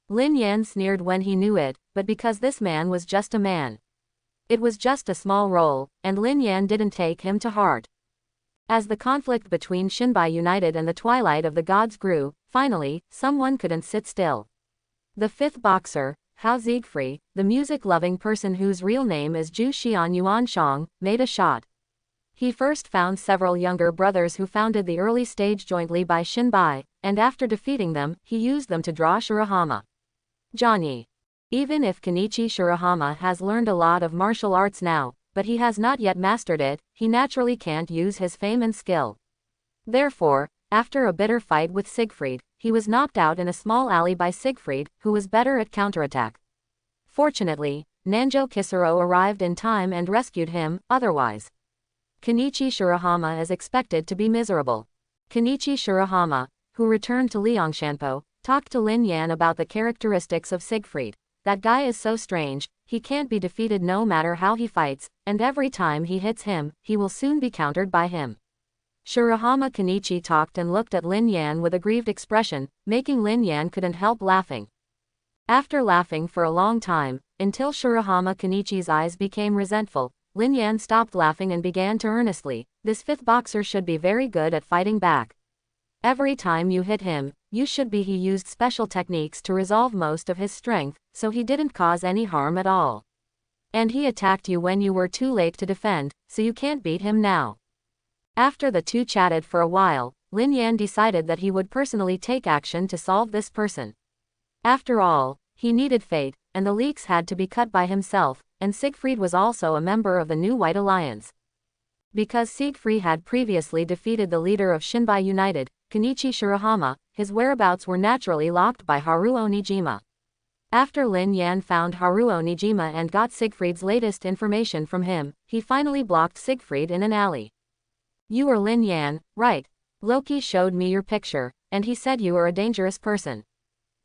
Lin Yan sneered when he knew it, but because this man was just a man. It was just a small role, and Lin Yan didn't take him to heart. As the conflict between Shinbai United and the Twilight of the Gods grew, finally, someone couldn't sit still. The fifth boxer, Hao Siegfried, the music-loving person whose real name is Zhu Xian Yuanshang, made a shot. He first found several younger brothers who founded the early stage jointly by Shinbai, and after defeating them, he used them to draw Shirahama. Johnny. Even if Kenichi Shirahama has learned a lot of martial arts now, but he has not yet mastered it, he naturally can't use his fame and skill. Therefore, after a bitter fight with Siegfried, he was knocked out in a small alley by Siegfried, who was better at counterattack. Fortunately, Nanjo Kisaro arrived in time and rescued him, otherwise Kenichi Shirahama is expected to be miserable. Kenichi Shirahama, who returned to Liangshanpo, talked to Lin Yan about the characteristics of Siegfried. That guy is so strange, he can't be defeated no matter how he fights, and every time he hits him, he will soon be countered by him. Shirahama Kenichi talked and looked at Lin Yan with a grieved expression, making Lin Yan couldn't help laughing. After laughing for a long time, until Shirahama Kenichi's eyes became resentful, Lin Yan stopped laughing and began to earnestly, this fifth boxer should be very good at fighting back. Every time you hit him, you should be. He used special techniques to resolve most of his strength, so he didn't cause any harm at all. And he attacked you when you were too late to defend, so you can't beat him now. After the two chatted for a while, Lin Yan decided that he would personally take action to solve this person. After all, he needed fate, and the leaks had to be cut by himself, and Siegfried was also a member of the New White Alliance. Because Siegfried had previously defeated the leader of Shinbai United, Kenichi Shirahama, his whereabouts were naturally locked by Haruo Nijima. After Lin Yan found Haruo Nijima and got Siegfried's latest information from him, he finally blocked Siegfried in an alley. You are Lin Yan, right? Loki showed me your picture, and he said you are a dangerous person.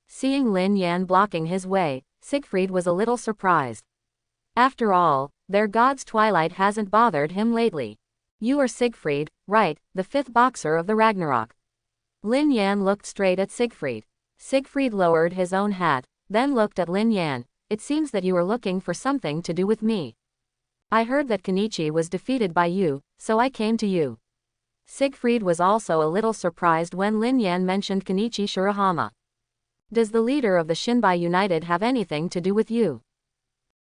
Seeing Lin Yan blocking his way, Siegfried was a little surprised. After all, their God's Twilight hasn't bothered him lately. You are Siegfried, right, the fifth boxer of the Ragnarok. Lin Yan looked straight at Siegfried. Siegfried lowered his own hat, then looked at Lin Yan. It seems that you are looking for something to do with me. I heard that Kenichi was defeated by you, so I came to you. Siegfried was also a little surprised when Lin Yan mentioned Kenichi Shirahama. Does the leader of the Shinbai United have anything to do with you?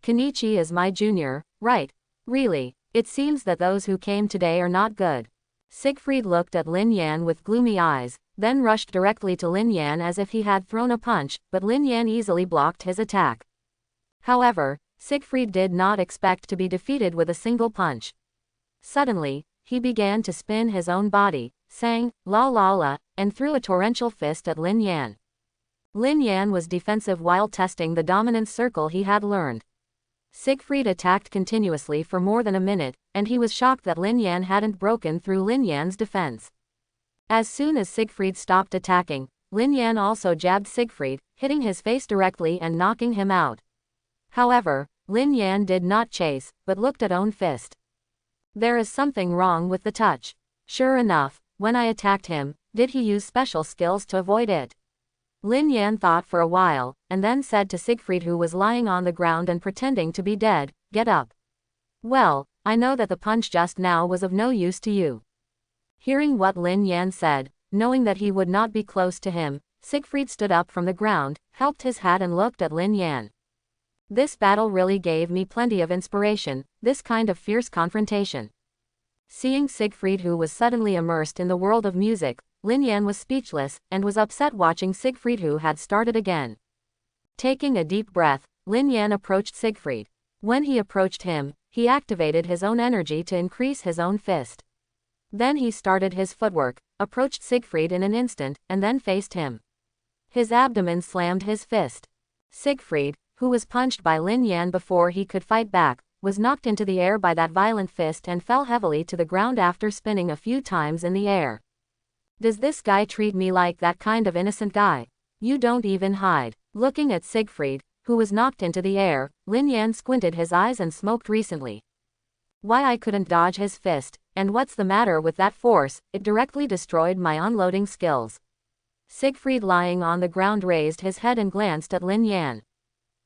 Kenichi is my junior, right? Really, it seems that those who came today are not good. Siegfried looked at Lin Yan with gloomy eyes, then rushed directly to Lin Yan as if he had thrown a punch, but Lin Yan easily blocked his attack. However, Siegfried did not expect to be defeated with a single punch. Suddenly, he began to spin his own body, sang, la la la, and threw a torrential fist at Lin Yan. Lin Yan was defensive while testing the dominance circle he had learned. Siegfried attacked continuously for more than a minute, and he was shocked that Lin Yan hadn't broken through Lin Yan's defense. As soon as Siegfried stopped attacking, Lin Yan also jabbed Siegfried, hitting his face directly and knocking him out. However, Lin Yan did not chase, but looked at own fist. There is something wrong with the touch. Sure enough, when I attacked him, did he use special skills to avoid it? Lin Yan thought for a while, and then said to Siegfried, who was lying on the ground and pretending to be dead, "Get up." "Well, I know that the punch just now was of no use to you." Hearing what Lin Yan said, knowing that he would not be close to him, Siegfried stood up from the ground, helped his hat and looked at Lin Yan. "This battle really gave me plenty of inspiration, this kind of fierce confrontation." Seeing Siegfried, who was suddenly immersed in the world of music, Lin Yan was speechless, and was upset watching Siegfried, who had started again. Taking a deep breath, Lin Yan approached Siegfried. When he approached him, he activated his own energy to increase his own fist. Then he started his footwork, approached Siegfried in an instant, and then faced him. His abdomen slammed his fist. Siegfried, who was punched by Lin Yan before he could fight back, was knocked into the air by that violent fist and fell heavily to the ground after spinning a few times in the air. "Does this guy treat me like that kind of innocent guy? You don't even hide." Looking at Siegfried, who was knocked into the air, Lin Yan squinted his eyes and smoked recently. "Why I couldn't dodge his fist, and what's the matter with that force? It directly destroyed my unloading skills." Siegfried, lying on the ground, raised his head and glanced at Lin Yan.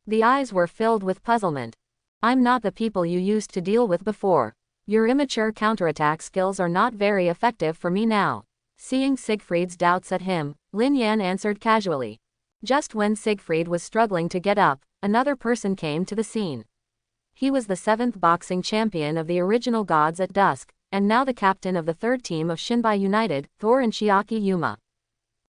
The eyes were filled with puzzlement. "I'm not the people you used to deal with before. Your immature counterattack skills are not very effective for me now." Seeing Siegfried's doubts at him, Lin Yan answered casually. Just when Siegfried was struggling to get up, another person came to the scene. He was the 7th boxing champion of the original Gods at Dusk, and now the captain of the 3rd team of Shinbai United, Thor and Chiaki Yuma.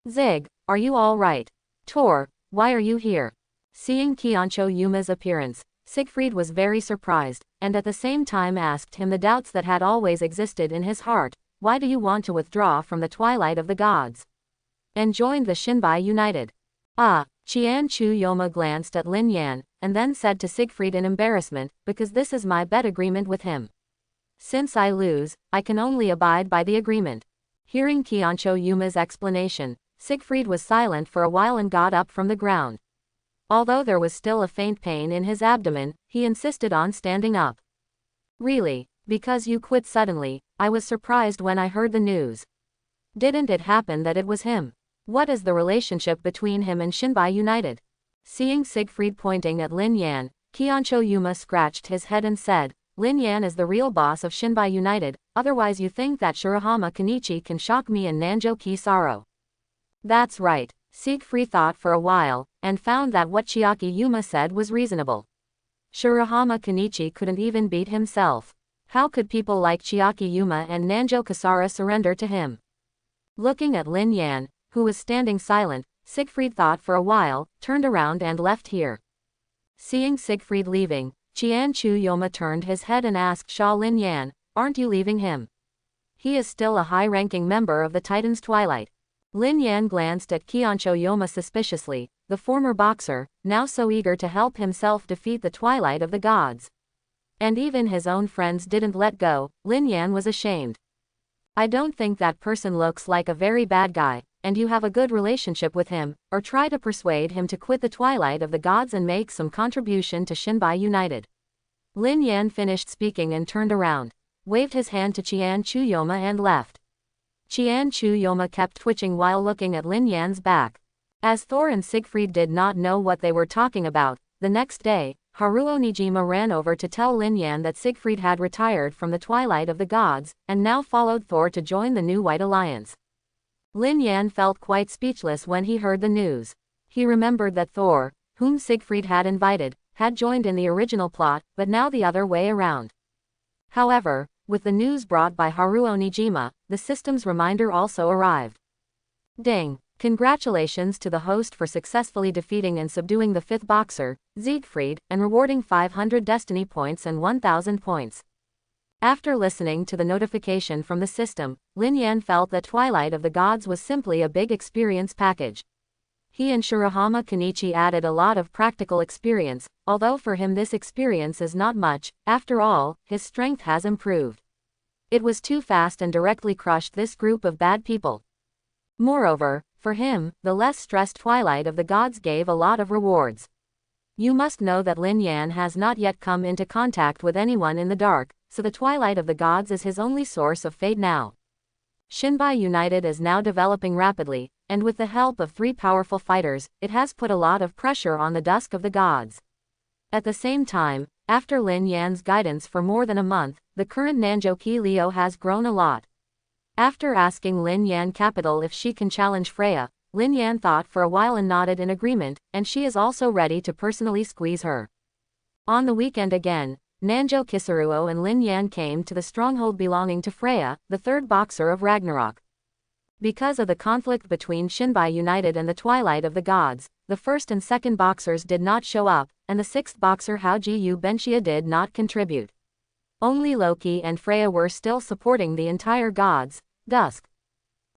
"Zig, are you all right? Tor, why are you here?" Seeing Kiancho Yuma's appearance, Siegfried was very surprised, and at the same time asked him the doubts that had always existed in his heart. "Why do you want to withdraw from the Twilight of the Gods and join the Shinbai United?" Qianchu Yoma glanced at Lin Yan, and then said to Siegfried in embarrassment, "Because this is my bet agreement with him. Since I lose, I can only abide by the agreement." Hearing Qiancho Yuma's explanation, Siegfried was silent for a while and got up from the ground. Although there was still a faint pain in his abdomen, he insisted on standing up. "Really? Because you quit suddenly, I was surprised when I heard the news. Didn't it happen that it was him? What is the relationship between him and Shinbai United?" Seeing Siegfried pointing at Lin Yan, Qiancho Yuma scratched his head and said, "Lin Yan is the real boss of Shinbai United, otherwise you think that Shirahama Kenichi can shock me and Nanjo Kisaro." "That's right." Siegfried thought for a while, and found that what Chiaki Yuma said was reasonable. Shirahama Kenichi couldn't even beat himself. How could people like Chiaki Yuma and Nanjo Kisara surrender to him? Looking at Lin Yan, who was standing silent, Siegfried thought for a while, turned around and left here. Seeing Siegfried leaving, Qianchu Yoma turned his head and asked Sha Lin Yan, "Aren't you leaving him? He is still a high-ranking member of the Titan's Twilight." Lin Yan glanced at Qiancho Yoma suspiciously, the former boxer, now so eager to help himself defeat the Twilight of the Gods. And even his own friends didn't let go. Lin Yan was ashamed. "I don't think that person looks like a very bad guy, and you have a good relationship with him, or try to persuade him to quit the Twilight of the Gods and make some contribution to Shinbai United." Lin Yan finished speaking and turned around, waved his hand to Qianchu Yoma and left. Qianchu Yoma kept twitching while looking at Lin Yan's back. As Thor and Siegfried did not know what they were talking about, the next day, Haruo Nijima ran over to tell Lin Yan that Siegfried had retired from the Twilight of the Gods, and now followed Thor to join the new White Alliance. Lin Yan felt quite speechless when he heard the news. He remembered that Thor, whom Siegfried had invited, had joined in the original plot, but now the other way around. However, with the news brought by Haruo Nijima, the system's reminder also arrived. Ding! Congratulations to the host for successfully defeating and subduing the 5th boxer, Siegfried, and rewarding 500 destiny points and 1000 points. After listening to the notification from the system, Lin Yan felt that Twilight of the Gods was simply a big experience package. He and Shirahama Kenichi added a lot of practical experience, although for him this experience is not much. After all, his strength has improved. It was too fast and directly crushed this group of bad people. Moreover, for him, the less stressed Twilight of the Gods gave a lot of rewards. You must know that Lin Yan has not yet come into contact with anyone in the dark, so the Twilight of the Gods is his only source of fate now. Shinbai United is now developing rapidly, and with the help of 3 powerful fighters, it has put a lot of pressure on the Dusk of the Gods. At the same time, after Lin Yan's guidance for more than a month, the current Nanjoki Leo has grown a lot. After asking Lin Yan Capital if she can challenge Freya, Lin Yan thought for a while and nodded in agreement, and she is also ready to personally squeeze her. On the weekend again, Nanjo Kisaruo and Lin Yan came to the stronghold belonging to Freya, the third boxer of Ragnarok. Because of the conflict between Shinbai United and the Twilight of the Gods, the first and second boxers did not show up, and the sixth boxer Haojiu Benxia did not contribute. Only Loki and Freya were still supporting the entire Gods, Dusk.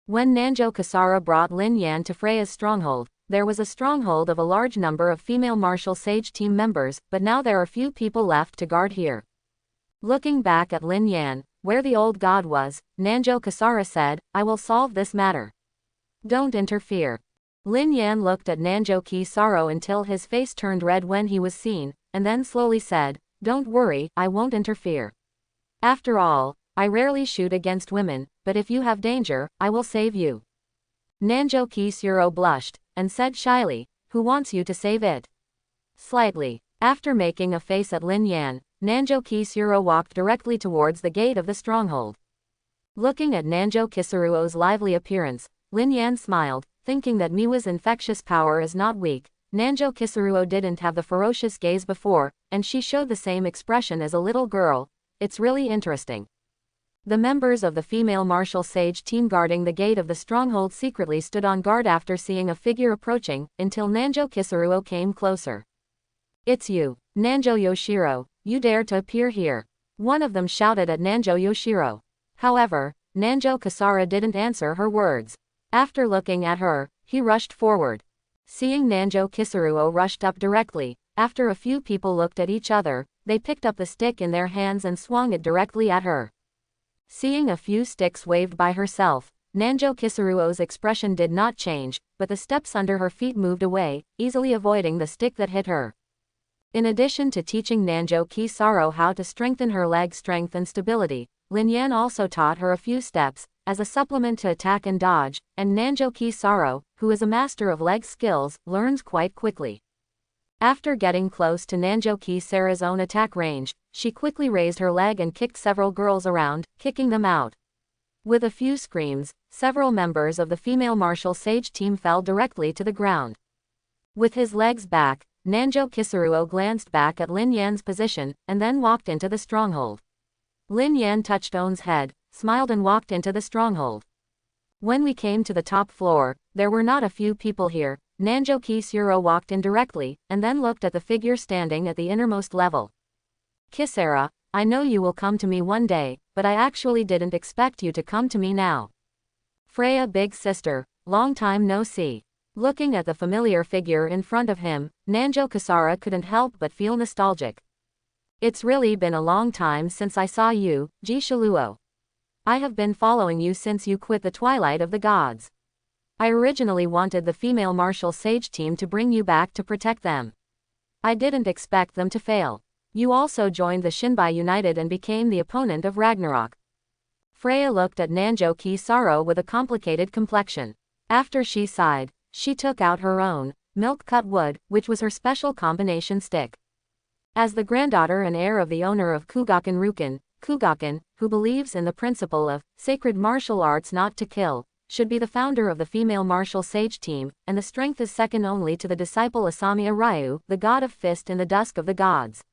When Nanjo Kasara brought Lin Yan to Freya's stronghold, there was a stronghold of a large number of female martial sage team members, but now there are few people left to guard here. Looking back at Lin Yan, where the old god was, Nanjo Kasara said, "I will solve this matter. Don't interfere." Lin Yan looked at Nanjo Kisaro until his face turned red when he was seen, and then slowly said, "Don't worry, I won't interfere. After all, I rarely shoot against women, but if you have danger, I will save you." Nanjo Kisuro blushed, and said shyly, "Who wants you to save it?" Slightly. After making a face at Lin Yan, Nanjo Kisuro walked directly towards the gate of the stronghold. Looking at Nanjo Kisuruo's lively appearance, Lin Yan smiled, thinking that Miwa's infectious power is not weak. Nanjo Kisuruo didn't have the ferocious gaze before, and she showed the same expression as a little girl. It's really interesting. The members of the female martial sage team guarding the gate of the stronghold secretly stood on guard after seeing a figure approaching, until Nanjo Kisuruo came closer. "It's you, Nanjo Yoshiro, you dare to appear here," one of them shouted at Nanjo Yoshiro. However, Nanjo Kasara didn't answer her words. After looking at her, he rushed forward. Seeing Nanjo Kisuruo rushed up directly, after a few people looked at each other, they picked up the stick in their hands and swung it directly at her. Seeing a few sticks waved by herself, Nanjo Kisuruo's expression did not change, but the steps under her feet moved away, easily avoiding the stick that hit her. In addition to teaching Nanjo Kisaro how to strengthen her leg strength and stability, Lin Yan also taught her a few steps, as a supplement to attack and dodge, and Nanjo Kisaro, who is a master of leg skills, learns quite quickly. After getting close to Nanjo Kisara's own attack range, she quickly raised her leg and kicked several girls around, kicking them out. With a few screams, several members of the female martial sage team fell directly to the ground. With his legs back, Nanjo Kisuruo glanced back at Lin Yan's position, and then walked into the stronghold. Lin Yan touched On's head, smiled and walked into the stronghold. When we came to the top floor, there were not a few people here. Nanjo Kisuro walked in directly, and then looked at the figure standing at the innermost level. "Kisara, I know you will come to me one day, but I actually didn't expect you to come to me now. Freya, big sister, long time no see." Looking at the familiar figure in front of him, Nanjo Kasara couldn't help but feel nostalgic. "It's really been a long time since I saw you, Ji Shaluo. I have been following you since you quit the Twilight of the Gods. I originally wanted the female martial sage team to bring you back to protect them. I didn't expect them to fail. You also joined the Shinbai United and became the opponent of Ragnarok." Freya looked at Nanjo Kisaro with a complicated complexion. After she sighed, she took out her own milk-cut wood, which was her special combination stick. As the granddaughter and heir of the owner of Kugaken Ruken, Kugaken, who believes in the principle of sacred martial arts not to kill, should be the founder of the female martial sage team, and the strength is second only to the disciple Asamiya Ryu, the god of fist in the Dusk of the Gods.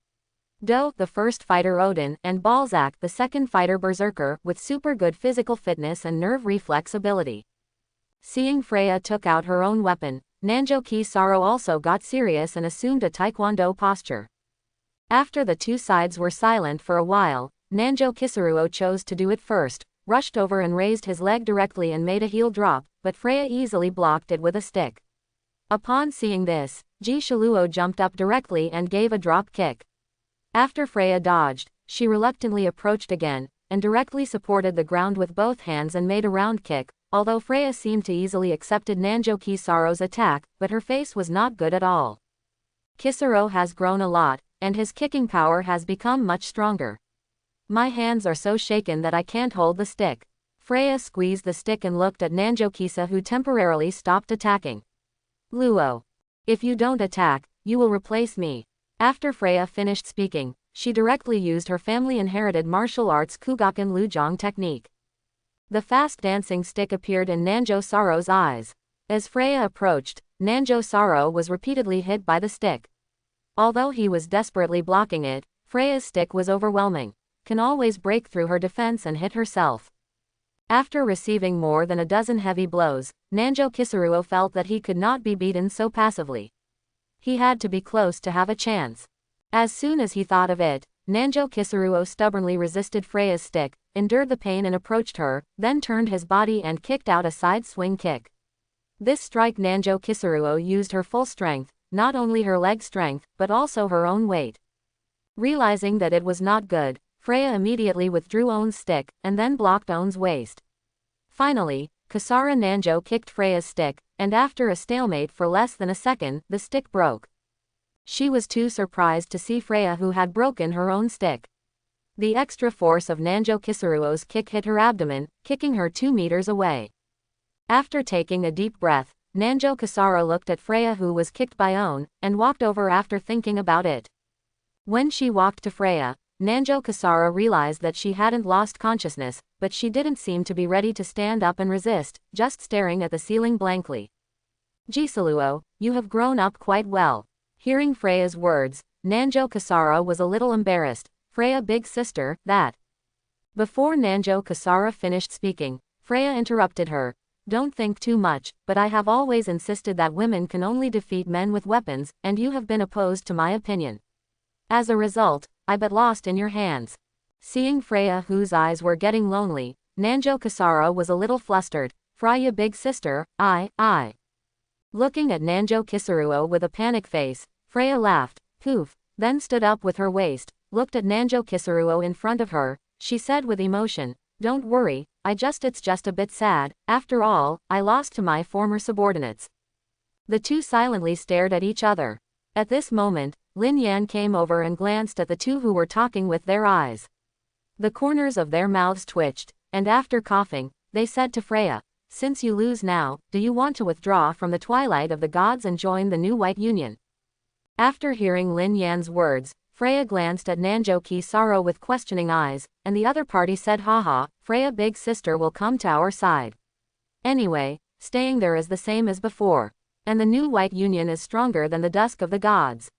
Do, the first fighter Odin, and Balzac, the second fighter berserker, with super good physical fitness and nerve reflex ability. Seeing Freya took out her own weapon, Nanjo Kisaro also got serious and assumed a taekwondo posture. After the two sides were silent for a while, Nanjo Kisuruo chose to do it first, rushed over and raised his leg directly and made a heel drop, but Freya easily blocked it with a stick. Upon seeing this, Ji Shaluo jumped up directly and gave a drop kick. After Freya dodged, she reluctantly approached again, and directly supported the ground with both hands and made a round kick. Although Freya seemed to easily accepted Nanjo Kisaro's attack, but her face was not good at all. Kisaro has grown a lot, and his kicking power has become much stronger. My hands are so shaken that I can't hold the stick. Freya squeezed the stick and looked at Nanjo-kisa, who temporarily stopped attacking. Luo. If you don't attack, you will replace me. After Freya finished speaking, she directly used her family-inherited martial arts Kugaken Lujong technique. The fast dancing stick appeared in Nanjo Saro's eyes. As Freya approached, Nanjo Saro was repeatedly hit by the stick. Although he was desperately blocking it, Freya's stick was overwhelming. Can always break through her defense and hit herself. After receiving more than a dozen heavy blows, Nanjo Kisaruo felt that he could not be beaten so passively. He had to be close to have a chance. As soon as he thought of it, Nanjo Kisaruo stubbornly resisted Freya's stick, endured the pain and approached her, then turned his body and kicked out a side swing kick. This strike Nanjo Kisaruo used her full strength, not only her leg strength, but also her own weight. Realizing that it was not good, Freya immediately withdrew On's stick, and then blocked On's waist. Finally, Kasara Nanjo kicked Freya's stick, and after a stalemate for less than a second, the stick broke. She was too surprised to see Freya, who had broken her own stick. The extra force of Nanjo Kisaruo's kick hit her abdomen, kicking her 2 meters away. After taking a deep breath, Nanjo Kasara looked at Freya, who was kicked by On, and walked over after thinking about it. When she walked to Freya, Nanjo Kasara realized that she hadn't lost consciousness, but she didn't seem to be ready to stand up and resist, just staring at the ceiling blankly. Gisaluo, you have grown up quite well. Hearing Freya's words, Nanjo Kasara was a little embarrassed. Freya, big sister, that. Before Nanjo Kasara finished speaking, Freya interrupted her. Don't think too much, but I have always insisted that women can only defeat men with weapons, and you have been opposed to my opinion. As a result, I but lost in your hands. Seeing Freya, whose eyes were getting lonely, Nanjo Kasara was a little flustered. Freya, big sister, I. Looking at Nanjo Kisaruo with a panic face, Freya laughed, poof, then stood up with her waist, looked at Nanjo Kisaruo in front of her. She said with emotion, don't worry, it's just a bit sad. After all, I lost to my former subordinates. The two silently stared at each other. At this moment, Lin Yan came over and glanced at the two who were talking with their eyes. The corners of their mouths twitched, and after coughing, they said to Freya, since you lose now, do you want to withdraw from the Twilight of the Gods and join the new White Union? After hearing Lin Yan's words, Freya glanced at Nanjo Kisaro with questioning eyes, and the other party said, haha, Freya, big sister will come to our side. Anyway, staying there is the same as before, and the new White Union is stronger than the Dusk of the Gods.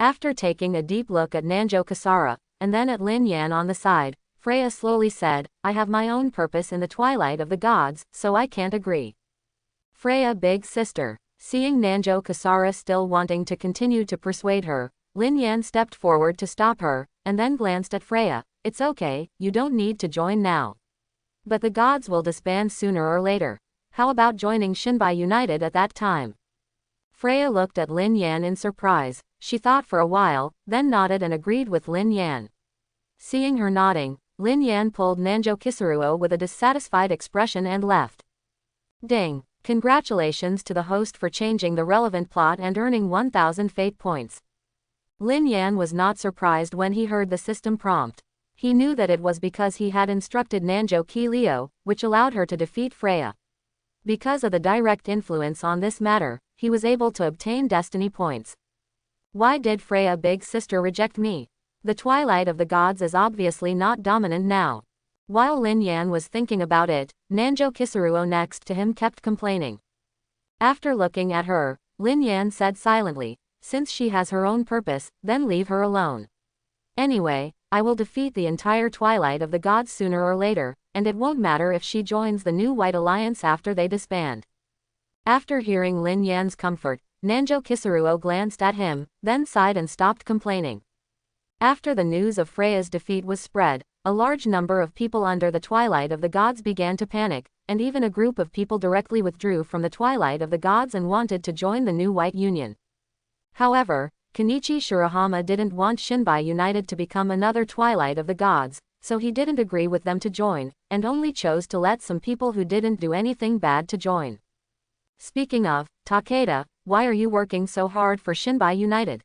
After taking a deep look at Nanjo Kasara, and then at Lin Yan on the side, Freya slowly said, I have my own purpose in the Twilight of the Gods, so I can't agree. Freya, big sister. Seeing Nanjo Kasara still wanting to continue to persuade her, Lin Yan stepped forward to stop her, and then glanced at Freya. It's okay, you don't need to join now. But the gods will disband sooner or later. How about joining Shinbai United at that time? Freya looked at Lin Yan in surprise. She thought for a while, then nodded and agreed with Lin Yan. Seeing her nodding, Lin Yan pulled Nanjo Kisaruo with a dissatisfied expression and left. Ding! Congratulations to the host for changing the relevant plot and earning 1000 fate points. Lin Yan was not surprised when he heard the system prompt. He knew that it was because he had instructed Nanjo Ki Leo, which allowed her to defeat Freya. Because of the direct influence on this matter, he was able to obtain destiny points. Why did Freya, big sister, reject me? The Twilight of the Gods is obviously not dominant now. While Lin Yan was thinking about it, Nanjo Kisaruo next to him kept complaining. After looking at her, Lin Yan said silently, since she has her own purpose, then leave her alone. Anyway, I will defeat the entire Twilight of the Gods sooner or later, and it won't matter if she joins the new White Alliance after they disband. After hearing Lin Yan's comfort, Nanjo Kisaruo glanced at him, then sighed and stopped complaining. After the news of Freya's defeat was spread, a large number of people under the Twilight of the Gods began to panic, and even a group of people directly withdrew from the Twilight of the Gods and wanted to join the new White Union. However, Kenichi Shirahama didn't want Shinbai United to become another Twilight of the Gods, so he didn't agree with them to join, and only chose to let some people who didn't do anything bad to join. Speaking of, Takeda, why are you working so hard for Shinbai United?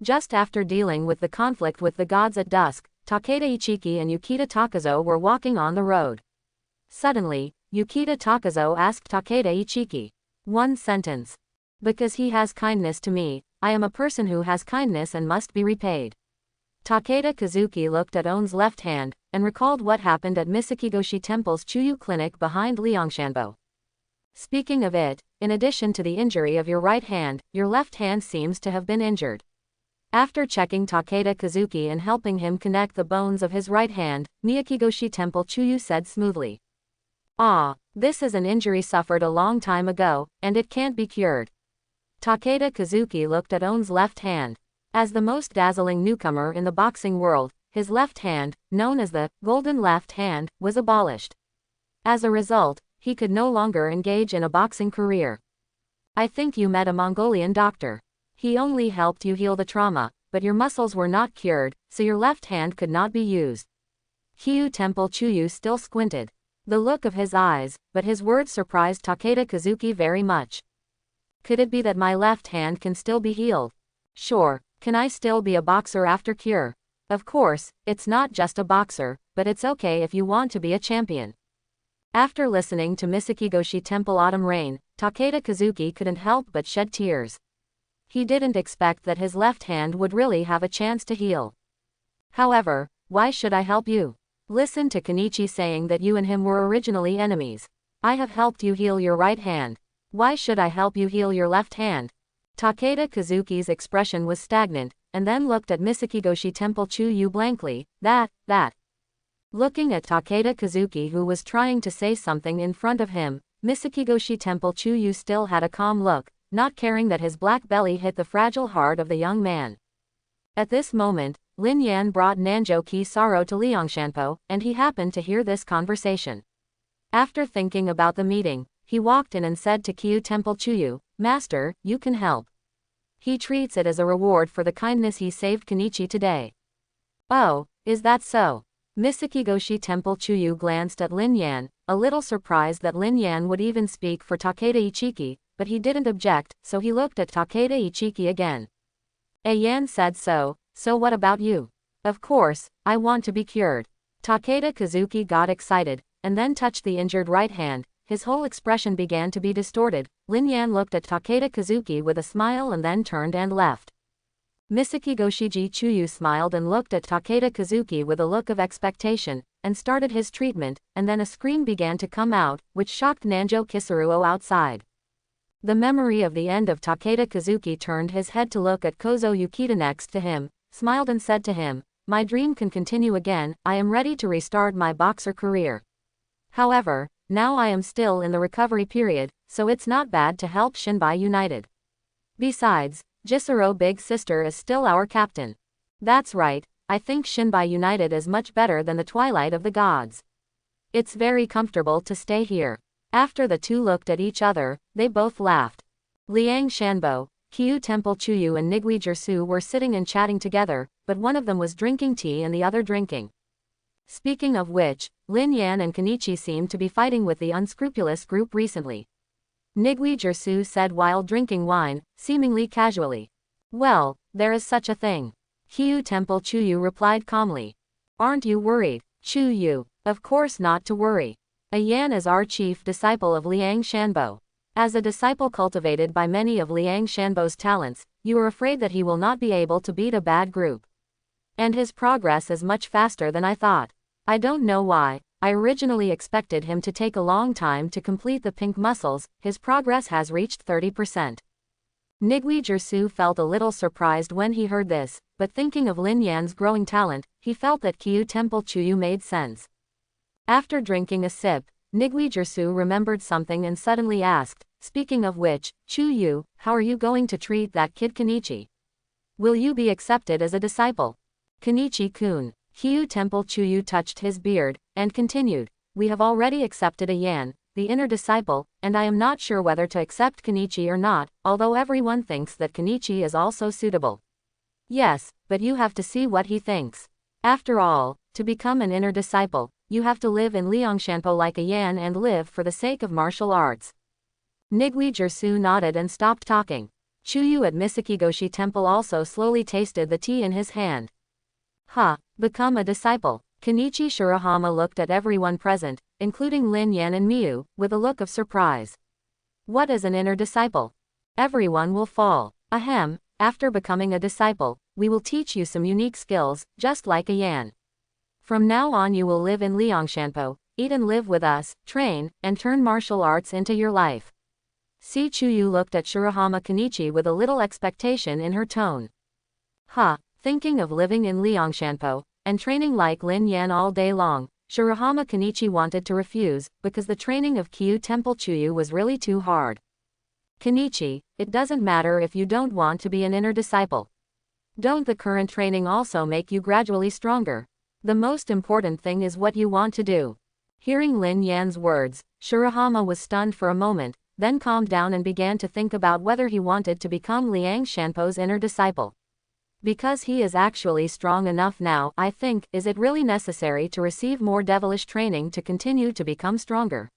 Just after dealing with the conflict with the gods at dusk, Takeda Ichiki and Yukita Takazo were walking on the road. Suddenly, Yukita Takazo asked Takeda Ichiki. One sentence. Because he has kindness to me, I am a person who has kindness and must be repaid. Takeda Kazuki looked at On's left hand, and recalled what happened at Misakigoshi Temple's Chuyu clinic behind Liangshanbo. Speaking of it, in addition to the injury of your right hand, your left hand seems to have been injured. After checking Takeda Kazuki and helping him connect the bones of his right hand, Miyakigoshi Temple Chuyu said smoothly. Ah, this is an injury suffered a long time ago, and it can't be cured. Takeda Kazuki looked at On's left hand. As the most dazzling newcomer in the boxing world, his left hand, known as the golden left hand, was abolished. As a result, he could no longer engage in a boxing career. I think you met a Mongolian doctor. He only helped you heal the trauma, but your muscles were not cured, so your left hand could not be used. Kyu Temple Chuyu still squinted. The look of his eyes, but his words surprised Takeda Kazuki very much. Could it be that my left hand can still be healed? Sure, can I still be a boxer after cure? Of course, it's not just a boxer, but it's okay if you want to be a champion. After listening to Misakigoshi Temple Autumn Rain, Takeda Kazuki couldn't help but shed tears. He didn't expect that his left hand would really have a chance to heal. However, why should I help you? Listen to Kenichi saying that you and him were originally enemies. I have helped you heal your right hand. Why should I help you heal your left hand? Takeda Kazuki's expression was stagnant, and then looked at Misakigoshi Temple Chuyu blankly. That. Looking at Takeda Kazuki, who was trying to say something in front of him, Misakigoshi Temple Chuyu still had a calm look, not caring that his black belly hit the fragile heart of the young man. At this moment, Lin Yan brought Nanjo Kisaro to Liangshanpo, and he happened to hear this conversation. After thinking about the meeting, he walked in and said to Kyu Temple Chuyu, Master, you can help. He treats it as a reward for the kindness he saved Kenichi today. Oh, is that so? Misakigoshi Temple Chuyu glanced at Lin Yan, a little surprised that Lin Yan would even speak for Takeda Ichiki, but he didn't object, so he looked at Takeda Ichiki again. Yan said so what about you? Of course, I want to be cured. Takeda Kazuki got excited, and then touched the injured right hand. His whole expression began to be distorted. Lin Yan looked at Takeda Kazuki with a smile and then turned and left. Misakigoshi Chuyu smiled and looked at Takeda Kazuki with a look of expectation, and started his treatment, and then a scream began to come out, which shocked Nanjo Kisaruo outside. The memory of the end of Takeda Kazuki turned his head to look at Kozo Yukita next to him, smiled and said to him, My dream can continue again, I am ready to restart my boxer career. However, now I am still in the recovery period, so it's not bad to help Shinbai United. Besides, Jisoro Big Sister is still our captain. That's right, I think Shinbai United is much better than the Twilight of the Gods. It's very comfortable to stay here. After the two looked at each other, they both laughed. Liang Shanbo, Kyu Temple Chuyu and Nigui Jersu were sitting and chatting together, but one of them was drinking tea and the other drinking. Speaking of which, Lin Yan and Kenichi seemed to be fighting with the unscrupulous group recently. Nigui Jersu said while drinking wine, seemingly casually. Well, there is such a thing. Kyu Temple Chuyu replied calmly. Aren't you worried, Chuyu? Of course not to worry. Yan is our chief disciple of Liang Shanbo. As a disciple cultivated by many of Liang Shanbo's talents, you are afraid that he will not be able to beat a bad group. And his progress is much faster than I thought. I don't know why, I originally expected him to take a long time to complete the pink muscles. His progress has reached 30%. Nigui Jersu felt a little surprised when he heard this, but thinking of Lin Yan's growing talent, he felt that Kyu Temple Chuyu made sense. After drinking a sip, Nigui Jersu remembered something and suddenly asked, speaking of which, Chuyu, how are you going to treat that kid Kenichi? Will you be accepted as a disciple? Kenichi-kun. Kyu Temple Chuyu touched his beard, and continued, we have already accepted Yan, the inner disciple, and I am not sure whether to accept Kenichi or not, although everyone thinks that Kenichi is also suitable. Yes, but you have to see what he thinks. After all, to become an inner disciple, you have to live in Liangshanpo like a Yan and live for the sake of martial arts. Nigui Jersu nodded and stopped talking. Chuyu at Misakigoshi Temple also slowly tasted the tea in his hand. Become a disciple. Kenichi Shirahama looked at everyone present, including Lin Yan and Miu, with a look of surprise. What is an inner disciple? Everyone will fall. Ahem, after becoming a disciple, we will teach you some unique skills, just like a Yan. From now on you will live in Liangshanpo, eat and live with us, train, and turn martial arts into your life. Si Chuyu looked at Shirahama Kenichi with a little expectation in her tone. Thinking of living in Liangshanpo, and training like Lin Yan all day long, Shirahama Kenichi wanted to refuse, because the training of Kyu Temple Chuyu was really too hard. Kenichi, it doesn't matter if you don't want to be an inner disciple. Don't the current training also make you gradually stronger? The most important thing is what you want to do. Hearing Lin Yan's words, Shirahama was stunned for a moment, then calmed down and began to think about whether he wanted to become Liang Shanpo's inner disciple. Because he is actually strong enough now, I think, is it really necessary to receive more devilish training to continue to become stronger?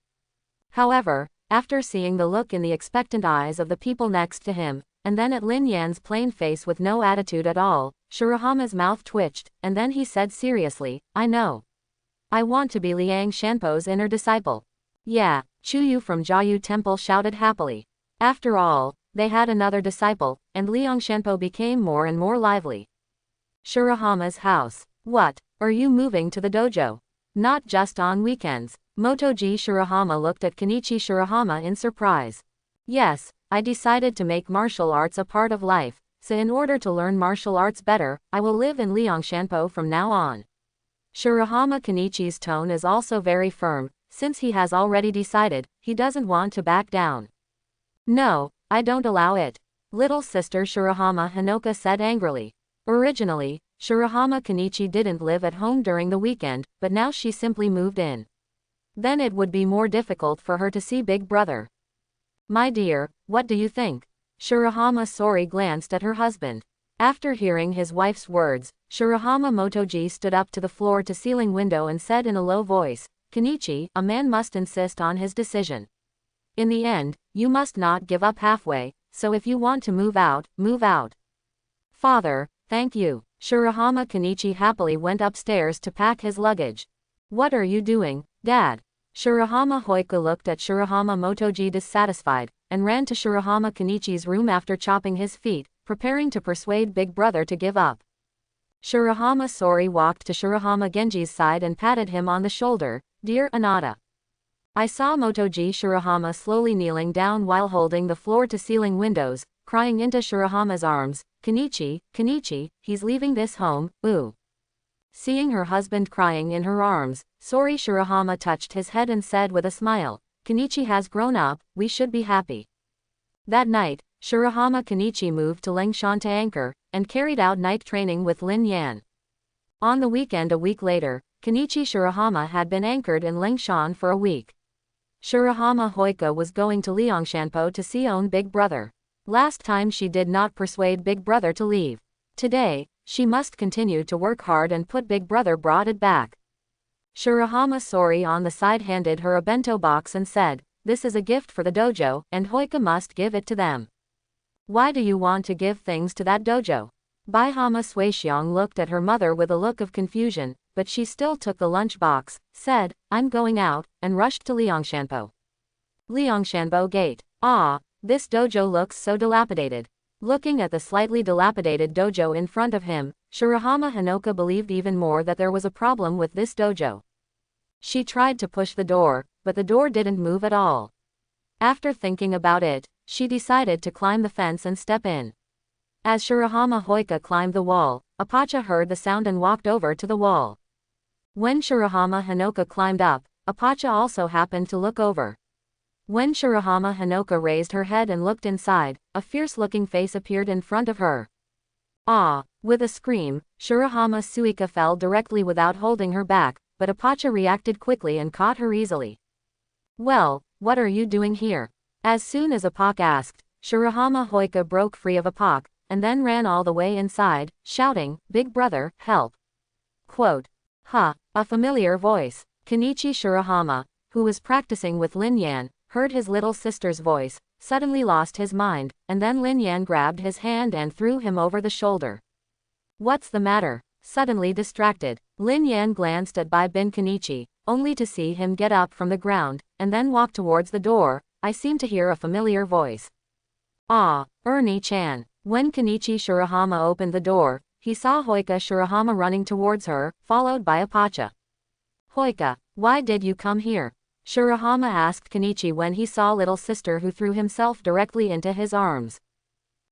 However, after seeing the look in the expectant eyes of the people next to him, and then at Lin Yan's plain face with no attitude at all, Shirahama's mouth twitched, and then he said seriously, I know. I want to be Liang Shanpo's inner disciple. Yeah, Chuyu from Jiayu Temple shouted happily. After all, they had another disciple, and Liang Shanpo became more and more lively. Shirahama's house. What, are you moving to the dojo? Not just on weekends. Motoji Shirahama looked at Kenichi Shirahama in surprise. Yes, I decided to make martial arts a part of life, so in order to learn martial arts better, I will live in Liangshanpo from now on. Shirahama Kenichi's tone is also very firm, since he has already decided, he doesn't want to back down. No, I don't allow it. Little sister Shirahama Hanoka said angrily. Originally, Shirahama Kenichi didn't live at home during the weekend, but now she simply moved in. Then it would be more difficult for her to see Big Brother. My dear, what do you think? Shirahama Sori glanced at her husband. After hearing his wife's words, Shirahama Motoji stood up to the floor-to-ceiling window and said in a low voice, Kenichi, a man must insist on his decision. In the end, you must not give up halfway, so if you want to move out, move out. Father, thank you. Shirahama Kenichi happily went upstairs to pack his luggage. What are you doing, Dad? Shirahama Hoika looked at Shirahama Motoji dissatisfied, and ran to Shirahama Kenichi's room after chopping his feet, preparing to persuade Big Brother to give up. Shirahama Sori walked to Shirahama Genji's side and patted him on the shoulder. Dear Anata. I saw Motoji Shirahama slowly kneeling down while holding the floor-to-ceiling windows, crying into Shirahama's arms, Kenichi, Kenichi, he's leaving this home, ooh. Seeing her husband crying in her arms, Sori Shirahama touched his head and said with a smile, Kenichi has grown up, we should be happy. That night, Shirahama Kenichi moved to Lengshan to anchor, and carried out night training with Lin Yan. On the weekend a week later, Kenichi Shirahama had been anchored in Lengshan for a week. Shirahama Hoika was going to Liangshanpo to see own Big Brother. Last time she did not persuade Big Brother to leave. Today, she must continue to work hard and put Big Brother brought it back. Shirahama Sori on the side handed her a bento box and said, this is a gift for the dojo, and Hoika must give it to them. Why do you want to give things to that dojo? Baihama Suixiong looked at her mother with a look of confusion, but she still took the lunch box, said, I'm going out, and rushed to Liangshanpo. Liangshanpo Gate. Ah, this dojo looks so dilapidated. Looking at the slightly dilapidated dojo in front of him, Shirahama Hanoka believed even more that there was a problem with this dojo. She tried to push the door, but the door didn't move at all. After thinking about it, she decided to climb the fence and step in. As Shirahama Hoika climbed the wall, Apache heard the sound and walked over to the wall. When Shirahama Hanoka climbed up, Apache also happened to look over. When Shirahama Hanoka raised her head and looked inside, a fierce-looking face appeared in front of her. Ah! With a scream, Shirahama Suika fell directly without holding her back, but Apache reacted quickly and caught her easily. Well, what are you doing here? As soon as Apache asked, Shirahama Hoika broke free of Apache, and then ran all the way inside, shouting, Big Brother, help. Quote. A familiar voice. Kenichi Shirahama, who was practicing with Lin Yan, heard his little sister's voice, suddenly lost his mind, and then Lin Yan grabbed his hand and threw him over the shoulder. What's the matter? Suddenly distracted, Lin Yan glanced at Bai Bin Kenichi, only to see him get up from the ground, and then walk towards the door. I seem to hear a familiar voice. Ah, Ernie-chan. When Kenichi Shirahama opened the door, he saw Hoika Shirahama running towards her, followed by Apacha. Hoika, why did you come here? Shirahama asked Kenichi when he saw little sister, who threw himself directly into his arms.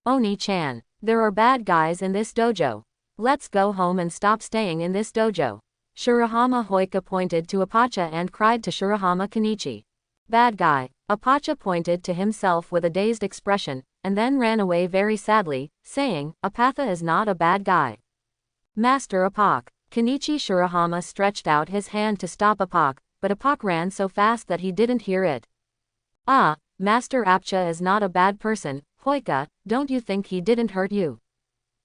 Oni-chan, there are bad guys in this dojo. Let's go home and stop staying in this dojo. Shirahama Hoika pointed to Apacha and cried to Shirahama Kenichi. Bad guy. Apacha pointed to himself with a dazed expression, and then ran away very sadly, saying, Apatha is not a bad guy. Master Apak. Kenichi Shirahama stretched out his hand to stop Apak, but Apak ran so fast that he didn't hear it. Ah, Master Apcha is not a bad person. Hoika, don't you think he didn't hurt you?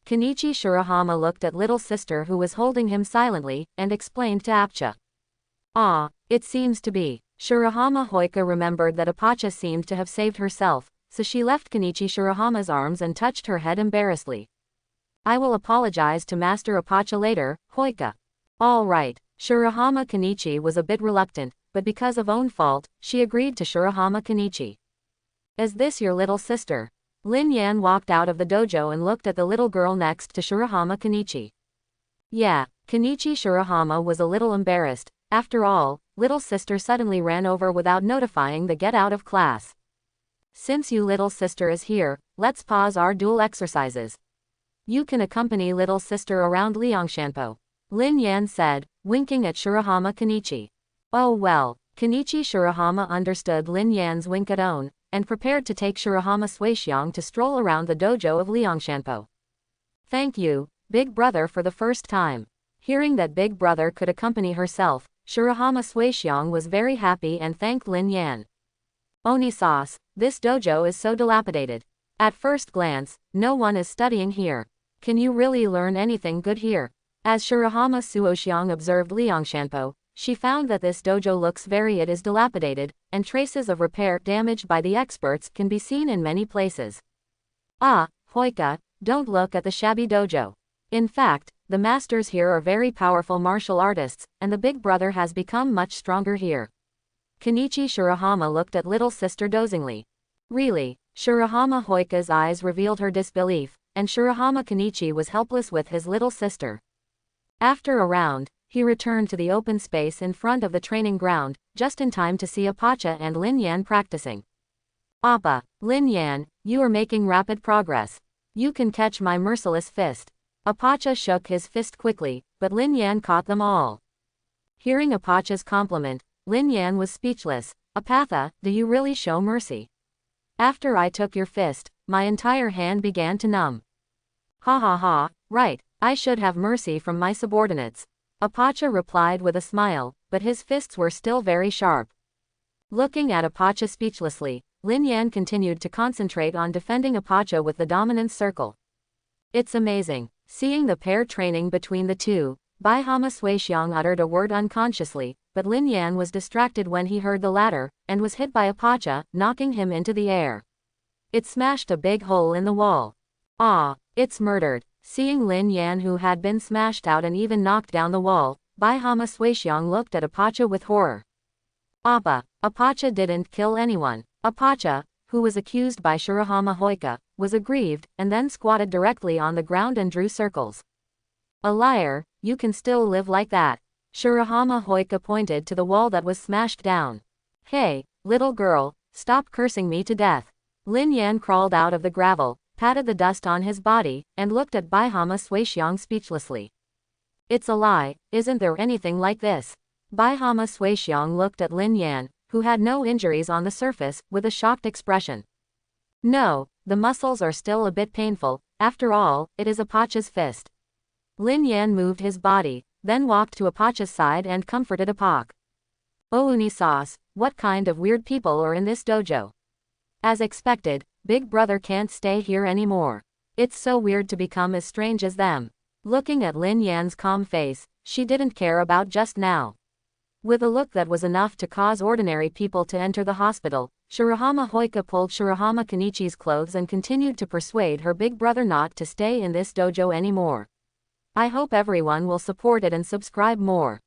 Kenichi Shirahama looked at little sister, who was holding him silently, and explained to Apcha. Ah, it seems to be. Shirahama Hoika remembered that Apacha seemed to have saved herself, so she left Kenichi Shirahama's arms and touched her head embarrassedly. I will apologize to Master Apacha later, Hoika. All right. Shirahama Kenichi was a bit reluctant, but because of own fault, she agreed to Shirahama Kenichi. Is this your little sister? Lin Yan walked out of the dojo and looked at the little girl next to Shirahama Kenichi. Yeah, Kenichi Shirahama was a little embarrassed. After all, little sister suddenly ran over without notifying the get out of class. Since you little sister is here, let's pause our dual exercises. You can accompany little sister around Liangshanpo. Lin Yan said, winking at Shirahama Kenichi. Oh well, Kenichi Shirahama understood Lin Yan's wink at own, and prepared to take Shirahama Suixiang to stroll around the dojo of Liangshanpo. Thank you, big brother, for the first time. Hearing that big brother could accompany herself, Shirahama Suixiang was very happy and thanked Lin Yan. Oni-sauce, this dojo is so dilapidated. At first glance, no one is studying here. Can you really learn anything good here? As Shirahama Suoxiang observed Liangshanpo, she found that this dojo looks very dilapidated, and traces of repair damaged by the experts can be seen in many places. Ah, Hoika, don't look at the shabby dojo. In fact, the masters here are very powerful martial artists, and the big brother has become much stronger here. Kenichi Shirahama looked at little sister dozingly. Really? Shirahama Hoika's eyes revealed her disbelief, and Shirahama Kenichi was helpless with his little sister. After a round, he returned to the open space in front of the training ground, just in time to see Apacha and Lin Yan practicing. Appa, Lin Yan, you are making rapid progress. You can catch my merciless fist. Apacha shook his fist quickly, but Lin Yan caught them all. Hearing Apacha's compliment, Lin Yan was speechless. Apatha, do you really show mercy? After I took your fist, my entire hand began to numb. Ha ha ha, right, I should have mercy from my subordinates. Apacha replied with a smile, but his fists were still very sharp. Looking at Apacha speechlessly, Lin Yan continued to concentrate on defending Apacha with the dominance circle. It's amazing. Seeing the pair training between the two, Baihama Suixiang uttered a word unconsciously, but Lin Yan was distracted when he heard the latter, and was hit by Apacha, knocking him into the air. It smashed a big hole in the wall. Ah, it's murdered. Seeing Lin Yan, who had been smashed out and even knocked down the wall, Baihama Suixiang looked at Apacha with horror. Appa, Apacha didn't kill anyone. Apacha, who was accused by Shirahama Hoika, was aggrieved, and then squatted directly on the ground and drew circles. A liar, you can still live like that. Shirahama Hoika pointed to the wall that was smashed down. Hey, little girl, stop cursing me to death. Lin Yan crawled out of the gravel, patted the dust on his body, and looked at Baihama Suixiang speechlessly. It's a lie, isn't there anything like this? Baihama Suixiang looked at Lin Yan, who had no injuries on the surface, with a shocked expression. No, the muscles are still a bit painful, after all, it is Apacha's fist. Lin Yan moved his body, then walked to Apacha's side and comforted Apak. Oh Uni-sauce, what kind of weird people are in this dojo? As expected, Big Brother can't stay here anymore. It's so weird to become as strange as them. Looking at Lin Yan's calm face, she didn't care about just now. With a look that was enough to cause ordinary people to enter the hospital, Shirahama Hoika pulled Shirahama Kenichi's clothes and continued to persuade her big brother not to stay in this dojo anymore. I hope everyone will support it and subscribe more.